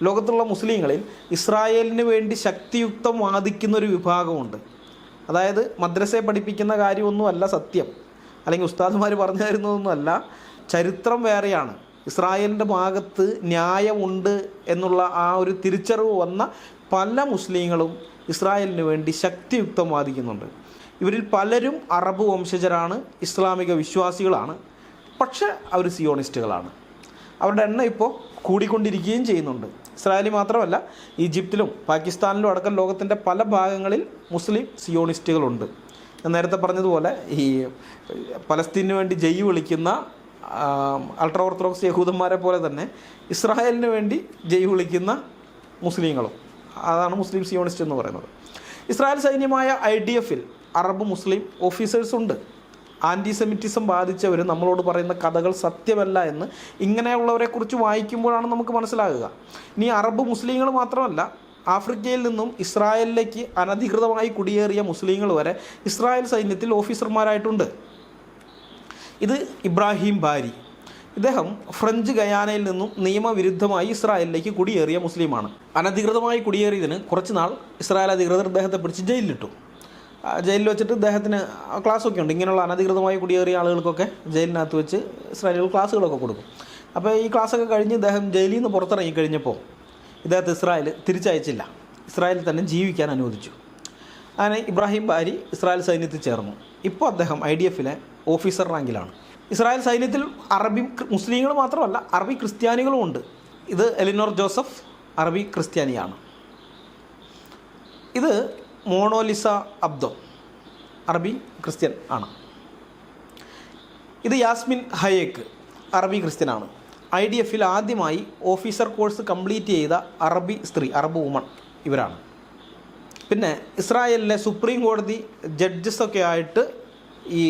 ലോകത്തുള്ള മുസ്ലിങ്ങളിൽ ഇസ്രായേലിന് വേണ്ടി ശക്തിയുക്തം വാദിക്കുന്ന ഒരു വിഭാഗമുണ്ട്. അതായത് മദ്രസയെ പഠിപ്പിക്കുന്ന കാര്യമൊന്നുമല്ല സത്യം, അല്ലെങ്കിൽ ഉസ്താദുമാർ പറഞ്ഞു തരുന്നതൊന്നുമല്ല, ചരിത്രം വേറെയാണ്. ഇസ്രായേലിൻ്റെ ഭാഗത്ത് ന്യായമുണ്ട് എന്നുള്ള ആ ഒരു തിരിച്ചറിവ് വന്ന പല മുസ്ലിങ്ങളും ഇസ്രായേലിന് വേണ്ടി ശക്തിയുക്തം വാദിക്കുന്നുണ്ട്. ഇവരിൽ പലരും അറബ് വംശജരാണ്, ഇസ്ലാമിക വിശ്വാസികളാണ്, പക്ഷേ അവർ സിയോണിസ്റ്റുകളാണ്. അവരുടെ എണ്ണം ഇപ്പോൾ കൂടിക്കൊണ്ടിരിക്കുകയും ചെയ്യുന്നുണ്ട്. ഇസ്രായേലിൽ മാത്രമല്ല, ഈജിപ്തിലും പാകിസ്ഥാനിലും അടക്കം ലോകത്തിൻ്റെ പല ഭാഗങ്ങളിൽ മുസ്ലിം സിയോണിസ്റ്റുകളുണ്ട്. ഞാൻ നേരത്തെ പറഞ്ഞതുപോലെ ഈ പലസ്തീനു വേണ്ടി ജയ് വിളിക്കുന്ന അൾട്രാ ഓർത്തഡോക്സ് യഹൂദന്മാരെ പോലെ തന്നെ ഇസ്രായേലിന് വേണ്ടി ജയ് വിളിക്കുന്ന മുസ്ലിങ്ങളും, അതാണ് മുസ്ലിം സിയോണിസ്റ്റ് എന്ന് പറയുന്നത്. ഇസ്രായേൽ സൈന്യമായ IDF-ൽ അറബ് മുസ്ലിം ഓഫീസേഴ്സ് ഉണ്ട്. ആൻറ്റിസെമിറ്റിസം ബാധിച്ചവർ നമ്മളോട് പറയുന്ന കഥകൾ സത്യമല്ല എന്ന് ഇങ്ങനെയുള്ളവരെക്കുറിച്ച് വായിക്കുമ്പോഴാണ് നമുക്ക് മനസ്സിലാകുക. ഇനി അറബ് മുസ്ലിങ്ങൾ മാത്രമല്ല, ആഫ്രിക്കയിൽ നിന്നും ഇസ്രായേലിലേക്ക് അനധികൃതമായി കുടിയേറിയ മുസ്ലിങ്ങൾ വരെ ഇസ്രായേൽ സൈന്യത്തിൽ ഓഫീസർമാരായിട്ടുണ്ട്. ഇത് ഇബ്രാഹിം ബാരി. ഇദ്ദേഹം ഫ്രഞ്ച് ഗയാനയിൽ നിന്നും നിയമവിരുദ്ധമായി ഇസ്രായേലിലേക്ക് കുടിയേറിയ മുസ്ലിമാണ്. അനധികൃതമായി കുടിയേറിയതിന് കുറച്ച് നാൾ ഇസ്രായേൽ അധികൃതർ ഇദ്ദേഹത്തെ പിടിച്ച് ജയിലിലിട്ടു. ജയിലിൽ വെച്ചിട്ട് ഇദ്ദേഹത്തിന് ക്ലാസ്സൊക്കെ ഉണ്ട്. ഇങ്ങനെയുള്ള അനധികൃതമായി കുടിയേറിയ ആളുകൾക്കൊക്കെ ജയിലിനകത്ത് വെച്ച് ഇസ്രായേലിൽ ക്ലാസ്സുകളൊക്കെ കൊടുക്കും. അപ്പോൾ ഈ ക്ലാസ്സൊക്കെ കഴിഞ്ഞ് ഇദ്ദേഹം ജയിലിൽ നിന്ന് പുറത്തിറങ്ങി കഴിഞ്ഞപ്പോൾ ഇദ്ദേഹത്തെ ഇസ്രായേൽ തിരിച്ചയച്ചില്ല, ഇസ്രായേലിൽ തന്നെ ജീവിക്കാൻ അനുവദിച്ചു. അങ്ങനെ ഇബ്രാഹിം ബാരി ഇസ്രായേൽ സൈന്യത്തിൽ ചേർന്നു. ഇപ്പോൾ അദ്ദേഹം IDF-ലെ ഓഫീസർ റാങ്കിലാണ്. ഇസ്രായേൽ സൈന്യത്തിൽ അറബി മുസ്ലിങ്ങൾ മാത്രമല്ല, അറബി ക്രിസ്ത്യാനികളും ഉണ്ട്. ഇത് എലിനോർ ജോസഫ് അറബി ക്രിസ്ത്യാനിയാണ്. ഇത് മോണോലിസ അബ്ദോ അറബി ക്രിസ്ത്യൻ ആണ്. ഇത് യാസ്മിൻ ഹയേക്ക് അറബി ക്രിസ്ത്യനാണ്. IDF-ൽ ആദ്യമായി ഓഫീസർ കോഴ്സ് കംപ്ലീറ്റ് ചെയ്ത അറബി സ്ത്രീ, അറബ് വുമൺ ഇവരാണ്. പിന്നെ ഇസ്രായേലിലെ സുപ്രീം കോടതി ജഡ്ജസൊക്കെ ആയിട്ട് ഈ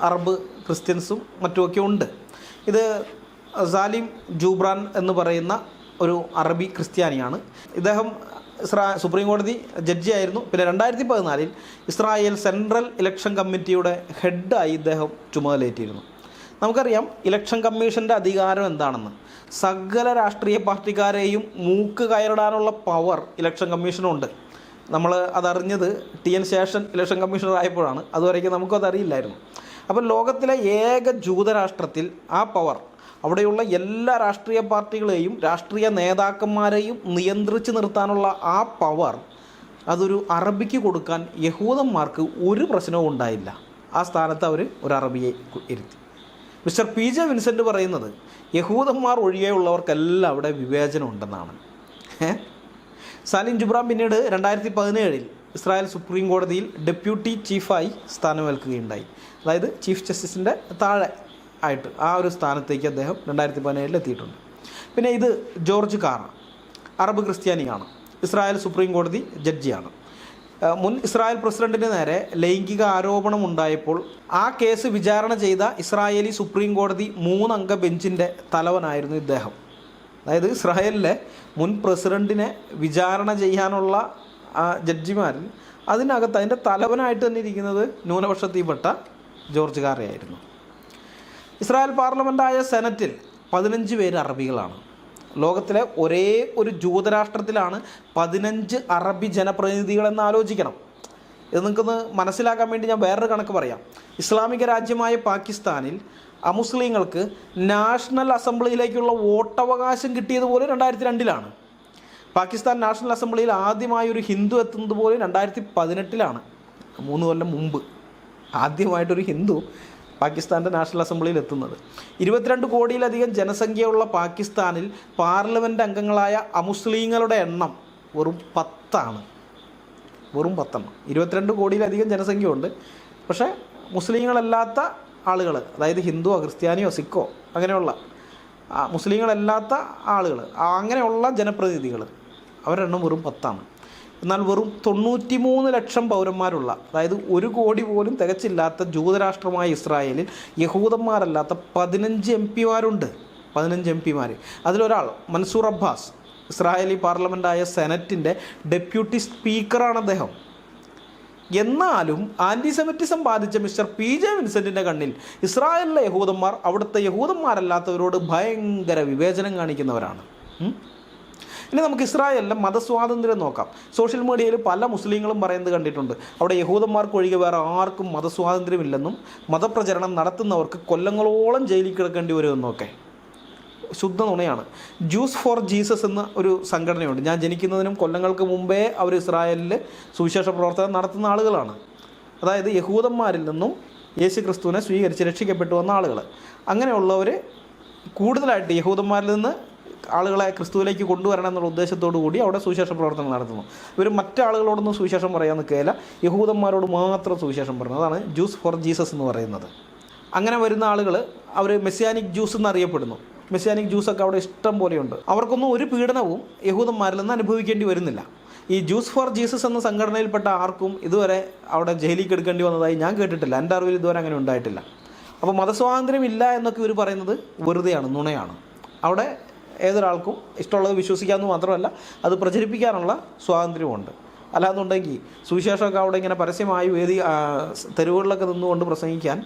അറബ് ക്രിസ്ത്യൻസും മറ്റുമൊക്കെ ഉണ്ട്. ഇത് സാലിം ജൂബ്രാൻ എന്ന് പറയുന്ന ഒരു അറബി ക്രിസ്ത്യാനിയാണ്. ഇദ്ദേഹം സുപ്രീം കോടതി ജഡ്ജിയായിരുന്നു. പിന്നെ 2014 ഇസ്രായേൽ സെൻട്രൽ ഇലക്ഷൻ കമ്മിറ്റിയുടെ ഹെഡായി ഇദ്ദേഹം ചുമതലയേറ്റിരുന്നു. നമുക്കറിയാം ഇലക്ഷൻ കമ്മീഷൻ്റെ അധികാരം എന്താണെന്ന്. സകല രാഷ്ട്രീയ പാർട്ടിക്കാരെയും മൂക്ക് കയറിടാനുള്ള പവർ ഇലക്ഷൻ കമ്മീഷനുണ്ട്. നമ്മൾ അതറിഞ്ഞത് TN ശേഷൻ ഇലക്ഷൻ കമ്മീഷണർ ആയപ്പോഴാണ്. അതുവരേക്കും നമുക്കതറിയില്ലായിരുന്നു. അപ്പോൾ ലോകത്തിലെ ഏക ജൂതരാഷ്ട്രത്തിൽ ആ പവർ, അവിടെയുള്ള എല്ലാ രാഷ്ട്രീയ പാർട്ടികളെയും രാഷ്ട്രീയ നേതാക്കന്മാരെയും നിയന്ത്രിച്ച് നിർത്താനുള്ള ആ പവർ, അതൊരു അറബിക്ക് കൊടുക്കാൻ യഹൂദന്മാർക്ക് ഒരു പ്രശ്നവും ഉണ്ടായില്ല. ആ സ്ഥാനത്ത് അവർ ഒരു അറബിയെ ഇരുത്തി. മിസ്റ്റർ PJ വിൻസെൻ്റ് പറയുന്നത് യഹൂദന്മാർ ഒഴികെയുള്ളവർക്കെല്ലാം അവിടെ വിവേചനം ഉണ്ടെന്നാണ്. സാലിം ജുബ്രാൻ പിന്നീട് 2017 ഇസ്രായേൽ സുപ്രീം കോടതിയിൽ ഡെപ്യൂട്ടി ചീഫായി സ്ഥാനമേൽക്കുകയുണ്ടായി. അതായത് ചീഫ് ജസ്റ്റിസിൻ്റെ താഴെ ആയിട്ട് ആ ഒരു സ്ഥാനത്തേക്ക് അദ്ദേഹം 2017 എത്തിയിട്ടുണ്ട്. പിന്നെ ഇത് ജോർജ് കാർ, അറബ് ക്രിസ്ത്യാനിയാണ്, ഇസ്രായേൽ സുപ്രീം കോടതി ജഡ്ജിയാണ്. മുൻ ഇസ്രായേൽ പ്രസിഡന്റിന് നേരെ ലൈംഗിക ആരോപണം ഉണ്ടായപ്പോൾ ആ കേസ് വിചാരണ ചെയ്ത ഇസ്രായേലി സുപ്രീം കോടതി 3 അംഗ ബെഞ്ചിൻ്റെ തലവനായിരുന്നു ഇദ്ദേഹം. അതായത് ഇസ്രായേലിലെ മുൻ പ്രസിഡന്റിനെ വിചാരണ ചെയ്യാനുള്ള ജഡ്ജിമാരിൽ അതിനകത്ത് അതിൻ്റെ തലവനായിട്ട് തന്നെ ഇരിക്കുന്നത് ന്യൂനപക്ഷത്തിൽപ്പെട്ട ജോർജ് കാറയായിരുന്നു. ഇസ്രായേൽ പാർലമെൻറ്റായ സെനറ്റിൽ 15 പേര് അറബികളാണ്. ലോകത്തിലെ ഒരേ ഒരു ജൂതരാഷ്ട്രത്തിലാണ് 15 അറബി ജനപ്രതിനിധികളെന്ന് ആലോചിക്കണം. ഇത് നിങ്ങൾക്കൊന്ന് മനസ്സിലാക്കാൻ വേണ്ടി ഞാൻ വേറൊരു കണക്ക് പറയാം. ഇസ്ലാമിക രാജ്യമായ പാകിസ്ഥാനിൽ അമുസ്ലിങ്ങൾക്ക് നാഷണൽ അസംബ്ലിയിലേക്കുള്ള വോട്ടവകാശം കിട്ടിയത് പോലും 2002 പാകിസ്ഥാൻ നാഷണൽ അസംബ്ലിയിൽ ആദ്യമായി ഒരു ഹിന്ദു എത്തുന്നത് പോലും 2018 3 കൊല്ലം മുമ്പ് ആദ്യമായിട്ടൊരു ഹിന്ദു പാകിസ്ഥാൻ്റെ നാഷണൽ അസംബ്ലിയിൽ എത്തുന്നത്. 22 കോടിയിലധികം ജനസംഖ്യയുള്ള പാകിസ്ഥാനിൽ പാർലമെൻറ്റ് അംഗങ്ങളായ അമുസ്ലിങ്ങളുടെ എണ്ണം വെറും 10 വെറും 10. 22 കോടിയിലധികം ജനസംഖ്യ ഉണ്ട്. പക്ഷേ മുസ്ലിങ്ങളല്ലാത്ത ആളുകൾ, അതായത് ഹിന്ദുവോ ക്രിസ്ത്യാനിയോ സിക്കോ അങ്ങനെയുള്ള മുസ്ലിങ്ങളല്ലാത്ത ആളുകൾ, അങ്ങനെയുള്ള ജനപ്രതിനിധികൾ, അവരുടെ എണ്ണം വെറും 10. എന്നാൽ വെറും 93 ലക്ഷം പൗരന്മാരുള്ള, അതായത് 1 കോടി പോലും തികച്ചില്ലാത്ത ജൂതരാഷ്ട്രമായ ഇസ്രായേലിൽ യഹൂദന്മാരല്ലാത്ത 15 MP-മാരുണ്ട്. 15 MP-മാർ. അതിലൊരാൾ മൻസൂർ അബ്ബാസ്, ഇസ്രായേലി പാർലമെൻറ്റായ സെനറ്റിൻ്റെ ഡെപ്യൂട്ടി സ്പീക്കറാണ് അദ്ദേഹം. എന്നാലും ആൻറ്റിസെമിറ്റിസം ബാധിച്ച മിസ്റ്റർ PJ വിൻസെൻറ്റിൻ്റെ കണ്ണിൽ ഇസ്രായേലിലെ യഹൂദന്മാർ അവിടുത്തെ യഹൂദന്മാരല്ലാത്തവരോട് ഭയങ്കര വിവേചനം കാണിക്കുന്നവരാണ്. ഇനി നമുക്ക് ഇസ്രായേലിലെ മതസ്വാതന്ത്ര്യം നോക്കാം. സോഷ്യൽ മീഡിയയിൽ പല മുസ്ലിങ്ങളും പറയുന്നത് കണ്ടിട്ടുണ്ട്, അവിടെ യഹൂദന്മാർക്കൊഴികെ വേറെ ആർക്കും മതസ്വാതന്ത്ര്യമില്ലെന്നും മതപ്രചരണം നടത്തുന്നവർക്ക് കൊല്ലങ്ങളോളം ജയിലിൽ കിടക്കേണ്ടി വരുമെന്നൊക്കെ. ശുദ്ധ നുണയാണ്. ജ്യൂസ് ഫോർ ജീസസ് എന്ന ഒരു സംഘടനയുണ്ട്. ഞാൻ ജനിക്കുന്നതിനും കൊല്ലങ്ങൾക്ക് മുമ്പേ അവർ ഇസ്രായേലിൽ സുവിശേഷ പ്രവർത്തനം നടത്തുന്ന ആളുകളാണ്. അതായത് യഹൂദന്മാരിൽ നിന്നും യേശു ക്രിസ്തുവിനെ സ്വീകരിച്ച് രക്ഷിക്കപ്പെട്ടു വന്ന ആളുകൾ. അങ്ങനെയുള്ളവർ കൂടുതലായിട്ട് യഹൂദന്മാരിൽ നിന്ന് ആളുകളെ ക്രിസ്തുവിലേക്ക് കൊണ്ടുവരണം എന്നുള്ള ഉദ്ദേശത്തോടു കൂടി അവിടെ സുവിശേഷ പ്രവർത്തനം നടത്തുന്നു. ഇവർ മറ്റാളുകളോടൊന്നും സുവിശേഷം പറയാൻ നിൽക്കുകയില്ല, യഹൂദന്മാരോട് മാത്രം സുവിശേഷം പറയുന്നത്. അതാണ് ജ്യൂസ് ഫോർ ജീസസ് എന്ന് പറയുന്നത്. അങ്ങനെ വരുന്ന ആളുകൾ അവർ മെസ്സിയാനിക് ജ്യൂസ് എന്നറിയപ്പെടുന്നു. മെസ്സിയാനിക് ജ്യൂസൊക്കെ അവിടെ ഇഷ്ടം പോലെയുണ്ട്. അവർക്കൊന്നും ഒരു പീഡനവും യഹൂദന്മാരിൽ നിന്ന് അനുഭവിക്കേണ്ടി വരുന്നില്ല. ഈ ജ്യൂസ് ഫോർ ജീസസ് എന്ന സംഘടനയിൽപ്പെട്ട ആർക്കും ഇതുവരെ അവിടെ ജയിലിൽ എടുക്കേണ്ടി വന്നതായി ഞാൻ കേട്ടിട്ടില്ല. എൻ്റെ അറിവിൽ ഇതുവരെ അങ്ങനെ ഉണ്ടായിട്ടില്ല. അപ്പോൾ മതസ്വാതന്ത്ര്യം ഇല്ല എന്നൊക്കെ ഇവർ പറയുന്നത് വെറുതെയാണ്, നുണയാണ്. അവിടെ ഏതൊരാൾക്കും ഇഷ്ടമുള്ളത് വിശ്വസിക്കാമെന്ന് മാത്രമല്ല അത് പ്രചരിപ്പിക്കാനുള്ള സ്വാതന്ത്ര്യമുണ്ട്. അല്ലാന്നുണ്ടെങ്കിൽ സുവിശേഷമൊക്കെ അവിടെ ഇങ്ങനെ പരസ്യമായി തെരുവുകളിലൊക്കെ നിന്നുകൊണ്ട് പ്രസംഗിക്കാൻ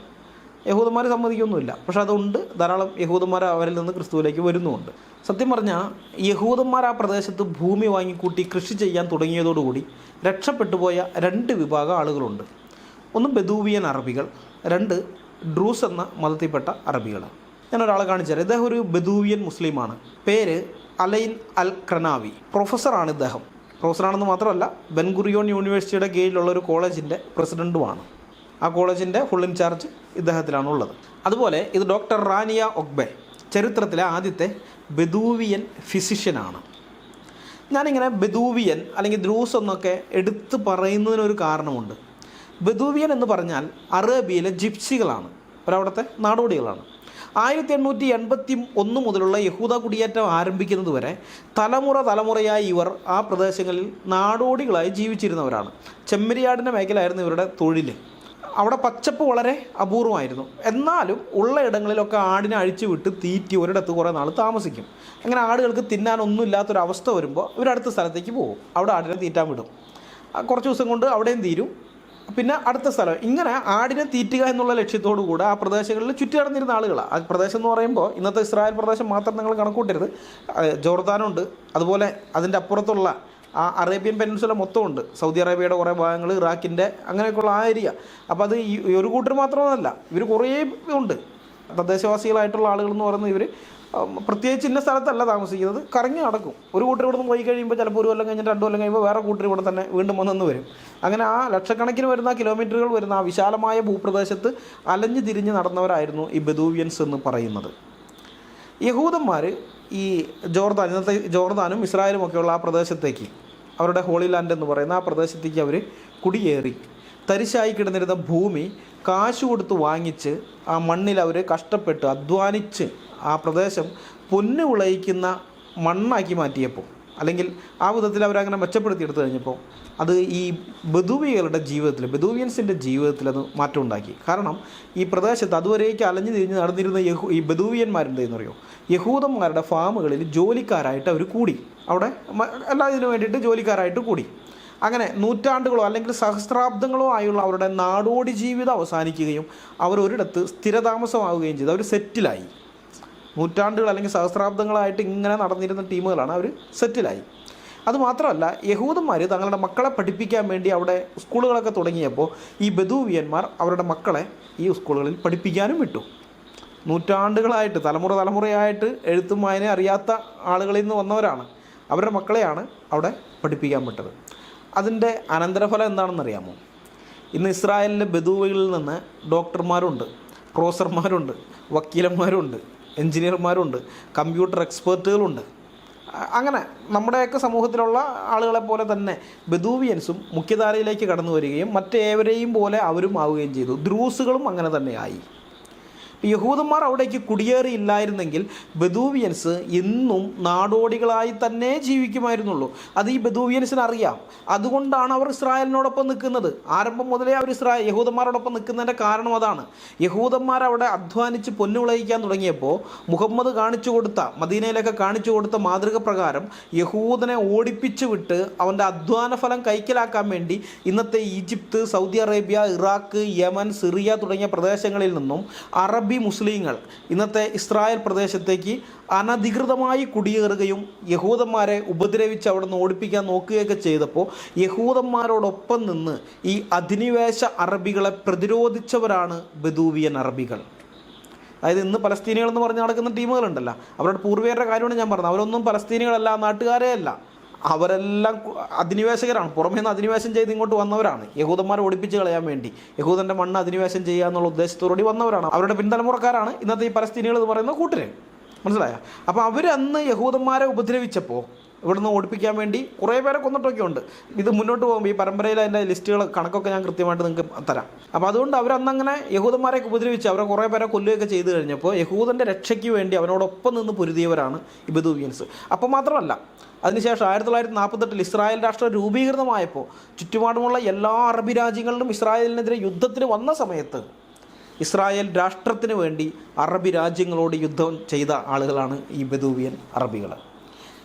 യഹൂദന്മാർ സമ്മതിക്കൊന്നുമില്ല. പക്ഷെ അതുകൊണ്ട് ധാരാളം യഹൂദന്മാർ അവരിൽ നിന്ന് ക്രിസ്തുവിലേക്ക് വരുന്നുമുണ്ട്. സത്യം പറഞ്ഞാൽ യഹൂദന്മാർ ആ പ്രദേശത്ത് ഭൂമി വാങ്ങിക്കൂട്ടി കൃഷി ചെയ്യാൻ തുടങ്ങിയതോടുകൂടി രക്ഷപ്പെട്ടുപോയ 2 വിഭാഗം ആളുകളുണ്ട്. ഒന്ന് ബദൂവിയൻ അറബികൾ, 2 ഡ്രൂസ് എന്ന മതത്തിൽപ്പെട്ട അറബികൾ. ഞാനൊരാളെ കാണിച്ചുതരാം. ഇദ്ദേഹം ഒരു ബദൂവിയൻ മുസ്ലിമാണ്. പേര് അലൈൻ അൽ ഖനാവി. പ്രൊഫസറാണ് ഇദ്ദേഹം. പ്രൊഫസറാണെന്ന് മാത്രമല്ല ബെൻഗുറിയോൺ യൂണിവേഴ്സിറ്റിയുടെ കീഴിലുള്ള ഒരു കോളേജിൻ്റെ പ്രസിഡൻറ്റുമാണ്. ആ കോളേജിൻ്റെ ഫുൾ ഇൻചാർജ് ഇദ്ദേഹത്തിലാണുള്ളത്. അതുപോലെ ഇത് ഡോക്ടർ റാനിയ ഒഗ്ബെ, ചരിത്രത്തിലെ ആദ്യത്തെ ബദൂവിയൻ ഫിസിഷ്യനാണ്. ഞാനിങ്ങനെ ബദൂവിയൻ അല്ലെങ്കിൽ ദ്രൂസ് എന്നൊക്കെ എടുത്ത് പറയുന്നതിനൊരു കാരണമുണ്ട്. ബദൂവിയൻ എന്ന് പറഞ്ഞാൽ അറേബ്യയിലെ ജിപ്സികളാണ്, ഒരവിടുത്തെ നാടോടികളാണ്. 1881 മുതലുള്ള യഹൂദ കുടിയേറ്റം ആരംഭിക്കുന്നത് വരെ തലമുറയായി ഇവർ ആ പ്രദേശങ്ങളിൽ നാടോടികളായി ജീവിച്ചിരുന്നവരാണ്. ചെമ്മരിയാടിൻ്റെ മേഖലയായിരുന്നു ഇവരുടെ തൊഴിൽ. അവിടെ പച്ചപ്പ് വളരെ അപൂർവമായിരുന്നു. എന്നാലും ഉള്ള ഇടങ്ങളിലൊക്കെ ആടിനെ അഴിച്ചു വിട്ട് തീറ്റി ഒരിടത്ത് കുറേ നാൾ താമസിക്കും. അങ്ങനെ ആടുകൾക്ക് തിന്നാനൊന്നും ഇല്ലാത്തൊരവസ്ഥ വരുമ്പോൾ ഇവരടുത്ത സ്ഥലത്തേക്ക് പോകും. അവിടെ ആടിനെ തീറ്റാൻ വിടും. കുറച്ച് ദിവസം കൊണ്ട് അവിടെയും തീരും. പിന്നെ അടുത്ത സ്ഥലം. ഇങ്ങനെ ആടിനെ തീറ്റുക എന്നുള്ള ലക്ഷ്യത്തോടു കൂടെ ആ പ്രദേശങ്ങളിൽ ചുറ്റി നടന്നിരുന്ന ആളുകളാണ്. ആ പ്രദേശം എന്ന് പറയുമ്പോൾ ഇന്നത്തെ ഇസ്രായേൽ പ്രദേശം മാത്രം നിങ്ങൾ കണക്കൂട്ടരുത്. ജോർദാനുണ്ട്, അതുപോലെ അതിൻ്റെ അപ്പുറത്തുള്ള ആ അറേബ്യൻ പെനിൻസുല മൊത്തമുണ്ട്. സൗദി അറേബ്യയുടെ കുറേ ഭാഗങ്ങൾ, ഇറാഖിൻ്റെ അങ്ങനെയൊക്കെയുള്ള ആ ഏരിയ. അപ്പോൾ അത് ഈ ഒരു കൂട്ടർ മാത്രമല്ല, ഇവർ കുറേ ഉണ്ട്. തദ്ദേശവാസികളായിട്ടുള്ള ആളുകൾ എന്ന് പറയുന്നത് ഇവർ പ്രത്യേകിച്ച് ഇന്ന സ്ഥലത്തല്ല താമസിക്കുന്നത്, കറങ്ങി നടക്കും. ഒരു കൂട്ടർ ഇവിടെ നിന്ന് പോയി കഴിയുമ്പോൾ ചിലപ്പോൾ 1 കൊല്ലം കഴിഞ്ഞിട്ട് 2 കൊല്ലം കഴിയുമ്പോൾ വേറെ കൂട്ടർ ഇവിടെ തന്നെ വീണ്ടും വന്നെന്ന് വരും. അങ്ങനെ ആ ലക്ഷക്കണക്കിന് വരുന്ന കിലോമീറ്ററുകൾ വരുന്ന ആ വിശാലമായ ഭൂപ്രദേശത്ത് അലഞ്ഞു തിരിഞ്ഞ് നടന്നവരായിരുന്നു ഈ ബദൂവിയൻസ് എന്ന് പറയുന്നത്. യഹൂദന്മാർ ഈ ഇന്നത്തെ ജോർദാനും ഇസ്രായേലും ഒക്കെയുള്ള ആ പ്രദേശത്തേക്ക്, അവരുടെ ഹോളി ലാൻഡ് എന്ന് പറയുന്ന ആ പ്രദേശത്തേക്ക് അവർ കുടിയേറി. തരിശായി കിടന്നിരുന്ന ഭൂമി കാശ് കൊടുത്ത് വാങ്ങിച്ച് ആ മണ്ണിൽ അവർ കഷ്ടപ്പെട്ട് അധ്വാനിച്ച് ആ പ്രദേശം പൊന്നു വിളയിക്കുന്ന മണ്ണാക്കി മാറ്റിയപ്പോൾ, അല്ലെങ്കിൽ ആ വിധത്തിൽ അവരങ്ങനെ മെച്ചപ്പെടുത്തിയെടുത്തു കഴിഞ്ഞപ്പോൾ അത് ഈ ബദൂവികളുടെ ജീവിതത്തിൽ, ബദൂവിയൻസിൻ്റെ ജീവിതത്തിൽ അത് മാറ്റം ഉണ്ടാക്കി. കാരണം ഈ പ്രദേശത്ത് അതുവരേക്ക് അലഞ്ഞു തിരിഞ്ഞ് നടന്നിരുന്ന ഈ ബദൂവിയന്മാരുണ്ടെന്ന് അറിയോ, യഹൂദന്മാരുടെ ഫാമുകളിൽ ജോലിക്കാരായിട്ട് അവർ കൂടി. അവിടെ എല്ലാ ഇതിനു വേണ്ടിയിട്ട് ജോലിക്കാരായിട്ട് കൂടി. അങ്ങനെ നൂറ്റാണ്ടുകളോ അല്ലെങ്കിൽ സഹസ്രാബ്ദങ്ങളോ ആയുള്ള അവരുടെ നാടോടി ജീവിതം അവസാനിക്കുകയും അവർ ഒരിടത്ത് സ്ഥിരതാമസമാവുകയും ചെയ്തു. അവർ സെറ്റിലായി. നൂറ്റാണ്ടുകൾ അല്ലെങ്കിൽ സഹസ്രാബ്ദങ്ങളായിട്ട് ഇങ്ങനെ നടന്നിരുന്ന ടീമുകളാണ്, അവർ സെറ്റിലായി. അതുമാത്രമല്ല, യഹൂദന്മാർ തങ്ങളുടെ മക്കളെ പഠിപ്പിക്കാൻ വേണ്ടി അവിടെ സ്കൂളുകളൊക്കെ തുടങ്ങിയപ്പോൾ ഈ ബദൂവിയന്മാർ അവരുടെ മക്കളെ ഈ സ്കൂളുകളിൽ പഠിപ്പിക്കാനും വിട്ടു. നൂറ്റാണ്ടുകളായിട്ട് തലമുറയായിട്ട് എഴുത്തും വായന അറിയാത്ത ആളുകളിൽ നിന്ന് വന്നവരാണ്. അവരുടെ മക്കളെയാണ് അവിടെ പഠിപ്പിക്കാൻ വിട്ടത്. അതിൻ്റെ അനന്തരഫലം എന്താണെന്നറിയാമോ? ഇന്ന് ഇസ്രായേലിലെ ബദൂവികളിൽ നിന്ന് ഡോക്ടർമാരുണ്ട്, പ്രൊഫസർമാരുണ്ട്, വക്കീലന്മാരുണ്ട്, എൻജിനീയർമാരുണ്ട്, കമ്പ്യൂട്ടർ എക്സ്പേർട്ടുകളുണ്ട്. അങ്ങനെ നമ്മുടെയൊക്കെ സമൂഹത്തിലുള്ള ആളുകളെ പോലെ തന്നെ ബദൂവിയൻസും മുഖ്യധാരയിലേക്ക് കടന്നു വരികയും മറ്റേവരെയും പോലെ അവരും ആവുകയും ചെയ്തു. ദ്രൂസുകളും അങ്ങനെ തന്നെയായി. യഹൂദന്മാർ അവിടേക്ക് കുടിയേറിയില്ലായിരുന്നെങ്കിൽ ബദൂവിയൻസ് ഇന്നും നാടോടികളായി തന്നെ ജീവിക്കുമായിരുന്നുള്ളൂ. അത് ഈ ബദൂവിയൻസിന് അറിയാം. അതുകൊണ്ടാണ് അവർ ഇസ്രായേലിനോടൊപ്പം നിൽക്കുന്നത്. ആരംഭം മുതലേ അവർ യഹൂദന്മാരോടൊപ്പം നിൽക്കുന്നതിൻ്റെ കാരണം അതാണ്. യഹൂദന്മാർ അവിടെ അധ്വാനിച്ച് പൊന്നു വിളയിക്കാൻ തുടങ്ങിയപ്പോൾ മുഹമ്മദ് കാണിച്ചു കൊടുത്ത, മദീനയിലൊക്കെ കാണിച്ചു കൊടുത്ത മാതൃക പ്രകാരം യഹൂദനെ ഓടിപ്പിച്ചു വിട്ട് അവൻ്റെ അധ്വാന ഫലം കൈക്കലാക്കാൻ വേണ്ടി ഇന്നത്തെ Egypt, Saudi Arabia, Iraq, Yemen, Syria തുടങ്ങിയ പ്രദേശങ്ങളിൽ നിന്നും അറബി മുസ്ലിങ്ങൾ ഇന്നത്തെ ഇസ്രായേൽ പ്രദേശത്തേക്ക് അനധികൃതമായി കുടിയേറുകയും യഹൂദന്മാരെ ഉപദ്രവിച്ച് അവിടെ നിന്ന് ഓടിപ്പിക്കാൻ നോക്കുകയൊക്കെ ചെയ്തപ്പോൾ യഹൂദന്മാരോടൊപ്പം നിന്ന് ഈ അധിനിവേശ അറബികളെ പ്രതിരോധിച്ചവരാണ് ബദൂവിയൻ അറബികൾ. അതായത് ഇന്ന് പലസ്തീനികൾ എന്ന് പറഞ്ഞ് നടക്കുന്ന ടീമുകളുണ്ടല്ലോ, അവരുടെ പൂർവികരുടെ കാര്യമാണ് ഞാൻ പറഞ്ഞത്. അവരൊന്നും പലസ്തീനികളല്ല, നാട്ടുകാരേ അല്ല, അവരെല്ലാം അധിനിവേശകരാണ്. പുറമേ നിന്ന് അധിനിവേശം ചെയ്ത് ഇങ്ങോട്ട് വന്നവരാണ്. യഹൂദന്മാരെ ഒളിപ്പിച്ച് കളയാൻ വേണ്ടി യഹൂദൻ്റെ മണ്ണ് അധിനിവേശം ചെയ്യുക എന്നുള്ള ഉദ്ദേശത്തോടുകൂടി വന്നവരാണ്. അവരുടെ പിൻതലമുറക്കാരാണ് ഇന്നത്തെ ഈ പലസ്തീനികൾ എന്ന് പറയുന്ന കൂട്ടര്. മനസ്സിലായ? അപ്പോൾ അവരന്ന് യഹൂദന്മാരെ ഉപദ്രവിച്ചപ്പോൾ ഇവിടുന്ന് ഓടിപ്പിക്കാൻ വേണ്ടി കുറേ പേരെ കൊന്നിട്ടൊക്കെ ഉണ്ട്. ഇത് മുന്നോട്ട് പോകുമ്പോൾ ഈ പരമ്പരയിൽ അതിൻ്റെ ലിസ്റ്റുകൾ കണക്കൊക്കെ ഞാൻ കൃത്യമായിട്ട് നിങ്ങൾക്ക് തരാം. അപ്പോൾ അതുകൊണ്ട് അവരന്നങ്ങനെ യഹൂദന്മാരെ ഉപദ്രവിച്ച് അവരെ കുറേ പേരെ കൊല്ലുകയൊക്കെ ചെയ്ത് കഴിഞ്ഞപ്പോൾ യഹൂദൻ്റെ രക്ഷയ്ക്ക് വേണ്ടി അവനോടൊപ്പം നിന്ന് പൊരുതിയവരാണ് ഈ ബദൂവിയൻസ്. അപ്പോൾ മാത്രമല്ല, അതിനുശേഷം 1948 ഇസ്രായേൽ രാഷ്ട്രം രൂപീകൃതമായപ്പോൾ ചുറ്റുപാടുമുള്ള എല്ലാ അറബി രാജ്യങ്ങളിലും ഇസ്രായേലിനെതിരെ യുദ്ധത്തിന് വന്ന സമയത്ത് ഇസ്രായേൽ രാഷ്ട്രത്തിന് വേണ്ടി അറബി രാജ്യങ്ങളോട് യുദ്ധം ചെയ്ത ആളുകളാണ് ഈ ബദൂവിയൻ അറബികൾ.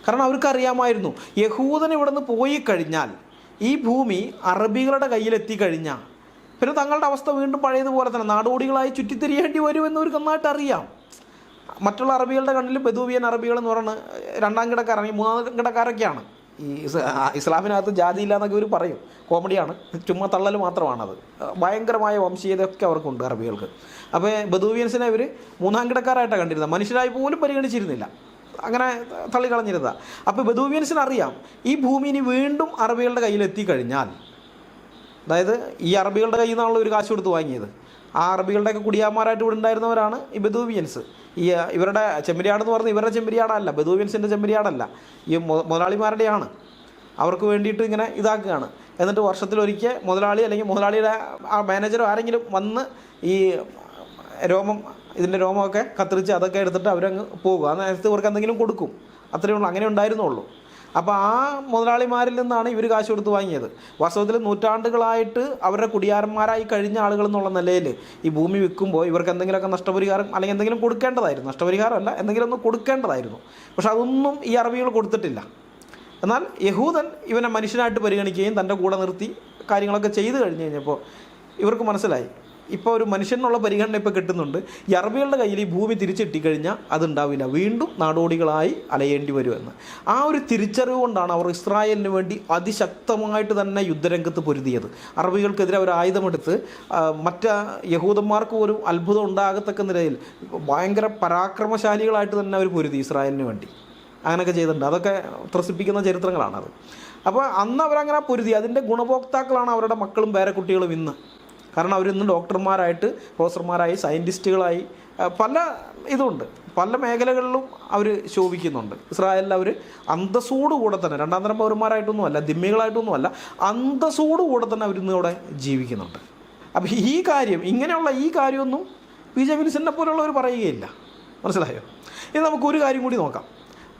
കാരണം അവർക്കറിയാമായിരുന്നു യഹൂദൻ ഇവിടെ നിന്ന് പോയി കഴിഞ്ഞാൽ, ഈ ഭൂമി അറബികളുടെ കയ്യിലെത്തിക്കഴിഞ്ഞാൽ പിന്നെ തങ്ങളുടെ അവസ്ഥ വീണ്ടും പഴയതുപോലെ തന്നെ നാടോടികളായി ചുറ്റിത്തിരിയേണ്ടി വരുമെന്ന് അവർക്ക് നന്നായിട്ട് അറിയാം. മറ്റുള്ള അറബികളുടെ കണ്ണിൽ ബദൂവിയൻ അറബികൾ എന്ന് പറയുന്നത് രണ്ടാം കിടക്കാരാണെങ്കിൽ മൂന്നാം കിടക്കാരൊക്കെയാണ്. ഈ ഇസ്ലാമിനകത്ത് ജാതിയില്ല എന്നൊക്കെ ഇവർ പറയും, കോമഡിയാണ്, ചുമ്മാ തള്ളൽ മാത്രമാണത്. ഭയങ്കരമായ വംശീയതയൊക്കെ അവർക്കുണ്ട് അറബികൾക്ക്. അപ്പോൾ ബദൂവിയൻസിനെ ഇവർ മൂന്നാം കിടക്കാരായിട്ടാണ് കണ്ടിരുന്നത്, മനുഷ്യരായി പോലും പരിഗണിച്ചിരുന്നില്ല, അങ്ങനെ തള്ളിക്കളഞ്ഞിരുന്ന. അപ്പോൾ ബദൂവിയൻസിന് അറിയാം ഈ ഭൂമി ഇനി വീണ്ടും അറബികളുടെ കയ്യിലെത്തിക്കഴിഞ്ഞാൽ, അതായത് ഈ അറബികളുടെ കയ്യിൽ നിന്നാണല്ലോ ഒരു കാശ് കൊടുത്ത് വാങ്ങിയത്, ആ അറബികളുടെയൊക്കെ കുടിയാന്മാരായിട്ട് ഇവിടെ ഉണ്ടായിരുന്നവരാണ് ഈ ബദൂവിയൻസ്. ഈ ഇവരുടെ ചെമ്മരിയാടെന്ന് പറഞ്ഞാൽ ഇവരുടെ ചെമ്മരിയാടല്ല, ബദൂവിയൻസിൻ്റെ ചെമ്മരിയാടല്ല, ഈ മുതലാളിമാരുടെയാണ്. അവർക്ക് വേണ്ടിയിട്ട് ഇങ്ങനെ ഇതാക്കുകയാണ്. എന്നിട്ട് വർഷത്തിലൊരിക്കൽ മുതലാളി അല്ലെങ്കിൽ മുതലാളിയുടെ ആ മാനേജറോ ആരെങ്കിലും വന്ന് ഈ ഇതിൻ്റെ രോമമൊക്കെ കത്തിരിച്ച് അതൊക്കെ എടുത്തിട്ട് അവരങ്ങ് പോകുക. ആ നേരത്തെ ഇവർക്ക് എന്തെങ്കിലും കൊടുക്കും, അത്രയേ ഉള്ളൂ, അങ്ങനെ ഉണ്ടായിരുന്നുള്ളൂ. അപ്പോൾ ആ മുതലാളിമാരിൽ നിന്നാണ് ഇവർ കാശ് കൊടുത്ത് വാങ്ങിയത്. വാസ്തവത്തിൽ നൂറ്റാണ്ടുകളായിട്ട് അവരുടെ കുടിയാരന്മാരായി കഴിഞ്ഞ ആളുകൾ എന്നുള്ള നിലയിൽ ഈ ഭൂമി വിൽക്കുമ്പോൾ ഇവർക്ക് എന്തെങ്കിലുമൊക്കെ നഷ്ടപരിഹാരം അല്ലെങ്കിൽ എന്തെങ്കിലും കൊടുക്കേണ്ടതായിരുന്നു. നഷ്ടപരിഹാരമല്ല, എന്തെങ്കിലും ഒന്ന് കൊടുക്കേണ്ടതായിരുന്നു. പക്ഷെ അതൊന്നും ഈ അറബികൾ കൊടുത്തിട്ടില്ല. എന്നാൽ യഹൂദൻ ഇവനെ മനുഷ്യനായിട്ട് പരിഗണിക്കുകയും തൻ്റെ കൂടെ നിർത്തി കാര്യങ്ങളൊക്കെ ചെയ്തു കഴിഞ്ഞ് കഴിഞ്ഞപ്പോൾ ഇവർക്ക് മനസ്സിലായി ഇപ്പോൾ ഒരു മനുഷ്യനുള്ള പരിഗണന ഇപ്പോൾ കിട്ടുന്നുണ്ട്. ഈ അറബികളുടെ കയ്യിൽ ഈ ഭൂമി തിരിച്ചെത്തിക്കഴിഞ്ഞാൽ അതുണ്ടാവില്ല, വീണ്ടും നാടോടികളായി അലയേണ്ടി വരുമെന്ന്. ആ ഒരു തിരിച്ചറിവ് കൊണ്ടാണ് അവർ ഇസ്രായേലിന് വേണ്ടി അതിശക്തമായിട്ട് തന്നെ യുദ്ധരംഗത്ത് പൊരുതിയത്. അറബികൾക്കെതിരെ അവർ ആയുധമെടുത്ത് മറ്റ് യഹൂദന്മാർക്ക് ഒരു അത്ഭുതം ഉണ്ടാകത്തക്ക നിലയിൽ ഭയങ്കര പരാക്രമശാലികളായിട്ട് തന്നെ അവർ പൊരുതി ഇസ്രായേലിന് വേണ്ടി. അങ്ങനെയൊക്കെ ചെയ്തിട്ടുണ്ട്. അതൊക്കെ ത്രസിപ്പിക്കുന്ന ചരിത്രങ്ങളാണത്. അപ്പോൾ അന്ന് അവരങ്ങനെ പൊരുതി. അതിൻ്റെ ഗുണഭോക്താക്കളാണ് അവരുടെ മക്കളും പേരക്കുട്ടികളും ഇന്ന്. കാരണം അവരിന്ന് ഡോക്ടർമാരായിട്ട്, പ്രൊഫസർമാരായി, സയൻറ്റിസ്റ്റുകളായി പല ഇതുണ്ട്, പല മേഖലകളിലും അവർ ശോഭിക്കുന്നുണ്ട്. ഇസ്രായേലിൽ അവർ അന്തസ്സോടുകൂടെ തന്നെ, രണ്ടാം തരം പൗരന്മാരായിട്ടൊന്നുമല്ല, ദിമ്മികളായിട്ടൊന്നുമല്ല, അന്തസ്സോടുകൂടെ തന്നെ അവരിന്ന് ഇവിടെ ജീവിക്കുന്നുണ്ട്. അപ്പോൾ ഈ കാര്യം, ഇങ്ങനെയുള്ള ഈ കാര്യമൊന്നും പി ജെ വിൻസെൻ്റിനെ പോലുള്ളവർ പറയുകയില്ല. മനസ്സിലായോ? ഇനി നമുക്കൊരു കാര്യം കൂടി നോക്കാം.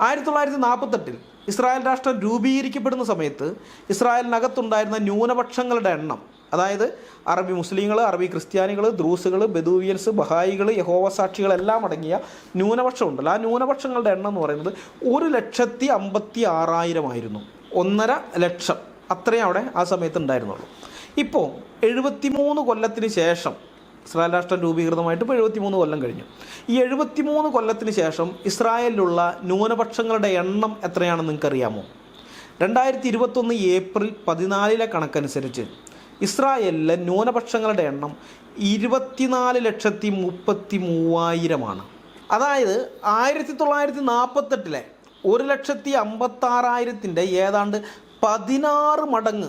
1948 ഇസ്രായേൽ രാഷ്ട്രം രൂപീകരിക്കപ്പെടുന്ന സമയത്ത് ഇസ്രായേലിനകത്തുണ്ടായിരുന്ന ന്യൂനപക്ഷങ്ങളുടെ എണ്ണം, അതായത് അറബി മുസ്ലിങ്ങൾ, അറബി ക്രിസ്ത്യാനികൾ, ദ്രൂസുകൾ, ബദൂവിയൻസ്, ബഹായികൾ, യഹോവ സാക്ഷികളെല്ലാം അടങ്ങിയ ന്യൂനപക്ഷം ഉണ്ടല്ലോ, ആ ന്യൂനപക്ഷങ്ങളുടെ എണ്ണം എന്ന് പറയുന്നത് 1,56,000 ആയിരുന്നു. 1.5 ലക്ഷം അത്രയും അവിടെ ആ സമയത്ത് ഉണ്ടായിരുന്നുള്ളൂ. ഇപ്പോൾ 73 കൊല്ലത്തിന് ശേഷം ഇസ്രായേൽ രാഷ്ട്രം രൂപീകൃതമായിട്ട് ഇപ്പോൾ 73 കൊല്ലം കഴിഞ്ഞു. ഈ 73 കൊല്ലത്തിന് ശേഷം ഇസ്രായേലിലുള്ള ന്യൂനപക്ഷങ്ങളുടെ എണ്ണം എത്രയാണെന്ന് നിങ്ങൾക്കറിയാമോ? 2021 ഏപ്രിൽ 14 കണക്കനുസരിച്ച് ഇസ്രായേലിലെ ന്യൂനപക്ഷങ്ങളുടെ എണ്ണം 24,33,000 അതായത് 1948 1,56,000 ഏതാണ്ട് 16 മടങ്ങ്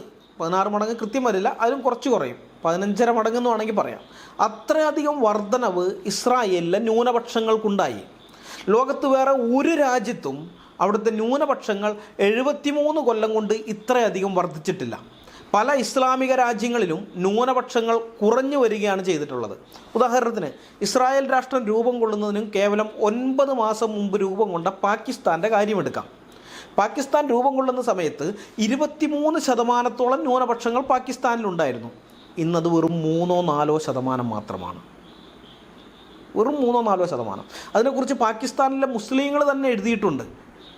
കൃത്യം വരില്ല, അതിലും കുറച്ച് കുറയും, 15.5 മടങ്ങ് എന്ന് വേണമെങ്കിൽ പറയാം. അത്രയധികം വർധനവ് ഇസ്രായേലിലെ ന്യൂനപക്ഷങ്ങൾക്കുണ്ടായി. ലോകത്ത് വേറെ ഒരു രാജ്യത്തും അവിടുത്തെ ന്യൂനപക്ഷങ്ങൾ 73 കൊല്ലം കൊണ്ട് ഇത്രയധികം വർദ്ധിച്ചിട്ടില്ല. പല ഇസ്ലാമിക രാജ്യങ്ങളിലും ന്യൂനപക്ഷങ്ങൾ കുറഞ്ഞു വരികയാണ് ചെയ്തിട്ടുള്ളത്. ഉദാഹരണത്തിന് ഇസ്രായേൽ രാഷ്ട്രം രൂപം കൊള്ളുന്നതിനും കേവലം 9 മാസം മുമ്പ് രൂപം കൊണ്ട പാകിസ്ഥാൻ്റെ കാര്യമെടുക്കാം. പാകിസ്ഥാൻ രൂപം കൊള്ളുന്ന സമയത്ത് 23% ന്യൂനപക്ഷങ്ങൾ പാകിസ്ഥാനിലുണ്ടായിരുന്നു. ഇന്നത് വെറും 3-4% മാത്രമാണ്. വെറും 3-4%. അതിനെക്കുറിച്ച് പാകിസ്ഥാനിലെ മുസ്ലിങ്ങൾ തന്നെ എഴുതിയിട്ടുണ്ട്.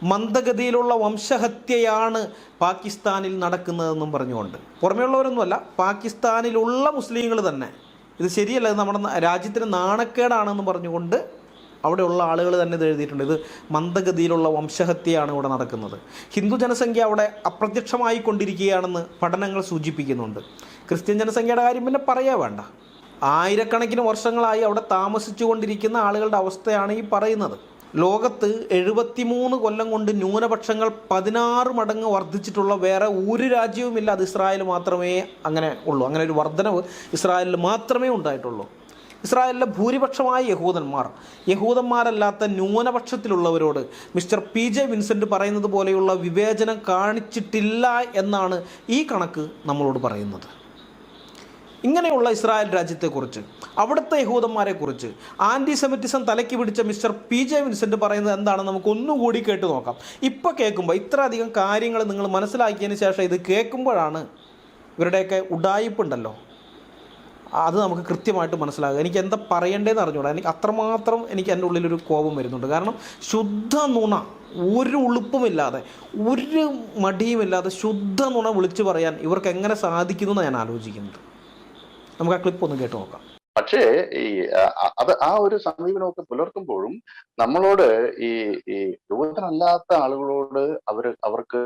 മന്ദഗതിയിലുള്ള വംശഹത്യയാണ് പാകിസ്ഥാനിൽ നടക്കുന്നതെന്നും പറഞ്ഞുകൊണ്ട്. പുറമെയുള്ളവരൊന്നുമല്ല, പാകിസ്ഥാനിലുള്ള മുസ്ലിങ്ങൾ തന്നെ ഇത് ശരിയല്ല, ഇത് നമ്മുടെ രാജ്യത്തിന് നാണക്കേടാണെന്ന് പറഞ്ഞുകൊണ്ട് അവിടെയുള്ള ആളുകൾ തന്നെ ഇത് എഴുതിയിട്ടുണ്ട്. ഇത് മന്ദഗതിയിലുള്ള വംശഹത്യയാണ് ഇവിടെ നടക്കുന്നത്. ഹിന്ദു ജനസംഖ്യ അവിടെ അപ്രത്യക്ഷമായി കൊണ്ടിരിക്കുകയാണെന്ന് പഠനങ്ങൾ സൂചിപ്പിക്കുന്നുണ്ട്. ക്രിസ്ത്യൻ ജനസംഖ്യയുടെ കാര്യം പിന്നെ പറയാ വേണ്ട. ആയിരക്കണക്കിന് വർഷങ്ങളായി അവിടെ താമസിച്ചു കൊണ്ടിരിക്കുന്ന ആളുകളുടെ അവസ്ഥയാണ് ഈ പറയുന്നത്. ലോകത്ത് 73 കൊല്ലം കൊണ്ട് ന്യൂനപക്ഷങ്ങൾ 16 മടങ്ങ് വർദ്ധിച്ചിട്ടുള്ള വേറെ ഒരു രാജ്യവുമില്ല. അത് ഇസ്രായേൽ മാത്രമേ അങ്ങനെ ഉള്ളൂ. അങ്ങനെ ഒരു വർധനവ് ഇസ്രായേലിൽ മാത്രമേ ഉണ്ടായിട്ടുള്ളൂ. ഇസ്രായേലിലെ ഭൂരിപക്ഷമായ യഹൂദന്മാരല്ലാത്ത ന്യൂനപക്ഷത്തിലുള്ളവരോട് മിസ്റ്റർ PJ വിൻസെൻ്റ് പറയുന്നത് പോലെയുള്ള വിവേചനം കാണിച്ചിട്ടില്ല എന്നാണ് ഈ കണക്ക് നമ്മളോട് പറയുന്നത്. ഇങ്ങനെയുള്ള ഇസ്രായേൽ രാജ്യത്തെക്കുറിച്ച്, അവിടുത്തെ യഹൂദന്മാരെക്കുറിച്ച് ആൻറ്റിസെമിറ്റിസം തലയ്ക്ക് പിടിച്ച മിസ്റ്റർ PJ വിൻസെൻ്റ് പറയുന്നത് എന്താണെന്ന് നമുക്ക് ഒന്നുകൂടി കേട്ടു നോക്കാം. ഇപ്പോൾ കേൾക്കുമ്പോൾ ഇത്രയധികം കാര്യങ്ങൾ നിങ്ങൾ മനസ്സിലാക്കിയതിന് ശേഷം ഇത് കേൾക്കുമ്പോഴാണ് ഇവരുടെയൊക്കെ ഉഡായിപ്പുണ്ടല്ലോ അത് നമുക്ക് കൃത്യമായിട്ട് മനസ്സിലാകുക. എനിക്ക് എന്താ പറയേണ്ടതെന്ന് അറിഞ്ഞൂടാ. അത്രമാത്രം എൻ്റെ ഉള്ളിലൊരു കോപം വരുന്നുണ്ട്. കാരണം ശുദ്ധ നുണ, ഒരു ഉളുപ്പുമില്ലാതെ, ഒരു മടിയുമില്ലാതെ ശുദ്ധ നുണ വിളിച്ചു പറയാൻ ഇവർക്ക് എങ്ങനെ സാധിക്കുന്നു എന്ന് ഞാൻ ആലോചിക്കുന്നുണ്ട്. നമുക്ക് ആ ക്ലിപ്പ് ഒന്ന് കേട്ട് നോക്കാം. പക്ഷേ ആ ഒരു സമീപനമൊക്കെ പുലർത്തുമ്പോഴും നമ്മളോട് ഈ യുവതനല്ലാത്ത ആളുകളോട് അവർക്ക്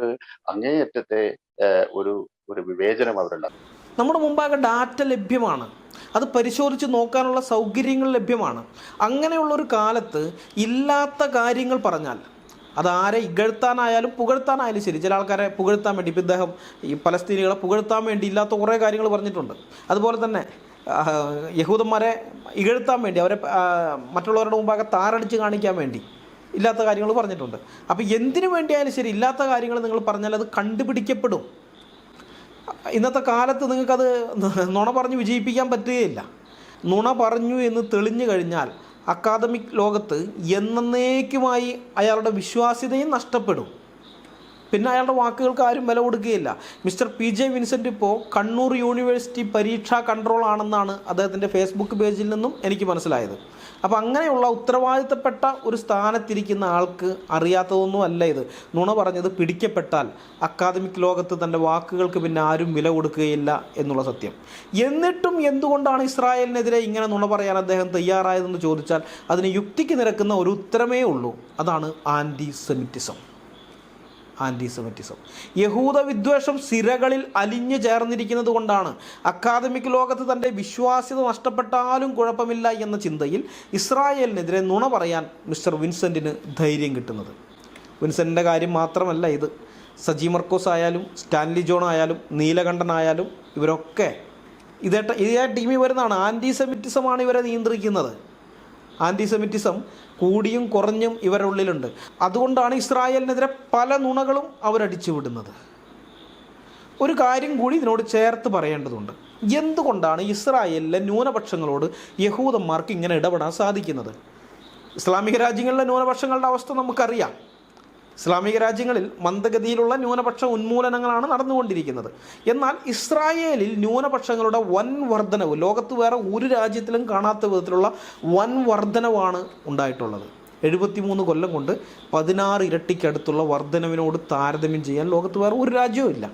അങ്ങേയറ്റത്തെ ഒരു വിവേചനം അവരുണ്ടാകും. നമ്മുടെ മുമ്പാകെ ഡാറ്റ ലഭ്യമാണ്, അത് പരിശോധിച്ച് നോക്കാനുള്ള സൗകര്യങ്ങൾ ലഭ്യമാണ്. അങ്ങനെയുള്ളൊരു കാലത്ത് ഇല്ലാത്ത കാര്യങ്ങൾ പറഞ്ഞാൽ അതാരെ ഇകഴ്ത്താനായാലും പുകഴ്ത്താനായാലും ശരി. ചില ആൾക്കാരെ പുകഴ്ത്താൻ വേണ്ടി, ഇപ്പം ഇദ്ദേഹം ഈ പലസ്തീനികളെ പുകഴ്ത്താൻ വേണ്ടി ഇല്ലാത്ത കുറേ കാര്യങ്ങൾ പറഞ്ഞിട്ടുണ്ട്. അതുപോലെ തന്നെ യഹൂദന്മാരെ ഇകഴ്ത്താൻ വേണ്ടി, അവരെ മറ്റുള്ളവരുടെ മുമ്പാകെ താറടിച്ച് കാണിക്കാൻ വേണ്ടി ഇല്ലാത്ത കാര്യങ്ങൾ പറഞ്ഞിട്ടുണ്ട്. അപ്പോൾ എന്തിനു വേണ്ടിയായാലും ശരി, ഇല്ലാത്ത കാര്യങ്ങൾ നിങ്ങൾ പറഞ്ഞാൽ അത് കണ്ടുപിടിക്കപ്പെടും. ഇന്നത്തെ കാലത്ത് നിങ്ങൾക്കത് നുണ പറഞ്ഞ് വിജയിപ്പിക്കാൻ പറ്റുകയില്ല. നുണ പറഞ്ഞു എന്ന് തെളിഞ്ഞു കഴിഞ്ഞാൽ അക്കാദമിക് ലോകത്ത് എന്നേക്കുമായി അയാളുടെ വിശ്വാസ്യതയും നഷ്ടപ്പെടും. പിന്നെ അയാളുടെ വാക്കുകൾക്ക് ആരും വില കൊടുക്കുകയില്ല. മിസ്റ്റർ PJ വിൻസെൻ്റ് ഇപ്പോൾ കണ്ണൂർ യൂണിവേഴ്സിറ്റി പരീക്ഷാ കൺട്രോൾ ആണെന്നാണ് അദ്ദേഹത്തിൻ്റെ ഫേസ്ബുക്ക് പേജിൽ നിന്നും എനിക്ക് മനസ്സിലായത്. അപ്പോൾ അങ്ങനെയുള്ള ഉത്തരവാദിത്തപ്പെട്ട ഒരു സ്ഥാനത്തിരിക്കുന്ന ആൾക്ക് അറിയാത്തതൊന്നും അല്ല ഇത്. നുണ പറഞ്ഞത് പിടിക്കപ്പെട്ടാൽ അക്കാദമിക് ലോകത്ത് തൻ്റെ വാക്കുകൾക്ക് പിന്നെ ആരും വില കൊടുക്കുകയില്ല എന്നുള്ള സത്യം. എന്നിട്ടും എന്തുകൊണ്ടാണ് ഇസ്രായേലിനെതിരെ ഇങ്ങനെ നുണ പറയാൻ അദ്ദേഹം തയ്യാറായതെന്ന് ചോദിച്ചാൽ അതിന് യുക്തിക്ക് നിരക്കുന്ന ഒരു ഉത്തരമേ ഉള്ളൂ. അതാണ് ആൻറ്റിസെമിറ്റിസം. യഹൂദ വിദ്വേഷം സിരകളിൽ അലിഞ്ഞു ചേർന്നിരിക്കുന്നത് കൊണ്ടാണ് അക്കാദമിക് ലോകത്ത് തൻ്റെ വിശ്വാസ്യത നഷ്ടപ്പെട്ടാലും കുഴപ്പമില്ല എന്ന ചിന്തയിൽ ഇസ്രായേലിനെതിരെ നുണ പറയാൻ മിസ്റ്റർ വിൻസെൻറ്റിന് ധൈര്യം കിട്ടുന്നത്. വിൻസെൻറ്റിൻ്റെ കാര്യം മാത്രമല്ല ഇത്. സജി മർക്കോസ് ആയാലും സ്റ്റാൻലി ജോൺ ആയാലും നീലകണ്ഠനായാലും ഇവരൊക്കെ ഇതേ ടീമിൽ വരുന്നതാണ്. ആൻറ്റിസെമിറ്റിസമാണ് ഇവരെ നിയന്ത്രിക്കുന്നത്. ആൻറ്റിസെമിറ്റിസം കൂടിയും കുറഞ്ഞും ഇവരുടെ ഉള്ളിലുണ്ട്. അതുകൊണ്ടാണ് ഇസ്രായേലിനെതിരെ പല നുണകളും അവരടിച്ചു വിടുന്നത്. ഒരു കാര്യം കൂടി ഇതിനോട് ചേർത്ത് പറയേണ്ടതുണ്ട്. എന്തുകൊണ്ടാണ് ഇസ്രായേലിലെ ന്യൂനപക്ഷങ്ങളോട് യഹൂദന്മാർക്ക് ഇങ്ങനെ ഇടപെടാൻ സാധിക്കുന്നത്? ഇസ്ലാമിക രാജ്യങ്ങളിലെ ന്യൂനപക്ഷങ്ങളുടെ അവസ്ഥ നമുക്കറിയാം. ഇസ്ലാമിക രാജ്യങ്ങളിൽ മന്ദഗതിയിലുള്ള ന്യൂനപക്ഷ ഉന്മൂലനങ്ങളാണ് നടന്നുകൊണ്ടിരിക്കുന്നത്. എന്നാൽ ഇസ്രായേലിൽ ന്യൂനപക്ഷങ്ങളുടെ വൻ വർധനവ് ലോകത്ത് വേറെ ഒരു രാജ്യത്തിലും കാണാത്ത വിധത്തിലുള്ള വൻ വർധനവാണ് ഉണ്ടായിട്ടുള്ളത്. 73 കൊല്ലം കൊണ്ട് 16 ഇരട്ടിക്കടുത്തുള്ള വർധനവിനോട് താരതമ്യം ചെയ്യാൻ ലോകത്ത് വേറെ ഒരു രാജ്യവും ഇല്ല.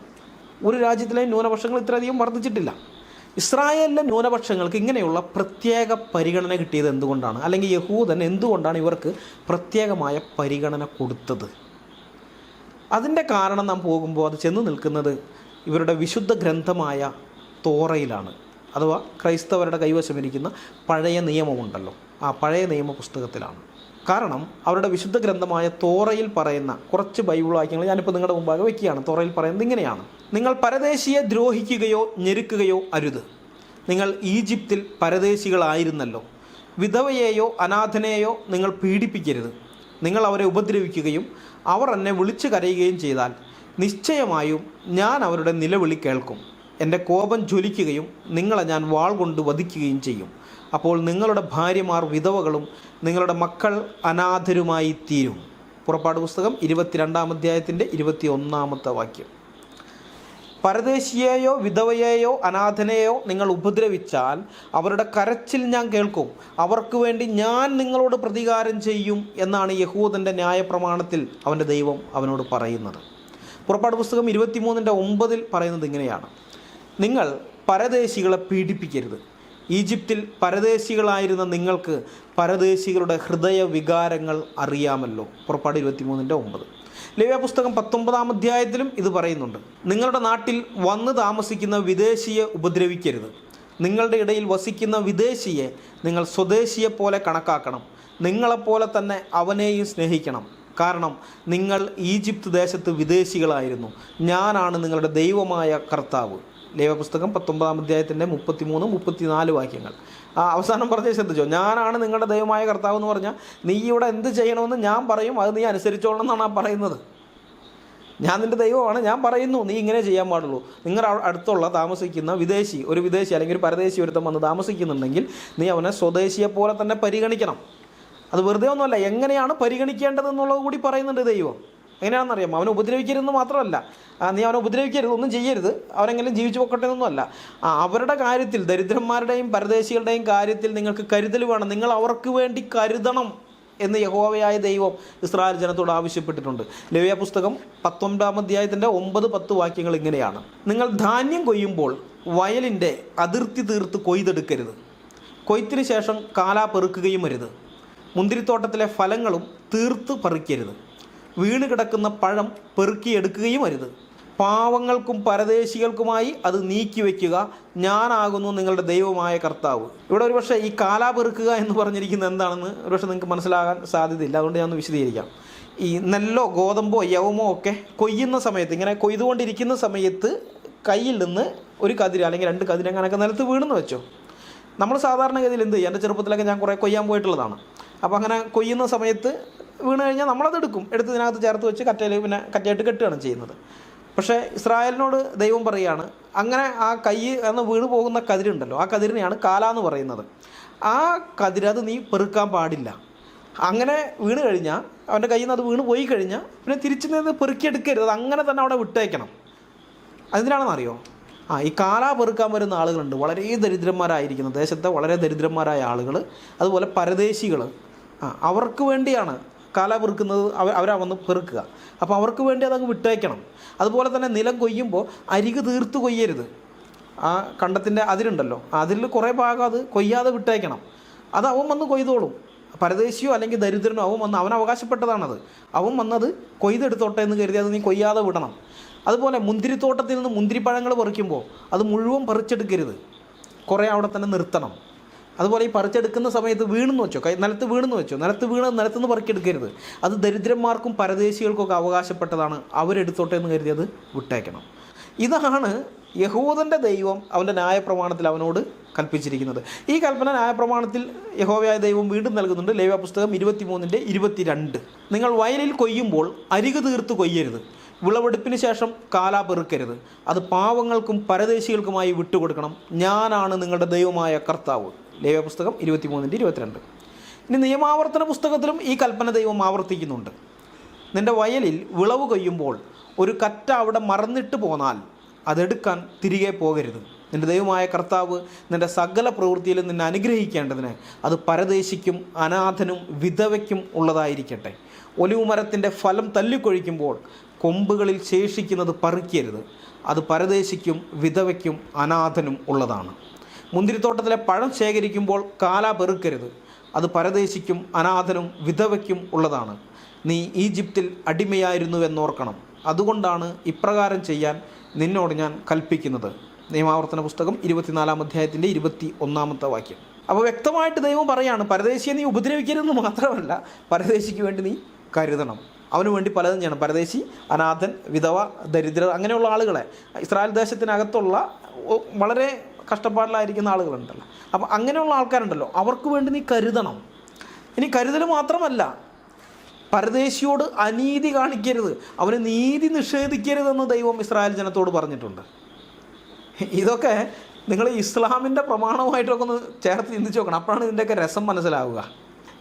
ഒരു രാജ്യത്തിലെ ന്യൂനപക്ഷങ്ങൾ ഇത്രയധികം വർദ്ധിച്ചിട്ടില്ല. ഇസ്രായേലിലെ ന്യൂനപക്ഷങ്ങൾക്ക് ഇങ്ങനെയുള്ള പ്രത്യേക പരിഗണന കിട്ടിയത് എന്തുകൊണ്ടാണ്? അല്ലെങ്കിൽ യഹൂദൻ എന്തുകൊണ്ടാണ് ഇവർക്ക് പ്രത്യേകമായ പരിഗണന കൊടുത്തത്? അതിൻ്റെ കാരണം നാം പോകുമ്പോൾ അത് ചെന്ന് നിൽക്കുന്നത് ഇവരുടെ വിശുദ്ധ ഗ്രന്ഥമായ തോറയിലാണ്. അഥവാ ക്രൈസ്തവരുടെ കൈവശമിരിക്കുന്ന പഴയ നിയമമുണ്ടല്ലോ, ആ പഴയ നിയമ പുസ്തകത്തിലാണ്. കാരണം അവരുടെ വിശുദ്ധ ഗ്രന്ഥമായ തോറയിൽ പറയുന്ന കുറച്ച് ബൈബിൾ വാക്യങ്ങൾ ഞാനിപ്പോൾ നിങ്ങളുടെ മുമ്പാകെ വയ്ക്കുകയാണ്. തോറയിൽ പറയുന്നത് ഇങ്ങനെയാണ്: നിങ്ങൾ പരദേശിയെ ദ്രോഹിക്കുകയോ ഞെരുക്കുകയോ അരുത്. നിങ്ങൾ ഈജിപ്തിൽ പരദേശികളായിരുന്നല്ലോ. വിധവയെയോ അനാഥനെയോ നിങ്ങൾ പീഡിപ്പിക്കരുത്. നിങ്ങൾ അവരെ ഉപദ്രവിക്കുകയും അവർ എന്നെ വിളിച്ചു കരയുകയും ചെയ്താൽ നിശ്ചയമായും ഞാൻ അവരുടെ നിലവിളി കേൾക്കും. എൻ്റെ കോപം ജ്വലിക്കുകയും നിങ്ങളെ ഞാൻ വാൾ കൊണ്ട് വധിക്കുകയും ചെയ്യും. അപ്പോൾ നിങ്ങളുടെ ഭാര്യമാർ വിധവകളും നിങ്ങളുടെ മക്കൾ അനാഥരുമായി തീരും. പുറപ്പാട് പുസ്തകം 22-ാം അധ്യായത്തിൻ്റെ 21-ാമത്തെ വാക്യം. പരദേശിയെയോ വിധവയെയോ അനാഥനെയോ നിങ്ങൾ ഉപദ്രവിച്ചാൽ അവരുടെ കരച്ചിൽ ഞാൻ കേൾക്കും, അവർക്ക് വേണ്ടി ഞാൻ നിങ്ങളോട് പ്രതികാരം ചെയ്യും എന്നാണ് യഹൂദൻ്റെ ന്യായപ്രമാണത്തിൽ അവൻ്റെ ദൈവം അവനോട് പറയുന്നത്. പുറപ്പാട് പുസ്തകം 23:9 പറയുന്നത് ഇങ്ങനെയാണ്: നിങ്ങൾ പരദേശികളെ പീഡിപ്പിക്കരുത്. ഈജിപ്തിൽ പരദേശികളായിരുന്ന നിങ്ങൾക്ക് പരദേശികളുടെ ഹൃദയ വികാരങ്ങൾ അറിയാമല്ലോ. പുറപ്പാട് 23:9. ലേവ്യ പുസ്തകം 19-ാം അധ്യായത്തിലും ഇത് പറയുന്നുണ്ട്. നിങ്ങളുടെ നാട്ടിൽ വന്ന് താമസിക്കുന്ന വിദേശിയെ ഉപദ്രവിക്കരുത്. നിങ്ങളുടെ ഇടയിൽ വസിക്കുന്ന വിദേശിയെ നിങ്ങൾ സ്വദേശിയെപ്പോലെ കണക്കാക്കണം. നിങ്ങളെപ്പോലെ തന്നെ അവനെയും സ്നേഹിക്കണം. കാരണം നിങ്ങൾ ഈജിപ്ത് ദേശത്ത് വിദേശികളായിരുന്നു. ഞാനാണ് നിങ്ങളുടെ ദൈവമായ കർത്താവ്. ലേവ്യ പുസ്തകം 19-ാം അധ്യായത്തിൻ്റെ 33-34 വാക്യങ്ങൾ. അവസാനം പറഞ്ഞ് ശ്രദ്ധിച്ചോ, ഞാനാണ് നിങ്ങളുടെ ദൈവമായ കർത്താവ് എന്ന് പറഞ്ഞാൽ നീ ഇവിടെ എന്ത് ചെയ്യണമെന്ന് ഞാൻ പറയും, അത് നീ അനുസരിച്ചോളണം എന്നാണ് ആ പറയുന്നത്. ഞാൻ നിൻ്റെ ദൈവമാണ്, ഞാൻ പറയുന്നു നീ ഇങ്ങനെ ചെയ്യാൻ പാടുള്ളൂ. നിങ്ങളുടെ അടുത്തുള്ള താമസിക്കുന്ന ഒരു വിദേശി അല്ലെങ്കിൽ ഒരു പരദേശി ഒരുത്തം വന്ന് താമസിക്കുന്നുണ്ടെങ്കിൽ നീ അവനെ സ്വദേശിയെപ്പോലെ തന്നെ പരിഗണിക്കണം. അത് വെറുതെ ഒന്നുമല്ല, എങ്ങനെയാണ് പരിഗണിക്കേണ്ടതെന്നുള്ളത് കൂടി പറയുന്നുണ്ട് ദൈവം. എങ്ങനെയാണെന്നറിയാം, അവനെ ഉപദ്രവിക്കരുതെന്ന് മാത്രമല്ല, നീ അവനെ ഉപദ്രവിക്കരുത്, ഒന്നും ചെയ്യരുത്, അവനെങ്കിലും ജീവിച്ചു പോക്കട്ടെ എന്നൊന്നുമല്ല. അവരുടെ കാര്യത്തിൽ, ദരിദ്രന്മാരുടെയും പരദേശികളുടെയും കാര്യത്തിൽ നിങ്ങൾക്ക് കരുതൽ വേണം. നിങ്ങൾ അവർക്ക് വേണ്ടി കരുതണം എന്ന് യഹോവയായ ദൈവം ഇസ്രായേൽ ജനത്തോട് ആവശ്യപ്പെട്ടിട്ടുണ്ട്. ലേവ്യ പുസ്തകം 19-ാം അധ്യായത്തിൻ്റെ 9-10 വാക്യങ്ങൾ ഇങ്ങനെയാണ്: നിങ്ങൾ ധാന്യം കൊയ്യുമ്പോൾ വയലിൻ്റെ അതിർത്തി തീർത്ത് കൊയ്തെടുക്കരുത്. കൊയ്ത്തിന് ശേഷം കാലാ പെറുക്കുകയും അരുത്. മുന്തിരിത്തോട്ടത്തിലെ ഫലങ്ങളും തീർത്ത് പറിക്കരുത്. വീണ് കിടക്കുന്ന പഴം പെറുക്കിയെടുക്കുകയും അരുത്. പാവങ്ങൾക്കും പരദേശികൾക്കുമായി അത് നീക്കി വയ്ക്കുക. ഞാനാകുന്നു നിങ്ങളുടെ ദൈവമായ കർത്താവ്. ഇവിടെ ഒരുപക്ഷെ ഈ കാലാ പെറുക്കുക എന്ന് പറഞ്ഞിരിക്കുന്നത് എന്താണെന്ന് ഒരുപക്ഷെ നിങ്ങൾക്ക് മനസ്സിലാകാൻ സാധ്യതയില്ല. അതുകൊണ്ട് ഞാൻ ഒന്ന് വിശദീകരിക്കാം. ഈ നെല്ലോ ഗോതമ്പോ യവമോ ഒക്കെ കൊയ്യുന്ന സമയത്ത്, ഇങ്ങനെ കൊയ്തുകൊണ്ടിരിക്കുന്ന സമയത്ത് കയ്യിൽ നിന്ന് ഒരു കതിര് അല്ലെങ്കിൽ 2 കതിര് അങ്ങനെയൊക്കെ നിലത്ത് വീണെന്ന് വെച്ചോ. നമ്മൾ സാധാരണഗതിയിൽ എന്ത് ചെയ്യും, എൻ്റെ ചെറുപ്പത്തിലൊക്കെ ഞാൻ കുറേ കൊയ്യാൻ പോയിട്ടുള്ളതാണ്. അപ്പോൾ അങ്ങനെ കൊയ്യുന്ന സമയത്ത് വീണ് കഴിഞ്ഞാൽ നമ്മളത് എടുത്ത് ഇതിനകത്ത് ചേർത്ത് വെച്ച് പിന്നെ കറ്റയായിട്ട് കെട്ടുകയാണ് ചെയ്യുന്നത്. പക്ഷേ ഇസ്രായേലിനോട് ദൈവം പറയുകയാണ്, അങ്ങനെ ആ കൈ എന്ന് വീണ് പോകുന്ന കതിരുണ്ടല്ലോ, ആ കതിരിനെയാണ് കാലാന്ന് പറയുന്നത്. ആ കതിരത് നീ പെറുക്കാൻ പാടില്ല. അങ്ങനെ വീണ് കഴിഞ്ഞാൽ, അവൻ്റെ കയ്യിൽ നിന്ന് അത് വീണ് പോയി കഴിഞ്ഞാൽ പിന്നെ തിരിച്ചു നിന്ന് പെറുക്കിയെടുക്കരുത്. അത് അങ്ങനെ തന്നെ അവിടെ വിട്ടേക്കണം. അതിനാണെന്നറിയോ, ഈ കാലാ പെറുക്കാൻ വരുന്ന ആളുകളുണ്ട്, വളരെ ദരിദ്രന്മാരായിരിക്കുന്ന, ദേശത്തെ വളരെ ദരിദ്രന്മാരായ ആളുകൾ, അതുപോലെ പരദേശികൾ. അവർക്ക് വേണ്ടിയാണ് കാലാ പെറുക്കുന്നത്. അവരാ വന്ന് പെറുക്കുക. അപ്പോൾ അവർക്ക് വേണ്ടി അതങ്ങ് വിട്ടേക്കണം. അതുപോലെ തന്നെ നിലം കൊയ്യുമ്പോൾ അരികു തീർത്ത് കൊയ്യരുത്. ആ കണ്ടത്തിൻ്റെ അതിരുണ്ടല്ലോ, അതിൽ കുറേ ഭാഗം അത് കൊയ്യാതെ വിട്ടേക്കണം. അത് അവൻ വന്ന് കൊയ്തോളും. പരദേശിയോ അല്ലെങ്കിൽ ദരിദ്രനോ അവൻ അവകാശപ്പെട്ടതാണത്. അവൻ വന്നത് കൊയ്തെടുത്തോട്ടെ എന്ന് കരുതി അത് നീ കൊയ്യാതെ വിടണം. അതുപോലെ മുന്തിരിത്തോട്ടത്തിൽ നിന്ന് മുന്തിരിപ്പഴങ്ങൾ പറിക്കുമ്പോൾ അത് മുഴുവൻ പറിച്ചെടുക്കരുത്, കുറേ അവിടെ തന്നെ നിർത്തണം. അതുപോലെ ഈ പറിച്ചെടുക്കുന്ന സമയത്ത് വീണെന്ന് വെച്ചോ, നിലത്ത് നിലത്തുനിന്ന് പറിക്കെടുക്കരുത്. അത് ദരിദ്രന്മാർക്കും പരദേശികൾക്കൊക്കെ അവകാശപ്പെട്ടതാണ്, അവരെടുത്തോട്ടെ എന്ന് കരുതി അത് വിട്ടേക്കണം. ഇതാണ് യഹൂദൻ്റെ ദൈവം അവൻ്റെ ന്യായപ്രമാണത്തിൽ അവനോട് കൽപ്പിച്ചിരിക്കുന്നത്. ഈ കൽപ്പന ന്യായപ്രമാണത്തിൽ യഹോവയായ ദൈവം വീണ്ടും നൽകുന്നുണ്ട്. ലേവ്യ പുസ്തകം 23:22. നിങ്ങൾ വയലിൽ കൊയ്യുമ്പോൾ അരികു തീർത്ത് കൊയ്യരുത്. വിളവെടുപ്പിന് ശേഷം കാലാ പെറുക്കരുത്. അത് പാവങ്ങൾക്കും പരദേശികൾക്കുമായി വിട്ടുകൊടുക്കണം. ഞാനാണ് നിങ്ങളുടെ ദൈവമായ കർത്താവ്. ലേവ്യ പുസ്തകം 23:22. ഇനി നിയമാവർത്തന പുസ്തകത്തിലും ഈ കൽപ്പന ദൈവം ആവർത്തിക്കുന്നുണ്ട്. നിൻ്റെ വയലിൽ വിളവ് കൊയ്യുമ്പോൾ ഒരു കറ്റ അവിടെ മറന്നിട്ട് പോന്നാൽ അതെടുക്കാൻ തിരികെ പോകരുത്. നിൻ്റെ ദൈവമായ കർത്താവ് നിൻ്റെ സകല പ്രവൃത്തിയിലും നിന്നെ അനുഗ്രഹിക്കേണ്ടതിന് അത് പരദേശിക്കും അനാഥനും വിധവയ്ക്കും ഉള്ളതായിരിക്കട്ടെ. ഒലിവ് മരത്തിൻ്റെ ഫലം തല്ലിക്കൊഴിക്കുമ്പോൾ കൊമ്പുകളിൽ ശേഷിക്കുന്നത് പറിക്കരുത്. അത് പരദേശിക്കും വിധവയ്ക്കും അനാഥനും ഉള്ളതാണ്. മുന്തിരിത്തോട്ടത്തിലെ പഴം ശേഖരിക്കുമ്പോൾ കാലാ പെറുക്കരുത്. അത് പരദേശിക്കും അനാഥനും വിധവയ്ക്കും ഉള്ളതാണ്. നീ ഈജിപ്തിൽ അടിമയായിരുന്നുവെന്നോർക്കണം. അതുകൊണ്ടാണ് ഇപ്രകാരം ചെയ്യാൻ നിന്നോട് ഞാൻ കൽപ്പിക്കുന്നത്. നിയമാവർത്തന പുസ്തകം 24-ാം അധ്യായത്തിൻ്റെ 21-ാമത്തെ വാക്യം. അപ്പോൾ വ്യക്തമായിട്ട് ദൈവം പറയാണ്, പരദേശിയെ നീ ഉപദ്രവിക്കരുതെന്ന് മാത്രമല്ല, പരദേശിക്ക് വേണ്ടി നീ കരുതണം. അവന് വേണ്ടി പലതും ചെയ്യണം. പരദേശി, അനാഥൻ, വിധവ, ദരിദ്രർ, അങ്ങനെയുള്ള ആളുകളെ, ഇസ്രായേൽ ദേശത്തിനകത്തുള്ള വളരെ കഷ്ടപ്പാടിലായിരിക്കുന്ന ആളുകളുണ്ടല്ലോ, അപ്പോൾ അങ്ങനെയുള്ള ആൾക്കാരുണ്ടല്ലോ, അവർക്ക് വേണ്ടി നീ കരുതണം. ഇനി കരുതൽ മാത്രമല്ല, പരദേശിയോട് അനീതി കാണിക്കരുത്, അവന് നീതി നിഷേധിക്കരുതെന്ന് ദൈവം ഇസ്രായേൽ ജനത്തോട് പറഞ്ഞിട്ടുണ്ട്. ഇതൊക്കെ നിങ്ങൾ ഇസ്ലാമിൻ്റെ പ്രമാണമായിട്ടൊക്കെ ഒന്ന് ചേർത്ത് ചിന്തിച്ച് നോക്കണം. അപ്പോഴാണ് ഇതിൻ്റെയൊക്കെ രസം മനസ്സിലാവുക.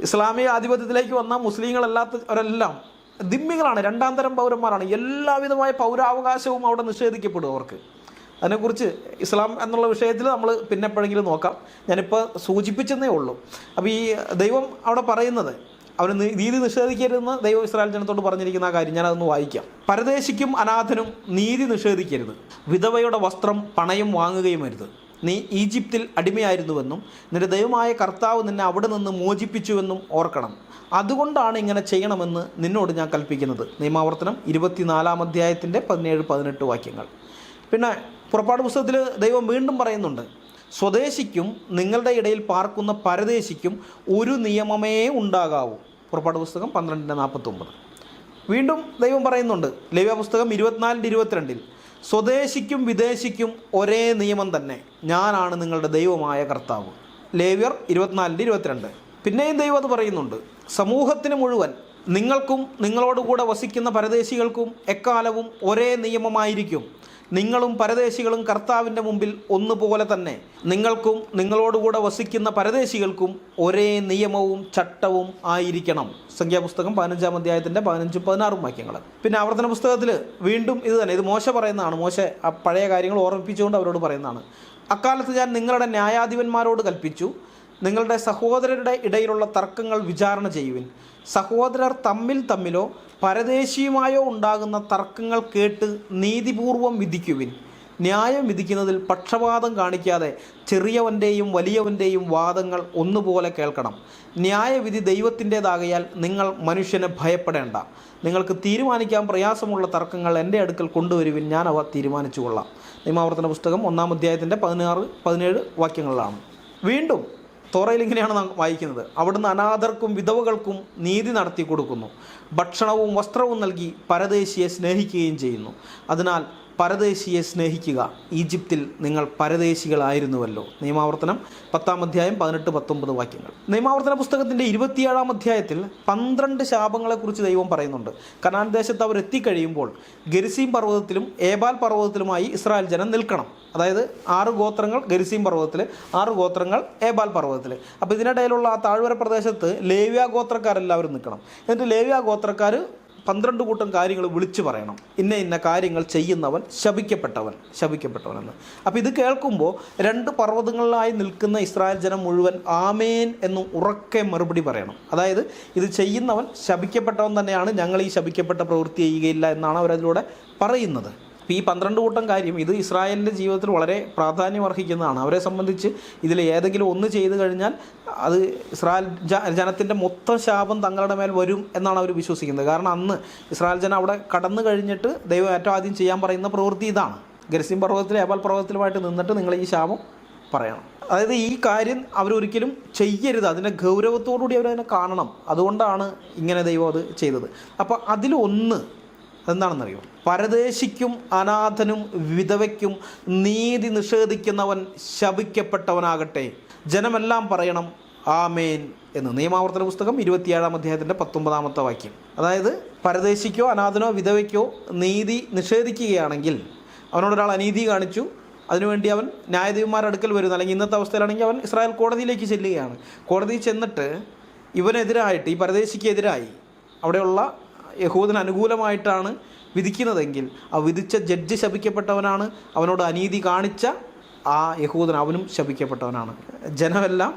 ഇസ്ലാമിക ആധിപത്യത്തിലേക്ക് വന്ന മുസ്ലിങ്ങളല്ലാത്തവരെല്ലാം ദിമ്മികളാണ്, രണ്ടാം തരം പൗരന്മാരാണ്. എല്ലാവിധമായ പൗരാവകാശവും അവിടെ നിഷേധിക്കപ്പെടും അവർക്ക്. അതിനെക്കുറിച്ച് ഇസ്ലാം എന്നുള്ള വിഷയത്തിൽ നമ്മൾ പിന്നെ എപ്പോഴെങ്കിലും നോക്കാം. ഞാനിപ്പോൾ സൂചിപ്പിച്ചെന്നേ ഉള്ളൂ. അപ്പോൾ ഈ ദൈവം അവിടെ പറയുന്നത് അവർ നീതി നിഷേധിക്കരുതെന്ന് ദൈവം ഇസ്രായേൽ ജനത്തോട് പറഞ്ഞിരിക്കുന്ന ആ കാര്യം ഞാനതൊന്ന് വായിക്കാം. പരദേശിക്കും അനാഥനും നീതി നിഷേധിക്കരുത്, വിധവയുടെ വസ്ത്രം പണയം വാങ്ങുകയും അരുത്. നീ ഈജിപ്തിൽ അടിമയായിരുന്നുവെന്നും നിന്റെ ദൈവമായ കർത്താവ് നിന്നെ അവിടെ നിന്ന് മോചിപ്പിച്ചുവെന്നും ഓർക്കണം. അതുകൊണ്ടാണ് ഇങ്ങനെ ചെയ്യണമെന്ന് നിന്നോട് ഞാൻ കൽപ്പിക്കുന്നത്. നിയമാവർത്തനം 24-ാം അധ്യായത്തിൻ്റെ 17-18 വാക്യങ്ങൾ. പിന്നെ പുറപ്പാട് പുസ്തകത്തിൽ ദൈവം വീണ്ടും പറയുന്നുണ്ട്, സ്വദേശിക്കും നിങ്ങളുടെ ഇടയിൽ പാർക്കുന്ന പരദേശിക്കും ഒരു നിയമമേ ഉണ്ടാകാവൂ. പുറപ്പാട് പുസ്തകം 12:49. വീണ്ടും ദൈവം പറയുന്നുണ്ട് ലേവ്യ പുസ്തകം 24-22, സ്വദേശിക്കും വിദേശിക്കും ഒരേ നിയമം തന്നെ, ഞാനാണ് നിങ്ങളുടെ ദൈവമായ കർത്താവ്. ലേവ്യർ 24:22. പിന്നെയും ദൈവം അത് പറയുന്നുണ്ട്, സമൂഹത്തിന് മുഴുവൻ നിങ്ങൾക്കും നിങ്ങളോടുകൂടെ വസിക്കുന്ന പരദേശികൾക്കും എക്കാലവും ഒരേ നിയമമായിരിക്കും. നിങ്ങളും പരദേശികളും കർത്താവിൻ്റെ മുമ്പിൽ ഒന്നുപോലെ തന്നെ. നിങ്ങൾക്കും നിങ്ങളോടുകൂടെ വസിക്കുന്ന പരദേശികൾക്കും ഒരേ നിയമവും ചട്ടവും ആയിരിക്കണം. സംഖ്യാപുസ്തകം 15-ാം അധ്യായത്തിൻ്റെ 15-16 വാക്യങ്ങൾ. പിന്നെ ആവർത്തന പുസ്തകത്തിൽ വീണ്ടും ഇത് തന്നെ, ഇത് മോശ പറയുന്നതാണ്. മോശ ആ പഴയ കാര്യങ്ങൾ ഓർമ്മിപ്പിച്ചുകൊണ്ട് അവരോട് പറയുന്നതാണ്. അക്കാലത്ത് ഞാൻ നിങ്ങളുടെ ന്യായാധിപന്മാരോട് കൽപ്പിച്ചു, നിങ്ങളുടെ സഹോദരരുടെ ഇടയിലുള്ള തർക്കങ്ങൾ വിചാരണ ചെയ്യുവിൻ. സഹോദരർ തമ്മിലോ പരദേശിയുമായോ ഉണ്ടാകുന്ന തർക്കങ്ങൾ കേട്ട് നീതിപൂർവം വിധിക്കുവിൻ. ന്യായം വിധിക്കുന്നതിൽ പക്ഷപാതം കാണിക്കാതെ ചെറിയവൻ്റെയും വലിയവൻ്റെയും വാദങ്ങൾ ഒന്നുപോലെ കേൾക്കണം. ന്യായവിധി ദൈവത്തിൻ്റേതാകയാൽ നിങ്ങൾ മനുഷ്യനെ ഭയപ്പെടേണ്ട. നിങ്ങൾക്ക് തീരുമാനിക്കാൻ പ്രയാസമുള്ള തർക്കങ്ങൾ എൻ്റെ അടുക്കൽ കൊണ്ടുവരുവിൻ, ഞാൻ അവ തീരുമാനിച്ചു കൊള്ളാം. നിയമാവർത്തന പുസ്തകം 1-ാം അധ്യായത്തിൻ്റെ 16-17 വാക്യങ്ങളിലാണ്. വീണ്ടും തോറയിൽ ഇങ്ങനെയാണ് നാം വായിക്കുന്നത്, അവിടുന്ന് അനാഥർക്കും വിധവകൾക്കും നീതി നടത്തി കൊടുക്കുന്നു, ഭക്ഷണവും വസ്ത്രവും നൽകി പരദേശിയെ സ്നേഹിക്കുകയും ചെയ്യുന്നു. അതിനാൽ പരദേശിയെ സ്നേഹിക്കുക, ഈജിപ്തിൽ നിങ്ങൾ പരദേശികളായിരുന്നുവല്ലോ. നിയമാവർത്തനം 10-ാം അധ്യായം 18-19 വാക്യങ്ങൾ. നിയമാവർത്തന പുസ്തകത്തിൻ്റെ 27-ാം അധ്യായത്തിൽ 12 ശാപങ്ങളെക്കുറിച്ച് ദൈവം പറയുന്നുണ്ട്. കനാൻ ദേശത്ത് അവർ എത്തിക്കഴിയുമ്പോൾ ഗെരിസീം പർവ്വതത്തിലും ഏബാൽ പർവ്വതത്തിലുമായി ഇസ്രായേൽ ജനം നിൽക്കണം. അതായത് 6 ഗോത്രങ്ങൾ ഗെരിസീം പർവ്വതത്തിൽ, 6 ഗോത്രങ്ങൾ ഏബാൽ പർവ്വതത്തിൽ. അപ്പോൾ ഇതിനിടയിലുള്ള ആ താഴ്വര പ്രദേശത്ത് ലേവ്യ ഗോത്രക്കാരെല്ലാവരും നിൽക്കണം. എന്നിട്ട് ലേവ്യ ഗോത്രക്കാർ 12 കൂട്ടം കാര്യങ്ങൾ വിളിച്ചു പറയണം. ഇന്ന കാര്യങ്ങൾ ചെയ്യുന്നവൻ ശപിക്കപ്പെട്ടവനെന്ന്. അപ്പോൾ ഇത് കേൾക്കുമ്പോൾ 2 പർവ്വതങ്ങളിലായി നിൽക്കുന്ന ഇസ്രായേൽ ജനം മുഴുവൻ ആമേൻ എന്ന് ഉറക്കെ മറുപടി പറയണം. അതായത് ഇത് ചെയ്യുന്നവൻ ശപിക്കപ്പെട്ടവൻ തന്നെയാണ്, ഞങ്ങൾ ഈ ശപിക്കപ്പെട്ട പ്രവൃത്തി ചെയ്യുകയില്ല എന്നാണ് അവരതിലൂടെ പറയുന്നത്. അപ്പോൾ ഈ 12 കൂട്ടം കാര്യം ഇത് ഇസ്രായേലിൻ്റെ ജീവിതത്തിൽ വളരെ പ്രാധാന്യം അർഹിക്കുന്നതാണ്. അവരെ സംബന്ധിച്ച് ഇതിൽ ഏതെങ്കിലും ഒന്ന് ചെയ്തു കഴിഞ്ഞാൽ അത് ഇസ്രായേൽ ജനത്തിൻ്റെ മൊത്തം ശാപം തങ്ങളുടെ മേൽ വരും എന്നാണ് അവർ വിശ്വസിക്കുന്നത്. കാരണം അന്ന് ഇസ്രായേൽ ജനം അവിടെ കടന്നു കഴിഞ്ഞിട്ട് ദൈവം ഏറ്റവും ആദ്യം ചെയ്യാൻ പറയുന്ന പ്രവൃത്തി ഇതാണ്. ഗെരിസീം പർവ്വതത്തിലും ഏബാൽ പർവ്വതത്തിലുമായിട്ട് നിന്നിട്ട് നിങ്ങൾ ഈ ശാപം പറയണം. അതായത് ഈ കാര്യം അവരൊരിക്കലും ചെയ്യരുത്, അതിൻ്റെ ഗൗരവത്തോടുകൂടി അവരതിനെ കാണണം. അതുകൊണ്ടാണ് ഇങ്ങനെ ദൈവം അത് ചെയ്തത്. അപ്പോൾ അതിലൊന്ന് എന്താണെന്നറിയോ, പരദേശിക്കും അനാഥനും വിധവയ്ക്കും നീതി നിഷേധിക്കുന്നവൻ ശപിക്കപ്പെട്ടവനാകട്ടെ. ജനമെല്ലാം പറയണം ആമേൻ എന്ന്. നിയമാവർത്തന പുസ്തകം 27-ാം അധ്യായത്തിൻ്റെ 19-ാമത്തെ വാക്യം. അതായത് പരദേശിക്കോ അനാഥനോ വിധവയ്ക്കോ നീതി നിഷേധിക്കുകയാണെങ്കിൽ, അവനോടൊരാൾ അനീതി കാണിച്ചു, അതിനുവേണ്ടി അവൻ ന്യായാധിപന്മാരുടെ അടുക്കൽ വരുന്നു, അല്ലെങ്കിൽ ഇന്നത്തെ അവസ്ഥയിലാണെങ്കിൽ അവൻ ഇസ്രായേൽ കോടതിയിലേക്ക് ചെല്ലുകയാണ്. കോടതിയിൽ ചെന്നിട്ട് ഇവനെതിരായിട്ട്, ഈ പരദേശിക്കെതിരായി അവിടെയുള്ള യഹൂദന് അനുകൂലമായിട്ടാണ് വിധിക്കുന്നതെങ്കിൽ ആ വിധിച്ച ജഡ്ജ് ശപിക്കപ്പെട്ടവനാണ്, അവനോട് അനീതി കാണിച്ച ആ യഹൂദൻ അവനും ശപിക്കപ്പെട്ടവനാണ്. ജനമെല്ലാം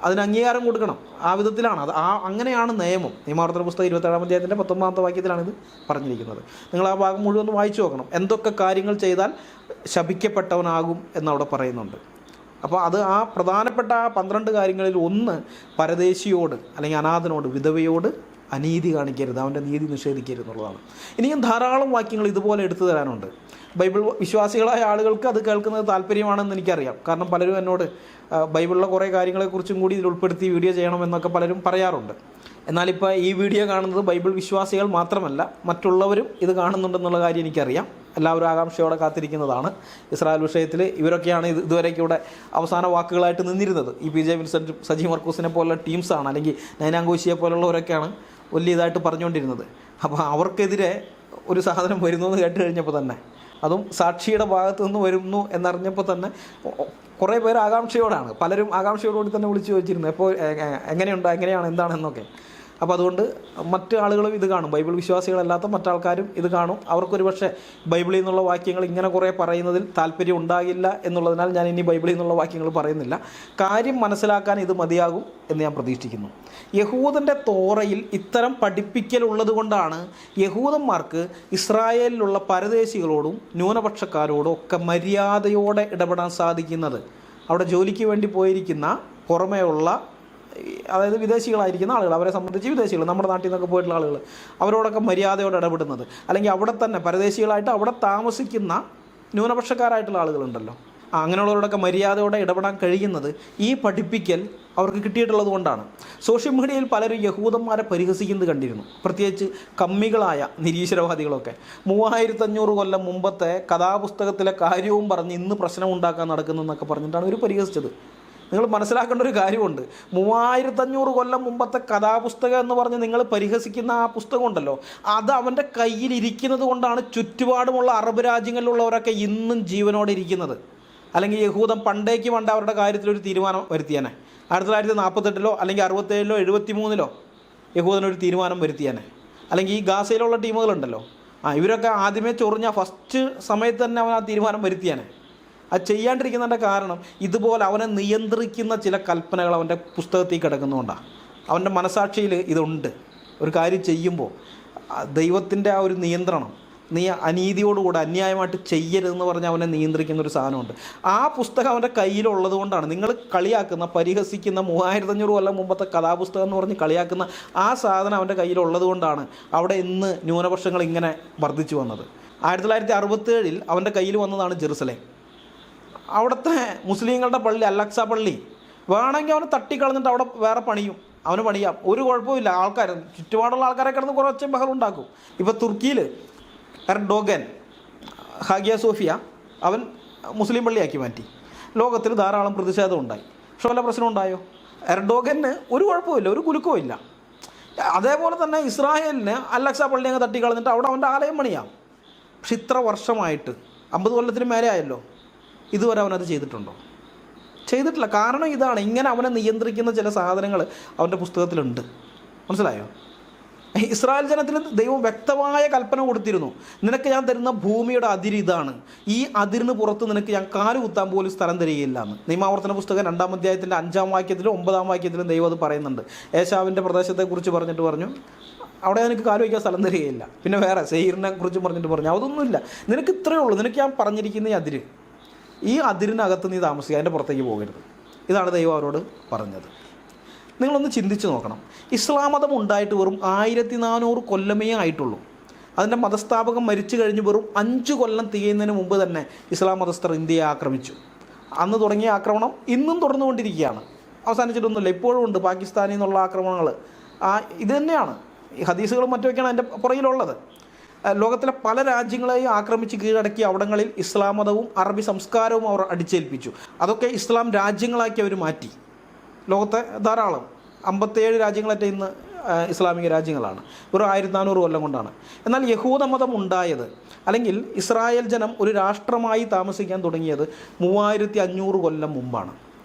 അതിന് അംഗീകാരം കൊടുക്കണം. ആ വിധത്തിലാണ് അത്, അങ്ങനെയാണ് നിയമം. നിയമാവർത്തന പുസ്തകം 27-ാം അധ്യായത്തിൻ്റെ 19-ാമത്തെ വാക്യത്തിലാണ് ഇത് പറഞ്ഞിരിക്കുന്നത്. നിങ്ങൾ ആ ഭാഗം മുഴുവൻ വായിച്ചു നോക്കണം. എന്തൊക്കെ കാര്യങ്ങൾ ചെയ്താൽ ശപിക്കപ്പെട്ടവനാകും എന്നവിടെ പറയുന്നുണ്ട്. അപ്പോൾ അത് ആ പ്രധാനപ്പെട്ട ആ 12 കാര്യങ്ങളിൽ ഒന്ന്, പരദേശിയോട് അല്ലെങ്കിൽ അനാഥനോട് വിധവയോട് അനീതി കാണിക്കരുത്, അവൻ്റെ നീതി നിഷേധിക്കരുത് എന്നുള്ളതാണ്. ഇനിയും ധാരാളം വാക്യങ്ങൾ ഇതുപോലെ എടുത്തു തരാനുണ്ട്. ബൈബിൾ വിശ്വാസികളായ ആളുകൾക്ക് അത് കേൾക്കുന്നത് താല്പര്യമാണെന്ന് എനിക്കറിയാം. കാരണം പലരും എന്നോട് ബൈബിളിലെ കുറേ കാര്യങ്ങളെക്കുറിച്ചും കൂടി ഇതിൽ ഉൾപ്പെടുത്തി വീഡിയോ ചെയ്യണമെന്നൊക്കെ പലരും പറയാറുണ്ട്. എന്നാലിപ്പോൾ ഈ വീഡിയോ കാണുന്നത് ബൈബിൾ വിശ്വാസികൾ മാത്രമല്ല, മറ്റുള്ളവരും ഇത് കാണുന്നുണ്ടെന്നുള്ള കാര്യം എനിക്കറിയാം. എല്ലാവരും ആകാംക്ഷയോടെ കാത്തിരിക്കുന്നതാണ്. ഇസ്രായേൽ വിഷയത്തിൽ ഇവരൊക്കെയാണ് ഇതുവരേക്കും ഇവിടെ അവസാന വാക്കുകളായിട്ട് നിന്നിരുന്നത്. ഈ PJ വിൻസെൻ്റ്, സജി മർക്കൂസിനെ പോലുള്ള ടീംസാണ്, അല്ലെങ്കിൽ നൈനാങ്കോശിയെ പോലുള്ളവരൊക്കെയാണ് വലിയ ഇതായിട്ട് പറഞ്ഞുകൊണ്ടിരുന്നത്. അപ്പോൾ അവർക്കെതിരെ ഒരു സാധനം വരുന്നു എന്ന് കേട്ട് കഴിഞ്ഞപ്പോൾ തന്നെ അതും സാക്ഷിയുടെ ഭാഗത്തു നിന്ന് വരുന്നു എന്നറിഞ്ഞപ്പോൾ തന്നെ കുറേ പേര് ആകാംക്ഷയോടാണ്, പലരും ആകാംക്ഷയോടുകൂടി തന്നെ വിളിച്ചു ചോദിച്ചിരുന്നു എപ്പോൾ എങ്ങനെയുണ്ട്, എങ്ങനെയാണ്, എന്താണെന്നൊക്കെ. അപ്പോൾ അതുകൊണ്ട് മറ്റ് ആളുകളും ഇത് കാണും, ബൈബിൾ വിശ്വാസികളല്ലാത്ത മറ്റാൾക്കാരും ഇത് കാണും. അവർക്കൊരു പക്ഷേ ബൈബിളിൽ നിന്നുള്ള വാക്യങ്ങൾ ഇങ്ങനെ കുറേ പറയുന്നതിൽ താല്പര്യം ഉണ്ടാകില്ല എന്നുള്ളതിനാൽ ഞാൻ ഇനി ബൈബിളിൽ നിന്നുള്ള വാക്യങ്ങൾ പറയുന്നില്ല. കാര്യം മനസ്സിലാക്കാൻ ഇത് മതിയാകും എന്ന് ഞാൻ പ്രതീക്ഷിക്കുന്നു. യഹൂദൻ്റെ തോറയിൽ ഇത്തരം പഠിപ്പിക്കലുള്ളത് കൊണ്ടാണ് യഹൂദന്മാർക്ക് ഇസ്രായേലിലുള്ള പരദേശികളോടും ന്യൂനപക്ഷക്കാരോടും ഒക്കെ മര്യാദയോടെ ഇടപെടാൻ സാധിക്കുന്നത്. അവിടെ ജോലിക്ക് വേണ്ടി പോയിരിക്കുന്ന പുറമേയുള്ള, അതായത് വിദേശികളായിരിക്കുന്ന ആളുകൾ, അവരെ സംബന്ധിച്ച് വിദേശികൾ, നമ്മുടെ നാട്ടിൽ നിന്നൊക്കെ പോയിട്ടുള്ള ആളുകൾ, അവരോടൊക്കെ മര്യാദയോടെ ഇടപെടുന്നത്, അല്ലെങ്കിൽ അവിടെ തന്നെ പരദേശികളായിട്ട് അവിടെ താമസിക്കുന്ന ന്യൂനപക്ഷക്കാരായിട്ടുള്ള ആളുകളുണ്ടല്ലോ, അങ്ങനെയുള്ളവരോടൊക്കെ മര്യാദയോടെ ഇടപെടാൻ കഴിയുന്നത് ഈ പഠിപ്പിക്കൽ അവർക്ക് കിട്ടിയിട്ടുള്ളത് കൊണ്ടാണ്. സോഷ്യൽ മീഡിയയിൽ പലരും യഹൂദന്മാരെ പരിഹസിക്കുന്നത് കണ്ടിരുന്നു, പ്രത്യേകിച്ച് കമ്മികളായ നിരീശ്വരവാദികളൊക്കെ. 3500 കൊല്ലം മുമ്പത്തെ കഥാപുസ്തകത്തിലെ കാര്യവും പറഞ്ഞ് ഇന്ന് പ്രശ്നം ഉണ്ടാക്കാൻ നടക്കുന്നതെന്നൊക്കെ പറഞ്ഞിട്ടാണ് ഇവർ പരിഹസിച്ചത്. നിങ്ങൾ മനസ്സിലാക്കേണ്ട ഒരു കാര്യമുണ്ട്, 3500 കൊല്ലം മുമ്പത്തെ കഥാപുസ്തകം എന്ന് പറഞ്ഞ് നിങ്ങൾ പരിഹസിക്കുന്ന ആ പുസ്തകം ഉണ്ടല്ലോ, അത് അവൻ്റെ കയ്യിലിരിക്കുന്നത് കൊണ്ടാണ് ചുറ്റുപാടുമുള്ള അറബ് രാജ്യങ്ങളിലുള്ളവരൊക്കെ ഇന്നും ജീവനോടെ ഇരിക്കുന്നത്. അല്ലെങ്കിൽ യഹൂദൻ പണ്ടേക്ക് പണ്ട് അവരുടെ കാര്യത്തിലൊരു തീരുമാനം വരുത്തിയാനെ, 1948 അല്ലെങ്കിൽ 67 73 യഹൂദനൊരു തീരുമാനം വരുത്തിയാനെ. അല്ലെങ്കിൽ ഈ ഗാസയിലുള്ള ടീമുകളുണ്ടല്ലോ, ഇവരൊക്കെ ആദ്യമേ ചൊറിഞ്ഞ ഫസ്റ്റ് സമയത്ത് തന്നെ അവൻ ആ തീരുമാനം വരുത്തിയാനെ. അത് ചെയ്യാണ്ടിരിക്കുന്നതിൻ്റെ കാരണം ഇതുപോലെ അവനെ നിയന്ത്രിക്കുന്ന ചില കൽപ്പനകൾ അവൻ്റെ പുസ്തകത്തിൽ കിടക്കുന്നതുകൊണ്ടാണ്. അവൻ്റെ മനസാക്ഷിയിൽ ഇതുണ്ട്. ഒരു കാര്യം ചെയ്യുമ്പോൾ ദൈവത്തിൻ്റെ ആ ഒരു നിയന്ത്രണം, നീ അനീതിയോടുകൂടെ അന്യായമായിട്ട് ചെയ്യരുതെന്ന് പറഞ്ഞ് അവനെ നിയന്ത്രിക്കുന്നൊരു സാധനമുണ്ട്. ആ പുസ്തകം അവൻ്റെ കയ്യിലുള്ളത് കൊണ്ടാണ് നിങ്ങൾ കളിയാക്കുന്ന, പരിഹസിക്കുന്ന 3500 കൊല്ലം മുമ്പത്തെ കഥാപുസ്തകം എന്ന് പറഞ്ഞ് കളിയാക്കുന്ന ആ സാധനം അവൻ്റെ കയ്യിലുള്ളത് കൊണ്ടാണ് അവിടെ ഇന്ന് ന്യൂനപക്ഷങ്ങൾ ഇങ്ങനെ വർദ്ധിച്ചു വന്നത്. 1967 അവൻ്റെ കയ്യിൽ വന്നതാണ് ജെറുസലേം. അവിടുത്തെ മുസ്ലിങ്ങളുടെ പള്ളി, അൽ-അഖ്സ പള്ളി, വേണമെങ്കിൽ അവന് തട്ടിക്കളഞ്ഞിട്ട് അവിടെ വേറെ അവന് പണിയാം, ഒരു കുഴപ്പമില്ല. ആൾക്കാർ ചുറ്റുപാടുള്ള ആൾക്കാരെ കിടന്ന് കുറച്ച് ബഹളം ഉണ്ടാക്കും. ഇപ്പോൾ തുർക്കിയിൽ എർഡോഗൻ ഹാഗിയ സോഫിയ അവൻ മുസ്ലിം പള്ളിയാക്കി മാറ്റി. ലോകത്തിൽ ധാരാളം പ്രതിഷേധം ഉണ്ടായി. പക്ഷെ വല്ല പ്രശ്നം ഉണ്ടായോ? എർഡോഗന് ഒരു കുഴപ്പമില്ല, ഒരു കുലുക്കവും ഇല്ല. അതേപോലെ തന്നെ ഇസ്രായേലിന് അൽ-അഖ്സ പള്ളി അങ്ങ് തട്ടിക്കളഞ്ഞിട്ട് അവിടെ അവൻ്റെ ആലയം പണിയാം. പക്ഷെ ഇത്ര വർഷമായിട്ട് 50 കൊല്ലത്തിന് മേലെ ആയല്ലോ, ഇതുവരെ അവനത് ചെയ്തിട്ടുണ്ടോ? ചെയ്തിട്ടില്ല. കാരണം ഇതാണ്, ഇങ്ങനെ അവനെ നിയന്ത്രിക്കുന്ന ചില സാധനങ്ങൾ അവൻ്റെ പുസ്തകത്തിലുണ്ട്. മനസ്സിലായോ? ഇസ്രായേൽ ജനത്തിന് ദൈവം വ്യക്തമായ കൽപ്പന കൊടുത്തിരുന്നു, നിനക്ക് ഞാൻ തരുന്ന ഭൂമിയുടെ അതിര് ഇതാണ്, ഈ അതിരിന് പുറത്ത് നിനക്ക് ഞാൻ കാല് കുത്താൻ പോലും സ്ഥലം തരികയില്ല എന്ന്. നിയമാവർത്തന പുസ്തകം 2-ാം അധ്യായത്തിൻ്റെ 5-ാം വാക്യത്തിലും 9-ാം വാക്യത്തിലും ദൈവം അത് പറയുന്നുണ്ട്. ഏശാവിൻ്റെ പ്രദേശത്തെക്കുറിച്ച് പറഞ്ഞിട്ട് പറഞ്ഞു, അവിടെ നിനക്ക് കാല് വയ്ക്കാൻ സ്ഥലം തരികയില്ല. പിന്നെ വേറെ സെയീറിനെ കുറിച്ച് പറഞ്ഞിട്ട് പറഞ്ഞു, അതൊന്നുമില്ല, നിനക്ക് ഇത്രയേ ഉള്ളൂ, നിനക്ക് ഞാൻ പറഞ്ഞിരിക്കുന്ന ഈ അതിര്, ഈ അതിരിനകത്ത് നീ താമസിക്കുക, അതിൻ്റെ പുറത്തേക്ക് പോകരുത്. ഇതാണ് ദൈവം അവരോട് പറഞ്ഞത്. നിങ്ങളൊന്ന് ചിന്തിച്ച് നോക്കണം, ഇസ്ലാം മതം ഉണ്ടായിട്ട് വെറും 1400 കൊല്ലമേ ആയിട്ടുള്ളൂ. അതിൻ്റെ മതസ്ഥാപകൻ മരിച്ചു കഴിഞ്ഞ് വെറും 5 കൊല്ലം തികയുന്നതിന് മുമ്പ് തന്നെ ഇസ്ലാം മതസ്ഥർ ഇന്ത്യയെ ആക്രമിച്ചു. അന്ന് തുടങ്ങിയ ആക്രമണം ഇന്നും തുടർന്നുകൊണ്ടിരിക്കുകയാണ്, അവസാനിച്ചിട്ടൊന്നുമില്ല. ഇപ്പോഴും ഉണ്ട് പാകിസ്ഥാനിൽ നിന്നുള്ള ആക്രമണങ്ങൾ. ഇത് തന്നെയാണ്, ഈ ഹദീസുകളും മറ്റുമൊക്കെയാണ് അതിൻ്റെ പുറകിലുള്ളത്. ലോകത്തിലെ പല രാജ്യങ്ങളെയും ആക്രമിച്ച് കീഴടക്കി അവിടങ്ങളിൽ ഇസ്ലാം മതവും അറബി സംസ്കാരവും അവർ അടിച്ചേൽപ്പിച്ചു. അതൊക്കെ ഇസ്ലാം രാജ്യങ്ങളാക്കി അവർ മാറ്റി. ലോകത്തെ ധാരാളം 57 രാജ്യങ്ങളൊക്കെ ഇന്ന് ഇസ്ലാമിക രാജ്യങ്ങളാണ്, വെറും 1400 കൊല്ലം കൊണ്ടാണ്. എന്നാൽ യഹൂദമതം ഉണ്ടായത്, അല്ലെങ്കിൽ ഇസ്രായേൽ ജനം ഒരു രാഷ്ട്രമായി താമസിക്കാൻ തുടങ്ങിയത് 3500 കൊല്ലം മുമ്പാണ്.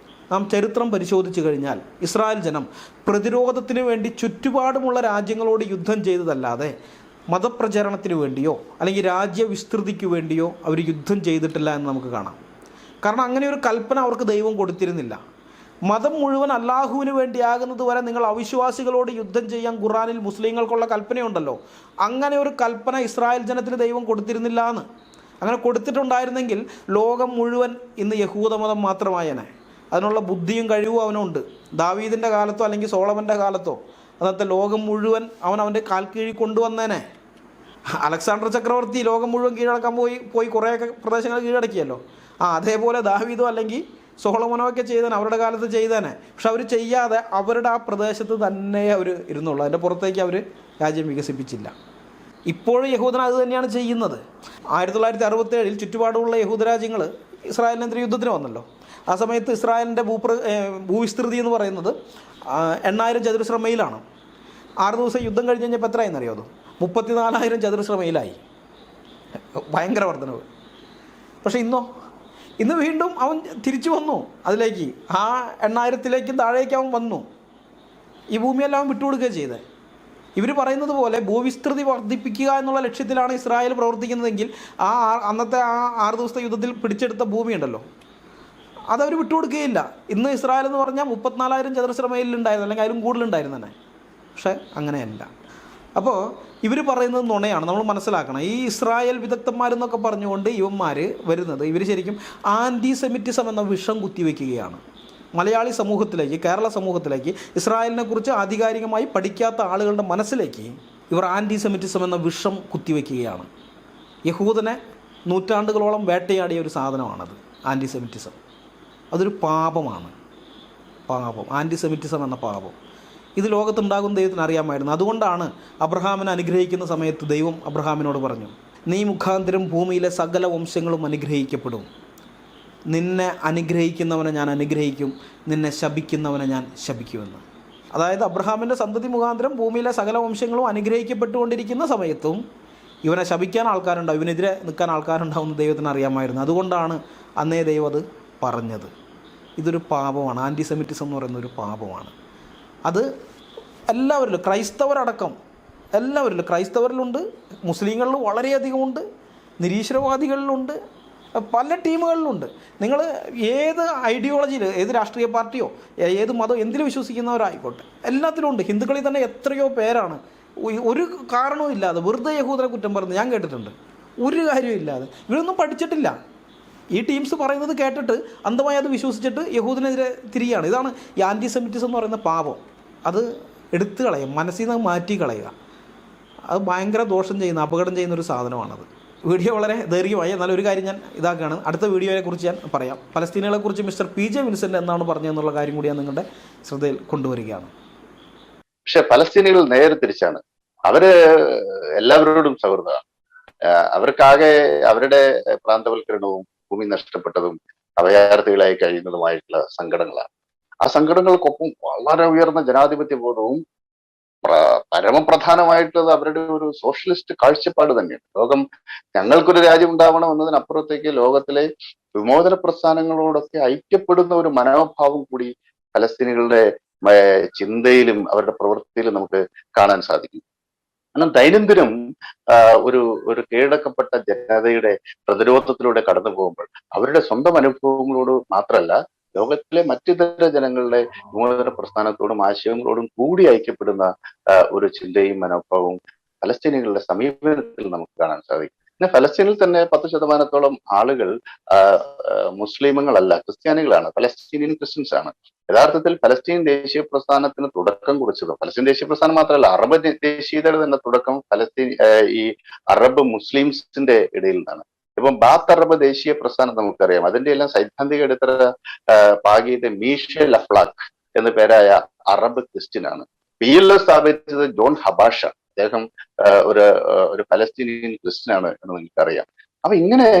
നാം ചരിത്രം പരിശോധിച്ചു കഴിഞ്ഞാൽ ഇസ്രായേൽ ജനം പ്രതിരോധത്തിന് വേണ്ടി ചുറ്റുപാടുമുള്ള രാജ്യങ്ങളോട് യുദ്ധം ചെയ്തതല്ലാതെ മതപ്രചരണത്തിന് വേണ്ടിയോ അല്ലെങ്കിൽ രാജ്യവിസ്തൃതിക്ക് വേണ്ടിയോ അവർ യുദ്ധം ചെയ്തിട്ടില്ല എന്ന് നമുക്ക് കാണാം. കാരണം അങ്ങനെ ഒരു കൽപ്പന അവർക്ക് ദൈവം കൊടുത്തിരുന്നില്ല. മതം മുഴുവൻ അല്ലാഹുവിന് വേണ്ടിയാകുന്നത് വരെ നിങ്ങൾ അവിശ്വാസികളോട് യുദ്ധം ചെയ്യാൻ ഖുർആനിൽ മുസ്ലിങ്ങൾക്കുള്ള കൽപ്പനയുണ്ടല്ലോ, അങ്ങനെ ഒരു കൽപ്പന ഇസ്രായേൽ ജനത്തിന് ദൈവം കൊടുത്തിരുന്നില്ല എന്ന്. അങ്ങനെ കൊടുത്തിട്ടുണ്ടായിരുന്നെങ്കിൽ ലോകം മുഴുവൻ ഇന്ന് യഹൂദമതം മാത്രമായേനെ. അതിനുള്ള ബുദ്ധിയും കഴിവും അവനുണ്ട്. ദാവീദിൻ്റെ കാലത്തോ അല്ലെങ്കിൽ സോളമൻ്റെ കാലത്തോ അന്നത്തെ ലോകം മുഴുവൻ അവൻ്റെ കാൽ കീഴിൽ കൊണ്ടുവന്നേനെ. അലക്സാണ്ടർ ചക്രവർത്തി ലോകം മുഴുവൻ കീഴടക്കാൻ പോയി കുറേയൊക്കെ പ്രദേശങ്ങൾ കീഴടക്കിയല്ലോ. അതേപോലെ ദാവീദോ അല്ലെങ്കിൽ സോളമനോ ഒക്കെ ചെയ്തേനെ, അവരുടെ കാലത്ത് ചെയ്തേനെ. പക്ഷെ അവർ ചെയ്യാതെ അവരുടെ ആ പ്രദേശത്ത് തന്നെ അവർ ഇരുന്നുള്ളൂ, അതിൻ്റെ പുറത്തേക്ക് അവർ രാജ്യം വികസിപ്പിച്ചില്ല. ഇപ്പോഴും യഹൂദൻ അത് തന്നെയാണ് ചെയ്യുന്നത്. 1967 ചുറ്റുപാടുമുള്ള യഹൂദ രാജ്യങ്ങൾ ഇസ്രായേലിനെതിരെ യുദ്ധത്തിന് വന്നല്ലോ. ആ സമയത്ത് ഇസ്രായേലിൻ്റെ ഭൂവിസ്തൃതി എന്ന് പറയുന്നത് 8000 ചതുരശ്ര മൈലാണ്. 6 ദിവസം യുദ്ധം കഴിഞ്ഞ് കഴിഞ്ഞപ്പോൾ എത്രയായെന്നറിയോ? 34,000 ചതുരശ്ര മൈലായി. ഭയങ്കര വർധനവ്. പക്ഷേ ഇന്ന് വീണ്ടും അവൻ തിരിച്ചു വന്നു അതിലേക്ക്, ആ 8000-ലേക്കും താഴേക്ക് അവൻ വന്നു. ഈ ഭൂമിയെല്ലാം അവൻ വിട്ടുകൊടുക്കുകയാണ് ചെയ്തത്. ഇവർ പറയുന്നത് പോലെ ഭൂവിസ്തൃതി വർദ്ധിപ്പിക്കുക എന്നുള്ള ലക്ഷ്യത്തിലാണ് ഇസ്രായേൽ പ്രവർത്തിക്കുന്നതെങ്കിൽ അന്നത്തെ 6 ദിവസത്തെ യുദ്ധത്തിൽ പിടിച്ചെടുത്ത ഭൂമിയുണ്ടല്ലോ, അതവർ വിട്ടുകൊടുക്കുകയില്ല. ഇന്ന് ഇസ്രായേൽ എന്ന് പറഞ്ഞാൽ 34,000 ചതുരശ്ര മൈലിലുണ്ടായിരുന്നു, അല്ലെങ്കിൽ അതിലും കൂടുതലുണ്ടായിരുന്നു തന്നെ. പക്ഷേ അങ്ങനെയല്ല. അപ്പോൾ ഇവർ പറയുന്നത് നുണയാണ്, നമ്മൾ മനസ്സിലാക്കണം. ഈ ഇസ്രായേൽ വിദഗ്ധന്മാരെന്നൊക്കെ പറഞ്ഞുകൊണ്ട് ഇവന്മാർ വരുന്നത്, ഇവർ ശരിക്കും ആൻറ്റിസെമിറ്റിസം എന്ന വിഷം കുത്തിവെക്കുകയാണ് മലയാളി സമൂഹത്തിലേക്ക്, കേരള സമൂഹത്തിലേക്ക്. ഇസ്രായേലിനെ കുറിച്ച് ആധികാരികമായി പഠിക്കാത്ത ആളുകളുടെ മനസ്സിലേക്ക് ഇവർ ആൻറ്റിസെമിറ്റിസം എന്ന വിഷം കുത്തിവെക്കുകയാണ്. യഹൂദനെ നൂറ്റാണ്ടുകളോളം വേട്ടയാടിയ ഒരു സാധനമാണത് ആൻറ്റിസെമിറ്റിസം. അതൊരു പാപമാണ്, പാപം. ആൻറ്റിസെമിറ്റിസം എന്ന പാപം ഇത് ലോകത്തുണ്ടാകുന്ന ദൈവത്തിന് അറിയാമായിരുന്നു. അതുകൊണ്ടാണ് അബ്രഹാമിനെ അനുഗ്രഹിക്കുന്ന സമയത്ത് ദൈവം അബ്രഹാമിനോട് പറഞ്ഞു, നീ മുഖാന്തരം ഭൂമിയിലെ സകല വംശങ്ങളും അനുഗ്രഹിക്കപ്പെടും. നിന്നെ അനുഗ്രഹിക്കുന്നവനെ ഞാൻ അനുഗ്രഹിക്കും, നിന്നെ ശപിക്കുന്നവനെ ഞാൻ ശപിക്കുമെന്ന്. അതായത് അബ്രഹാമിൻ്റെ സന്തതി മുഖാന്തരം ഭൂമിയിലെ സകല വംശങ്ങളും അനുഗ്രഹിക്കപ്പെട്ടുകൊണ്ടിരിക്കുന്ന സമയത്തും ഇവനെ ശപിക്കാൻ ആൾക്കാരുണ്ടാവും, ഇവനെതിരെ നിൽക്കാൻ ആൾക്കാരുണ്ടാവുമെന്ന് ദൈവത്തിന് അറിയാമായിരുന്നു. അതുകൊണ്ടാണ് അന്നേ ദൈവം അത് പറഞ്ഞത്. ഇതൊരു പാപമാണ്. ആൻറ്റിസെമിറ്റിസം എന്ന് പറയുന്ന ഒരു പാപമാണ്. അത് എല്ലാവരിലും, ക്രൈസ്തവരടക്കം എല്ലാവരിലും, ക്രൈസ്തവരിലുണ്ട്, മുസ്ലിങ്ങളിൽ വളരെയധികമുണ്ട്, നിരീശ്വരവാദികളിലുണ്ട്, പല ടീമുകളിലുണ്ട്. നിങ്ങൾ ഏത് ഐഡിയോളജിയിൽ, ഏത് രാഷ്ട്രീയ പാർട്ടിയോ ഏത് മതം എന്തിൽ വിശ്വസിക്കുന്നവരായിക്കോട്ടെ, എല്ലാത്തിലും ഉണ്ട്. ഹിന്ദുക്കളിൽ തന്നെ എത്രയോ പേരാണ് ഒരു കാരണവും ഇല്ലാതെ വെറുതെ യഹൂദനെ കുറ്റം പറഞ്ഞ് ഞാൻ കേട്ടിട്ടുണ്ട്. ഒരു കാര്യവും ഇല്ലാതെ. ഇവരൊന്നും പഠിച്ചിട്ടില്ല. ഈ ടീംസ് പറയുന്നത് കേട്ടിട്ട് അന്ധമായി അത് വിശ്വസിച്ചിട്ട് യഹൂദിനെതിരെ തിരിയാണ്. ഇതാണ് ഈ ആൻറ്റിസെമിറ്റിസം എന്ന് പറയുന്ന പാപം. അത് എടുത്തു കളയുക, മനസ്സിൽ നിന്ന് മാറ്റി കളയുക. അത് ഭയങ്കര ദോഷം ചെയ്യുന്ന, അപകടം ചെയ്യുന്നൊരു സാധനമാണത്. വീഡിയോ വളരെ ദൈർഘ്യമായി. എന്നാലും ഒരു കാര്യം ഞാൻ ഇതാക്കുകയാണ്, അടുത്ത വീഡിയോയെക്കുറിച്ച് ഞാൻ പറയാം. പലസ്തീനുകളെക്കുറിച്ച് മിസ്റ്റർ PJ വിൻസെൻ്റ് എന്നാണ് പറഞ്ഞതെന്നുള്ള കാര്യം കൂടി ഞാൻ നിങ്ങളുടെ ശ്രദ്ധയിൽ കൊണ്ടുവരികയാണ്. പക്ഷെ പലസ്തീനികൾ നേരെ തിരിച്ചാണ്. അവര് എല്ലാവരോടും സൗഹൃദമാണ്. അവർക്കാകെ അവരുടെ പ്രാന്തവൽക്കരണവും ഭൂമി നഷ്ടപ്പെട്ടതും അഭയാർത്ഥികളായി കഴിയുന്നതുമായിട്ടുള്ള സങ്കടങ്ങളാണ്. ആ സങ്കടങ്ങൾക്കൊപ്പം വളരെ ഉയർന്ന ജനാധിപത്യ ബോധവും പരമപ്രധാനമായിട്ടുള്ളത് അവരുടെ ഒരു സോഷ്യലിസ്റ്റ് കാഴ്ചപ്പാട് തന്നെയാണ്. ലോകം ഞങ്ങൾക്കൊരു രാജ്യം ഉണ്ടാവണം എന്നതിനപ്പുറത്തേക്ക് ലോകത്തിലെ വിമോചന പ്രസ്ഥാനങ്ങളോടൊക്കെ ഐക്യപ്പെടുന്ന ഒരു മനോഭാവം കൂടി പലസ്തീനികളുടെ ചിന്തയിലും അവരുടെ പ്രവൃത്തിയിലും നമുക്ക് കാണാൻ സാധിക്കും. കാരണം ദൈനംദിനം ഒരു കീഴടക്കപ്പെട്ട ജനതയുടെ പ്രതിരോധത്തിലൂടെ കടന്നു പോകുമ്പോൾ അവരുടെ സ്വന്തം അനുഭവങ്ങളോട് മാത്രമല്ല, ലോകത്തിലെ മറ്റിതര ജനങ്ങളുടെ വിമോചന പ്രസ്ഥാനത്തോടും ആശയങ്ങളോടും കൂടി ഐക്യപ്പെടുന്ന ഒരു ചിന്തയും മനോഭാവവും പലസ്തീനികളുടെ സമീപനത്തിൽ നമുക്ക് കാണാൻ സാധിക്കും. പിന്നെ പലസ്തീനിൽ തന്നെ 10% ആളുകൾ മുസ്ലിമുകളല്ല, ക്രിസ്ത്യാനികളാണ്, പലസ്തീനിയൻ ക്രിസ്ത്യൻസ് ആണ്. യഥാർത്ഥത്തിൽ പലസ്തീൻ ദേശീയ പ്രസ്ഥാനത്തിന് തുടക്കം കുറിച്ചത്, പലസ്തീൻ ദേശീയ പ്രസ്ഥാനം മാത്രമല്ല, അറബ് ദേശീയതയുടെ തന്നെ തുടക്കം ഈ അറബ് മുസ്ലിംസിന്റെ ഇടയിൽ നിന്നാണ്. ഇപ്പം ബാത്ത് അറബ് ദേശീയ പ്രസ്ഥാനം നമുക്കറിയാം. അതിന്റെ എല്ലാം സൈദ്ധാന്തിക അടിത്തറ പാകിയത് മീഷേൽ അഫ്ലാഖ് എന്ന പേരായ അറബ് ക്രിസ്ത്യനാണ്. PLO സ്ഥാപിച്ചത് ജോൺ ഹബാഷ. അദ്ദേഹം ഒരു പലസ്തീനിയൻ ക്രിസ്ത്യനാണ് എന്ന് നിങ്ങൾക്കറിയാം. അപ്പൊ ഇങ്ങനെ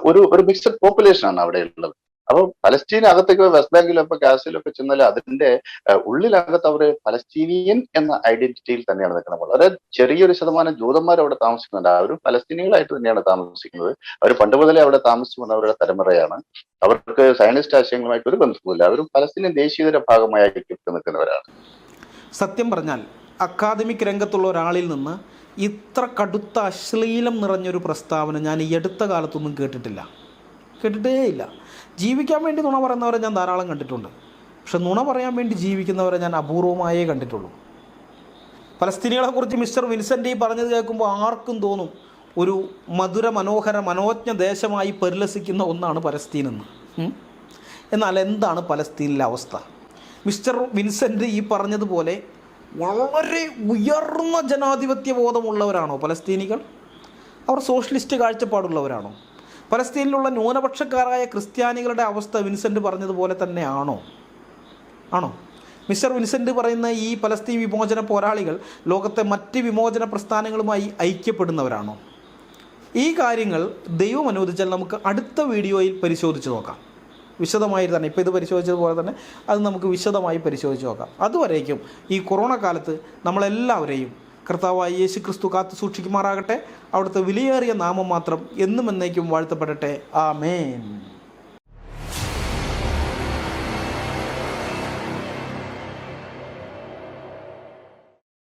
ഒരു മിക്സഡ് പോപ്പുലേഷൻ ആണ് അവിടെ ഉള്ളത്. അപ്പൊ പലസ്തീൻ അകത്തേക്ക് വെസ്റ്റ് ബാങ്കിലൊക്കെ ഗാസയിലൊക്കെ ചെന്നാൽ അതിന്റെ ഉള്ളിലകത്ത് അവർ പലസ്തീനിയൻ എന്ന ഐഡന്റിറ്റിയിൽ തന്നെയാണ് നിൽക്കുന്നത്. വളരെ ചെറിയൊരു ശതമാനം ജൂതന്മാർ അവിടെ താമസിക്കുന്നുണ്ട്. അവരും പലസ്തീനികളായിട്ട് തന്നെയാണ് താമസിക്കുന്നത്. അവർ പണ്ട് മുതലേ അവിടെ താമസിച്ചു വന്നവരുടെ തലമുറയാണ്. അവർക്ക് സയനിസ്റ്റ് ആശയങ്ങളുമായിട്ട് ഒരു ബന്ധവുമില്ല. അവരും പലസ്തീനിയൻ ദേശീയതയുടെ ഭാഗമായി നിൽക്കുന്നവരാണ്. സത്യം പറഞ്ഞാൽ അക്കാദമിക് രംഗത്തുള്ള ഒരാളിൽ നിന്ന് ഇത്ര കടുത്ത അശ്ലീലം നിറഞ്ഞൊരു പ്രസ്താവന ഞാൻ ഈ അടുത്ത കാലത്തൊന്നും കേട്ടിട്ടേയില്ല. ജീവിക്കാൻ വേണ്ടി നുണ പറയുന്നവരെ ഞാൻ ധാരാളം കണ്ടിട്ടുണ്ട്. പക്ഷെ നുണ പറയാൻ വേണ്ടി ജീവിക്കുന്നവരെ ഞാൻ അപൂർവമായേ കണ്ടിട്ടുള്ളൂ. പലസ്തീനികളെക്കുറിച്ച് മിസ്റ്റർ വിൻസെൻ്റ് പറഞ്ഞത് കേൾക്കുമ്പോൾ ആർക്കും തോന്നും ഒരു മധുര മനോഹര മനോജ്ഞ ദേശമായി പരിലസിക്കുന്ന ഒന്നാണ് പലസ്തീനെന്ന്. എന്നാൽ എന്താണ് പലസ്തീനിലെ അവസ്ഥ? മിസ്റ്റർ വിൻസെൻ്റ് പറഞ്ഞതുപോലെ വളരെ ഉയർന്ന ജനാധിപത്യ ബോധമുള്ളവരാണോ പലസ്തീനികൾ? അവർ സോഷ്യലിസ്റ്റ് കാഴ്ചപ്പാടുള്ളവരാണോ? പലസ്തീനിലുള്ള ന്യൂനപക്ഷക്കാരായ ക്രിസ്ത്യാനികളുടെ അവസ്ഥ വിൻസെൻ്റ് പറഞ്ഞതുപോലെ തന്നെ ആണോ? മിസ്റ്റർ വിൻസെൻ്റ് പറയുന്ന ഈ പലസ്തീൻ വിമോചന പോരാളികൾ ലോകത്തെ മറ്റ് വിമോചന പ്രസ്ഥാനങ്ങളുമായി ഐക്യപ്പെടുന്നവരാണോ? ഈ കാര്യങ്ങൾ ദൈവം അനുവദിച്ചാൽ നമുക്ക് അടുത്ത വീഡിയോയിൽ പരിശോധിച്ച് നോക്കാം. വിശദമായി തന്നെ, ഇപ്പോൾ ഇത് പരിശോധിച്ചതുപോലെ തന്നെ അത് നമുക്ക് വിശദമായി പരിശോധിച്ച് നോക്കാം. അതുവരേക്കും ഈ കൊറോണ കാലത്ത് നമ്മളെല്ലാവരെയും കർത്താവായ യേശു ക്രിസ്തു കാത്തു സൂക്ഷിക്കുമാറാകട്ടെ. അവിടുത്തെ വിലയേറിയ നാമം മാത്രം എന്നും എന്നേക്കും വാഴ്ത്തപ്പെടട്ടെ. ആമേൻ.